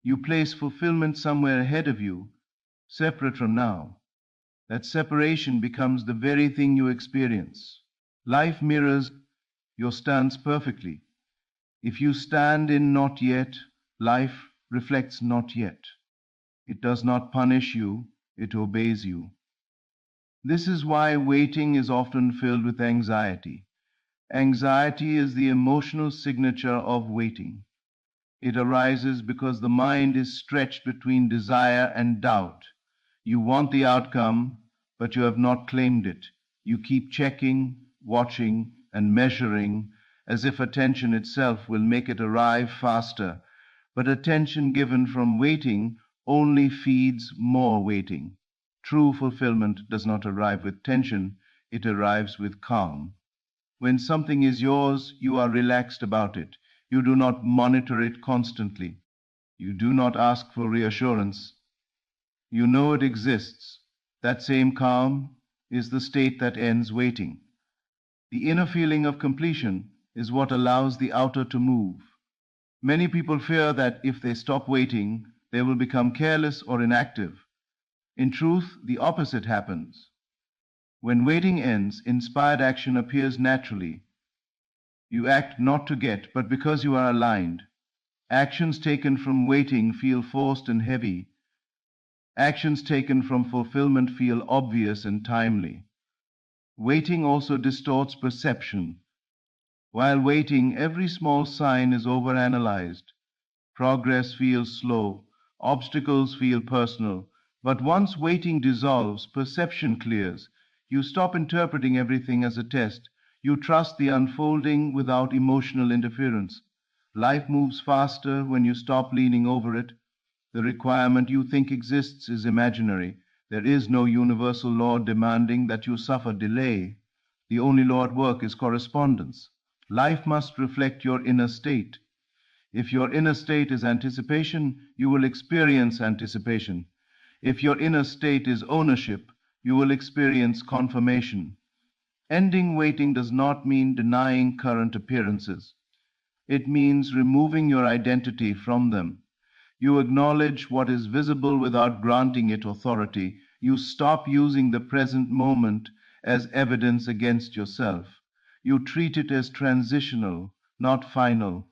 S2: You place fulfillment somewhere ahead of you, separate from now. That separation becomes the very thing you experience. Life mirrors your stance perfectly. If you stand in not yet, life reflects not yet. It does not punish you, it obeys you. This is why waiting is often filled with anxiety. Anxiety is the emotional signature of waiting. It arises because the mind is stretched between desire and doubt. You want the outcome, but you have not claimed it. You keep checking, watching, and measuring as if attention itself will make it arrive faster. But attention given from waiting only feeds more waiting. True fulfillment does not arrive with tension, it arrives with calm. When something is yours, you are relaxed about it. You do not monitor it constantly. You do not ask for reassurance. You know it exists. That same calm is the state that ends waiting. The inner feeling of completion is what allows the outer to move. Many people fear that if they stop waiting, they will become careless or inactive. In truth, the opposite happens. When waiting ends, inspired action appears naturally. You act not to get, but because you are aligned. Actions taken from waiting feel forced and heavy. Actions taken from fulfillment feel obvious and timely. Waiting also distorts perception. While waiting, every small sign is overanalyzed. Progress feels slow, obstacles feel personal. But once waiting dissolves, perception clears. You stop interpreting everything as a test. You trust the unfolding without emotional interference. Life moves faster when you stop leaning over it. The requirement you think exists is imaginary. There is no universal law demanding that you suffer delay. The only law at work is correspondence. Life must reflect your inner state. If your inner state is anticipation, you will experience anticipation. If your inner state is ownership, you will experience confirmation. Ending waiting does not mean denying current appearances. It means removing your identity from them. You acknowledge what is visible without granting it authority. You stop using the present moment as evidence against yourself. You treat it as transitional, not final.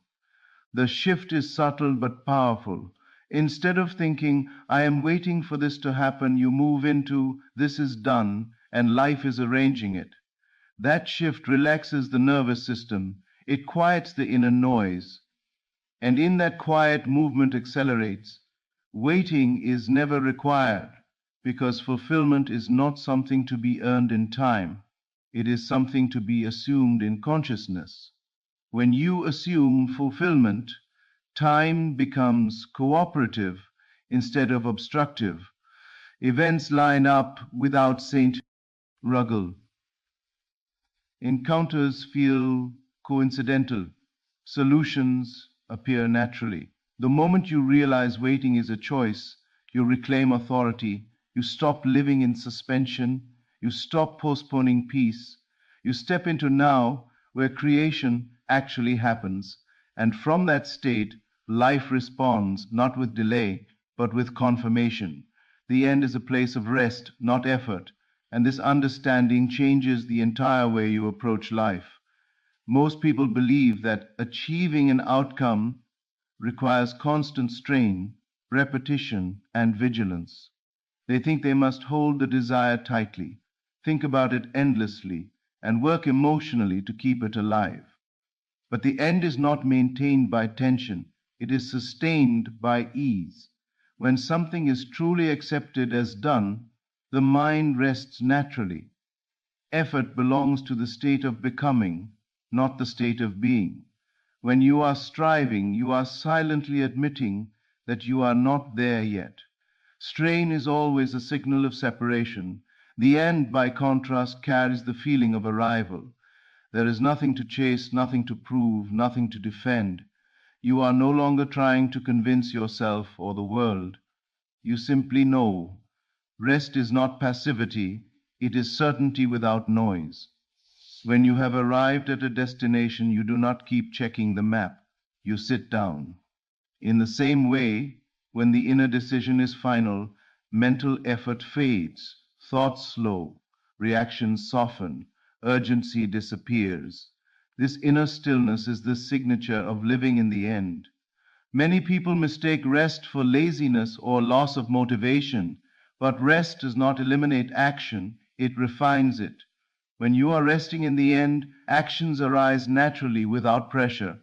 S2: The shift is subtle but powerful. Instead of thinking, I am waiting for this to happen, you move into, this is done, and life is arranging it. That shift relaxes the nervous system. It quiets the inner noise. And in that quiet, movement accelerates. Waiting is never required because fulfillment is not something to be earned in time. It is something to be assumed in consciousness. When you assume fulfillment, time becomes cooperative instead of obstructive. Events line up without Saint Ruggle. Encounters feel coincidental. Solutions appear naturally. The moment you realize waiting is a choice, you reclaim authority. You stop living in suspension. You stop postponing peace. You step into now, where creation actually happens. And from that state, life responds, not with delay, but with confirmation. The end is a place of rest, not effort. And this understanding changes the entire way you approach life. Most people believe that achieving an outcome requires constant strain, repetition, and vigilance. They think they must hold the desire tightly, think about it endlessly, and work emotionally to keep it alive. But the end is not maintained by tension, it is sustained by ease. When something is truly accepted as done, the mind rests naturally. Effort belongs to the state of becoming, not the state of being. When you are striving, you are silently admitting that you are not there yet. Strain is always a signal of separation. The end, by contrast, carries the feeling of arrival. There is nothing to chase, nothing to prove, nothing to defend. You are no longer trying to convince yourself or the world. You simply know. Rest is not passivity, it is certainty without noise. When you have arrived at a destination, you do not keep checking the map. You sit down. In the same way, when the inner decision is final, mental effort fades, thoughts slow, reactions soften, urgency disappears. This inner stillness is the signature of living in the end. Many people mistake rest for laziness or loss of motivation, but rest does not eliminate action, it refines it. When you are resting in the end, actions arise naturally without pressure.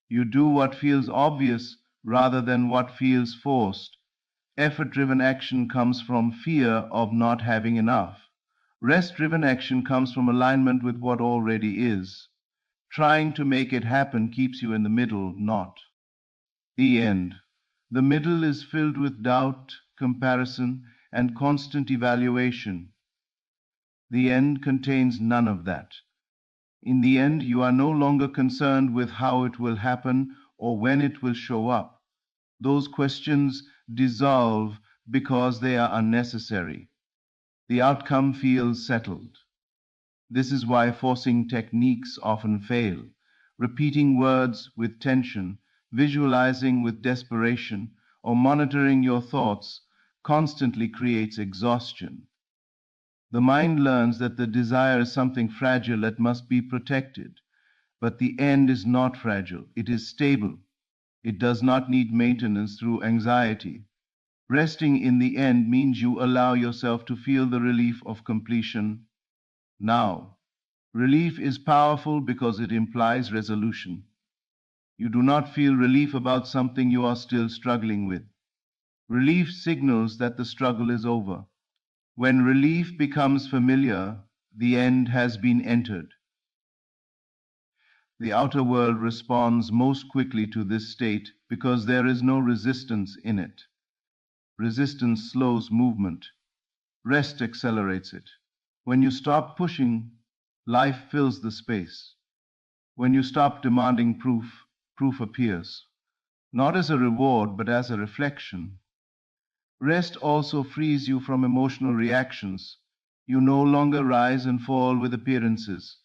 S2: You do what feels obvious rather than what feels forced. Effort-driven action comes from fear of not having enough. Rest-driven action comes from alignment with what already is. Trying to make it happen keeps you in the middle, not the end. The middle is filled with doubt, comparison, and constant evaluation. The end contains none of that. In the end, you are no longer concerned with how it will happen or when it will show up. Those questions dissolve because they are unnecessary. The outcome feels settled. This is why forcing techniques often fail. Repeating words with tension, visualizing with desperation, or monitoring your thoughts constantly creates exhaustion. The mind learns that the desire is something fragile that must be protected. But the end is not fragile, it is stable. It does not need maintenance through anxiety. Resting in the end means you allow yourself to feel the relief of completion now. Relief is powerful because it implies resolution. You do not feel relief about something you are still struggling with. Relief signals that the struggle is over. When relief becomes familiar, the end has been entered. The outer world responds most quickly to this state because there is no resistance in it. Resistance slows movement. Rest accelerates it. When you stop pushing, life fills the space. When you stop demanding proof, proof appears. Not as a reward, but as a reflection. Rest also frees you from emotional reactions. You no longer rise and fall with appearances.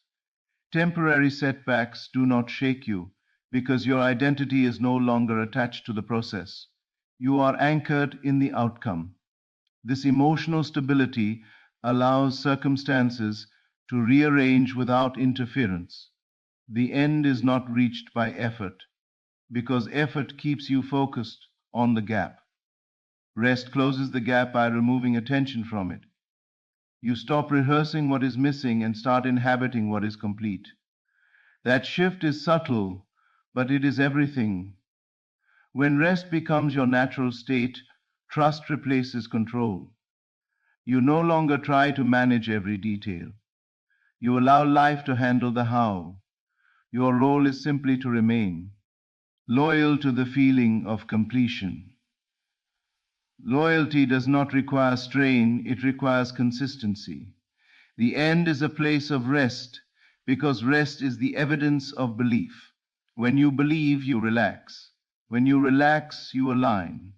S2: Temporary setbacks do not shake you because your identity is no longer attached to the process. You are anchored in the outcome. This emotional stability allows circumstances to rearrange without interference. The end is not reached by effort because effort keeps you focused on the gap. Rest closes the gap by removing attention from it. You stop rehearsing what is missing and start inhabiting what is complete. That shift is subtle, but it is everything. When rest becomes your natural state, trust replaces control. You no longer try to manage every detail. You allow life to handle the how. Your role is simply to remain, loyal to the feeling of completion. Loyalty does not require strain, it requires consistency. The end is a place of rest because rest is the evidence of belief. When you believe, you relax. When you relax, you align.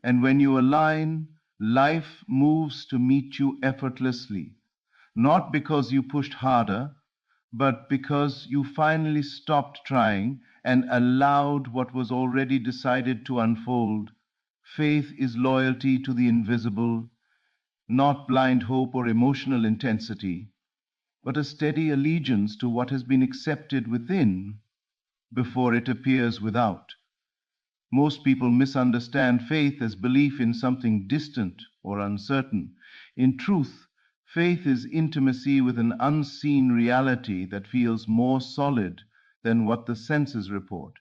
S2: And when you align, life moves to meet you effortlessly, not because you pushed harder, but because you finally stopped trying and allowed what was already decided to unfold. Faith is loyalty to the invisible, not blind hope or emotional intensity, but a steady allegiance to what has been accepted within before it appears without. Most people misunderstand faith as belief in something distant or uncertain. In truth, faith is intimacy with an unseen reality that feels more solid than what the senses report.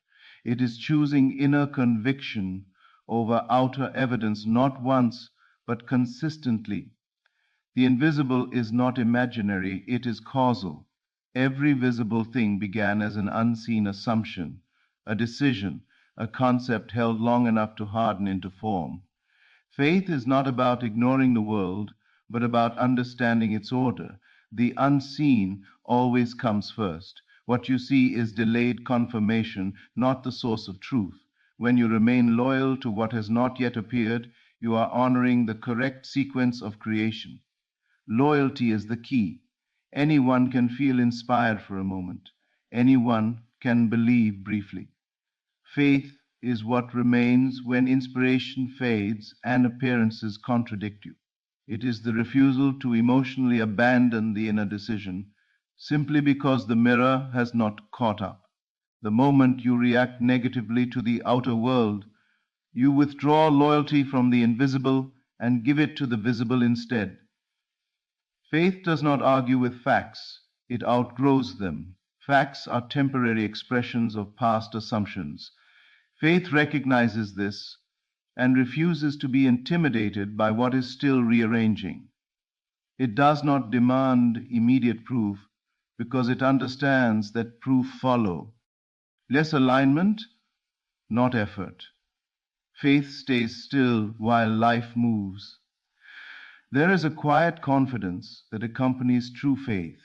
S2: It is choosing inner conviction over outer evidence not once, but consistently. The invisible is not imaginary, it is causal. Every visible thing began as an unseen assumption, a decision, a concept held long enough to harden into form. Faith is not about ignoring the world, but about understanding its order. The unseen always comes first. What you see is delayed confirmation, not the source of truth. When you remain loyal to what has not yet appeared, you are honoring the correct sequence of creation. Loyalty is the key. Anyone can feel inspired for a moment. Anyone can believe briefly. Faith is what remains when inspiration fades and appearances contradict you. It is the refusal to emotionally abandon the inner decision simply because the mirror has not caught up. The moment you react negatively to the outer world, you withdraw loyalty from the invisible and give it to the visible instead. Faith does not argue with facts, it outgrows them. Facts are temporary expressions of past assumptions. Faith recognizes this and refuses to be intimidated by what is still rearranging. It does not demand immediate proof because it understands that proof follows. Less alignment, not effort. Faith stays still while life moves. There is a quiet confidence that accompanies true faith.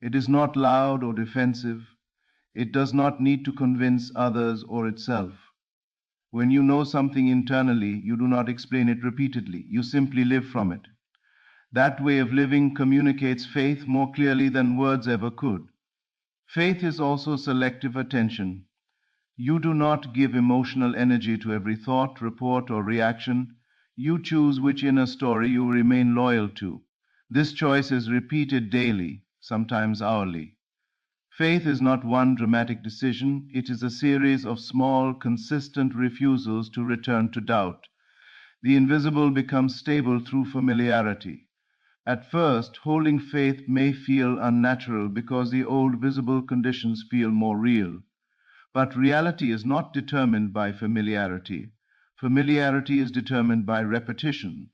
S2: It is not loud or defensive. It does not need to convince others or itself. When you know something internally, you do not explain it repeatedly. You simply live from it. That way of living communicates faith more clearly than words ever could. Faith is also selective attention. You do not give emotional energy to every thought, report, or reaction. You choose which inner story you remain loyal to. This choice is repeated daily, sometimes hourly. Faith is not one dramatic decision, it is a series of small, consistent refusals to return to doubt. The invisible becomes stable through familiarity. At first, holding faith may feel unnatural because the old visible conditions feel more real. But reality is not determined by familiarity. Familiarity is determined by repetition.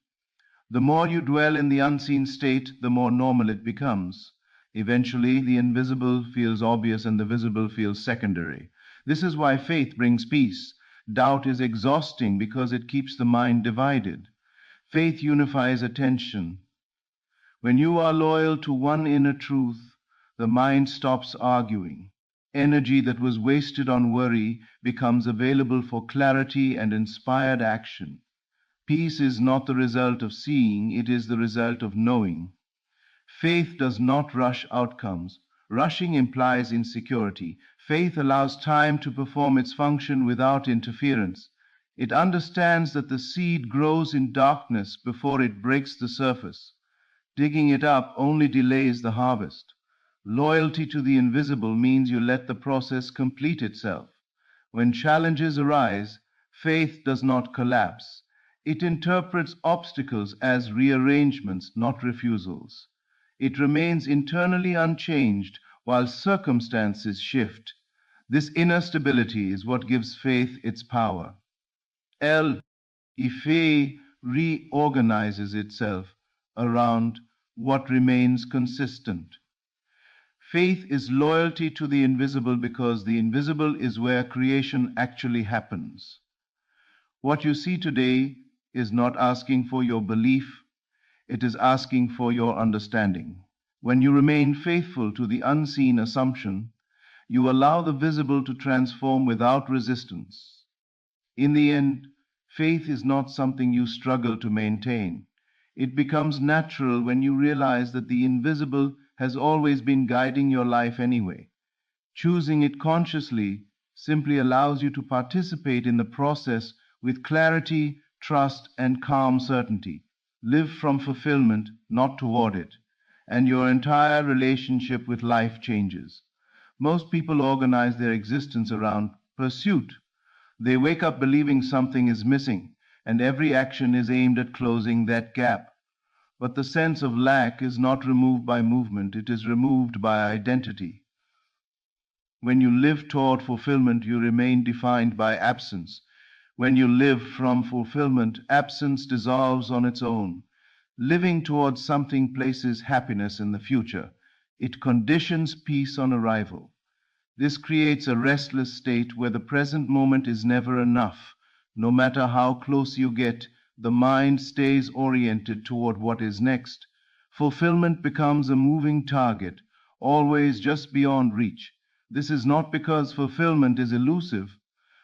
S2: The more you dwell in the unseen state, the more normal it becomes. Eventually, the invisible feels obvious and the visible feels secondary. This is why faith brings peace. Doubt is exhausting because it keeps the mind divided. Faith unifies attention. When you are loyal to one inner truth, the mind stops arguing. Energy that was wasted on worry becomes available for clarity and inspired action. Peace is not the result of seeing, it is the result of knowing. Faith does not rush outcomes. Rushing implies insecurity. Faith allows time to perform its function without interference. It understands that the seed grows in darkness before it breaks the surface. Digging it up only delays the harvest. Loyalty to the invisible means you let the process complete itself. When challenges arise, faith does not collapse. It interprets obstacles as rearrangements, not refusals. It remains internally unchanged while circumstances shift. This inner stability is what gives faith its power. Faith reorganizes itself around what remains consistent. Faith is loyalty to the invisible because the invisible is where creation actually happens. What you see today is not asking for your belief, it is asking for your understanding. When you remain faithful to the unseen assumption, you allow the visible to transform without resistance. In the end, faith is not something you struggle to maintain. It becomes natural when you realize that the invisible has always been guiding your life anyway. Choosing it consciously simply allows you to participate in the process with clarity, trust, and calm certainty. Live from fulfillment, not toward it, and your entire relationship with life changes. Most people organize their existence around pursuit. They wake up believing something is missing, and every action is aimed at closing that gap. But the sense of lack is not removed by movement, it is removed by identity. When you live toward fulfillment, you remain defined by absence. When you live from fulfillment, absence dissolves on its own. Living towards something places happiness in the future. It conditions peace on arrival. This creates a restless state where the present moment is never enough. No matter how close you get, the mind stays oriented toward what is next. Fulfillment becomes a moving target, always just beyond reach. This is not because fulfillment is elusive,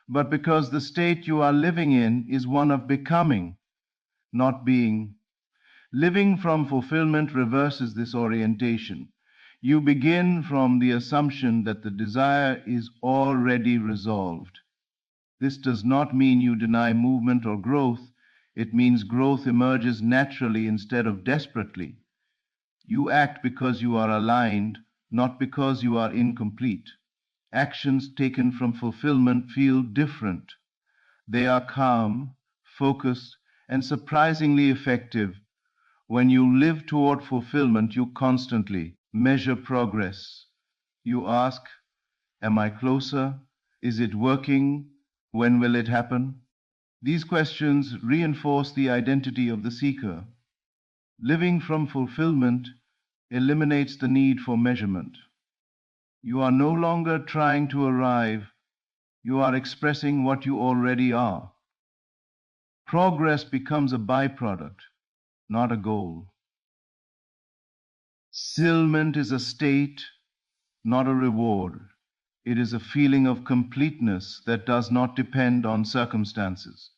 S2: but because the state you are living in is one of becoming, not being. Living from fulfillment reverses this orientation. You begin from the assumption that the desire is already resolved. This does not mean you deny movement or growth. It means growth emerges naturally instead of desperately. You act because you are aligned, not because you are incomplete. Actions taken from fulfillment feel different. They are calm, focused, and surprisingly effective. When you live toward fulfillment, you constantly measure progress. You ask, am I closer? Is it working? When will it happen? These questions reinforce the identity of the seeker. Living from fulfillment eliminates the need for measurement. You are no longer trying to arrive, you are expressing what you already are. Progress becomes a byproduct, not a goal. Fulfillment is a state, not a reward. It is a feeling of completeness that does not depend on circumstances.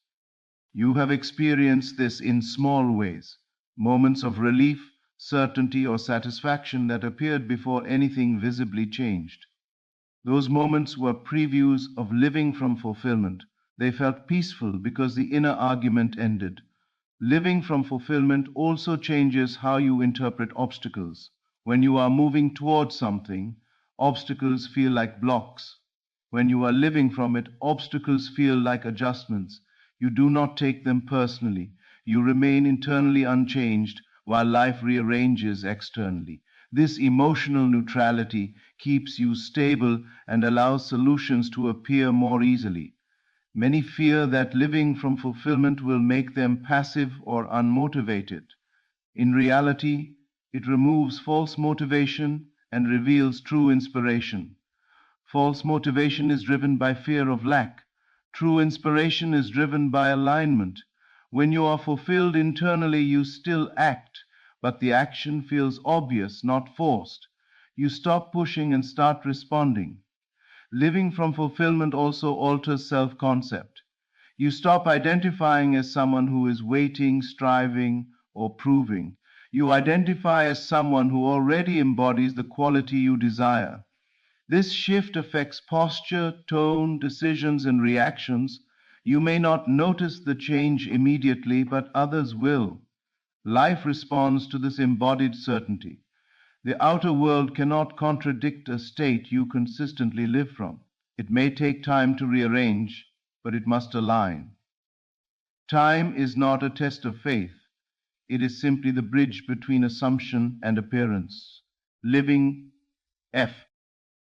S2: You have experienced this in small ways, moments of relief, certainty, or satisfaction that appeared before anything visibly changed. Those moments were previews of living from fulfillment. They felt peaceful because the inner argument ended. Living from fulfillment also changes how you interpret obstacles. When you are moving towards something, obstacles feel like blocks. When you are living from it, obstacles feel like adjustments. You do not take them personally. You remain internally unchanged while life rearranges externally. This emotional neutrality keeps you stable and allows solutions to appear more easily. Many fear that living from fulfillment will make them passive or unmotivated. In reality, it removes false motivation and reveals true inspiration. False motivation is driven by fear of lack. True inspiration is driven by alignment. When you are fulfilled internally, you still act, but the action feels obvious, not forced. You stop pushing and start responding. Living from fulfillment also alters self-concept. You stop identifying as someone who is waiting, striving, or proving. You identify as someone who already embodies the quality you desire. This shift affects posture, tone, decisions, and reactions. You may not notice the change immediately, but others will. Life responds to this embodied certainty. The outer world cannot contradict a state you consistently live from. It may take time to rearrange, but it must align. Time is not a test of faith. It is simply the bridge between assumption and appearance. Living F.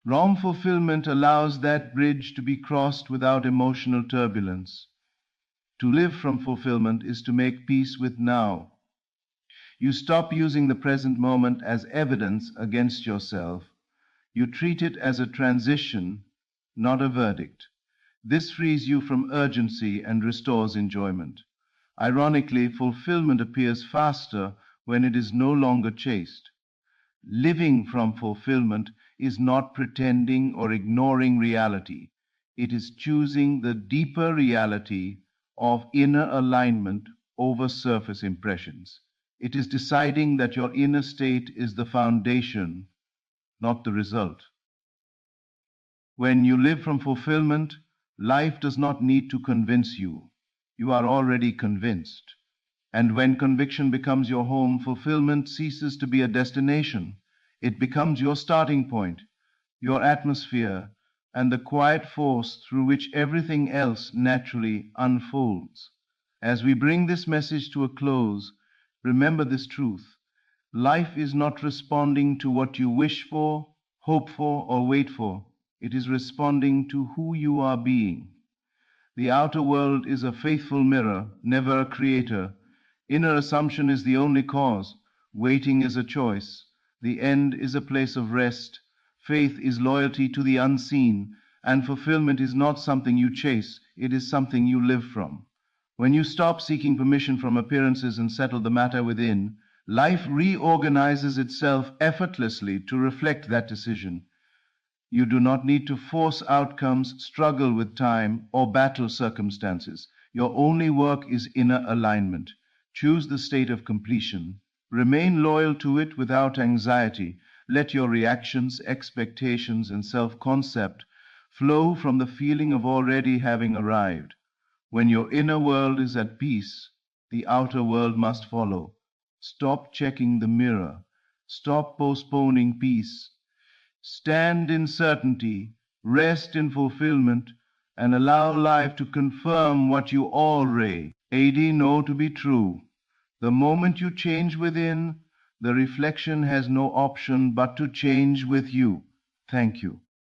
S2: Wrong fulfillment allows that bridge to be crossed without emotional turbulence. To live from fulfillment is to make peace with now. You stop using the present moment as evidence against yourself. You treat it as a transition, not a verdict. This frees you from urgency and restores enjoyment. Ironically, fulfillment appears faster when it is no longer chased. Living from fulfillment is not pretending or ignoring reality. It is choosing the deeper reality of inner alignment over surface impressions. It is deciding that your inner state is the foundation, not the result. When you live from fulfillment, life does not need to convince you. You are already convinced. And when conviction becomes your home, fulfillment ceases to be a destination. It becomes your starting point, your atmosphere, and the quiet force through which everything else naturally unfolds. As we bring this message to a close, remember this truth. Life is not responding to what you wish for, hope for, or wait for. It is responding to who you are being. The outer world is a faithful mirror, never a creator. Inner assumption is the only cause. Waiting is a choice. The end is a place of rest. Faith is loyalty to the unseen. And fulfillment is not something you chase. It is something you live from. When you stop seeking permission from appearances and settle the matter within, life reorganizes itself effortlessly to reflect that decision. You do not need to force outcomes, struggle with time, or battle circumstances. Your only work is inner alignment. Choose the state of completion. Remain loyal to it without anxiety. Let your reactions, expectations, and self-concept flow from the feeling of already having arrived. When your inner world is at peace, the outer world must follow. Stop checking the mirror. Stop postponing peace. Stand in certainty, rest in fulfillment, and allow life to confirm what you already know to be true. The moment you change within, the reflection has no option but to change with you. Thank you.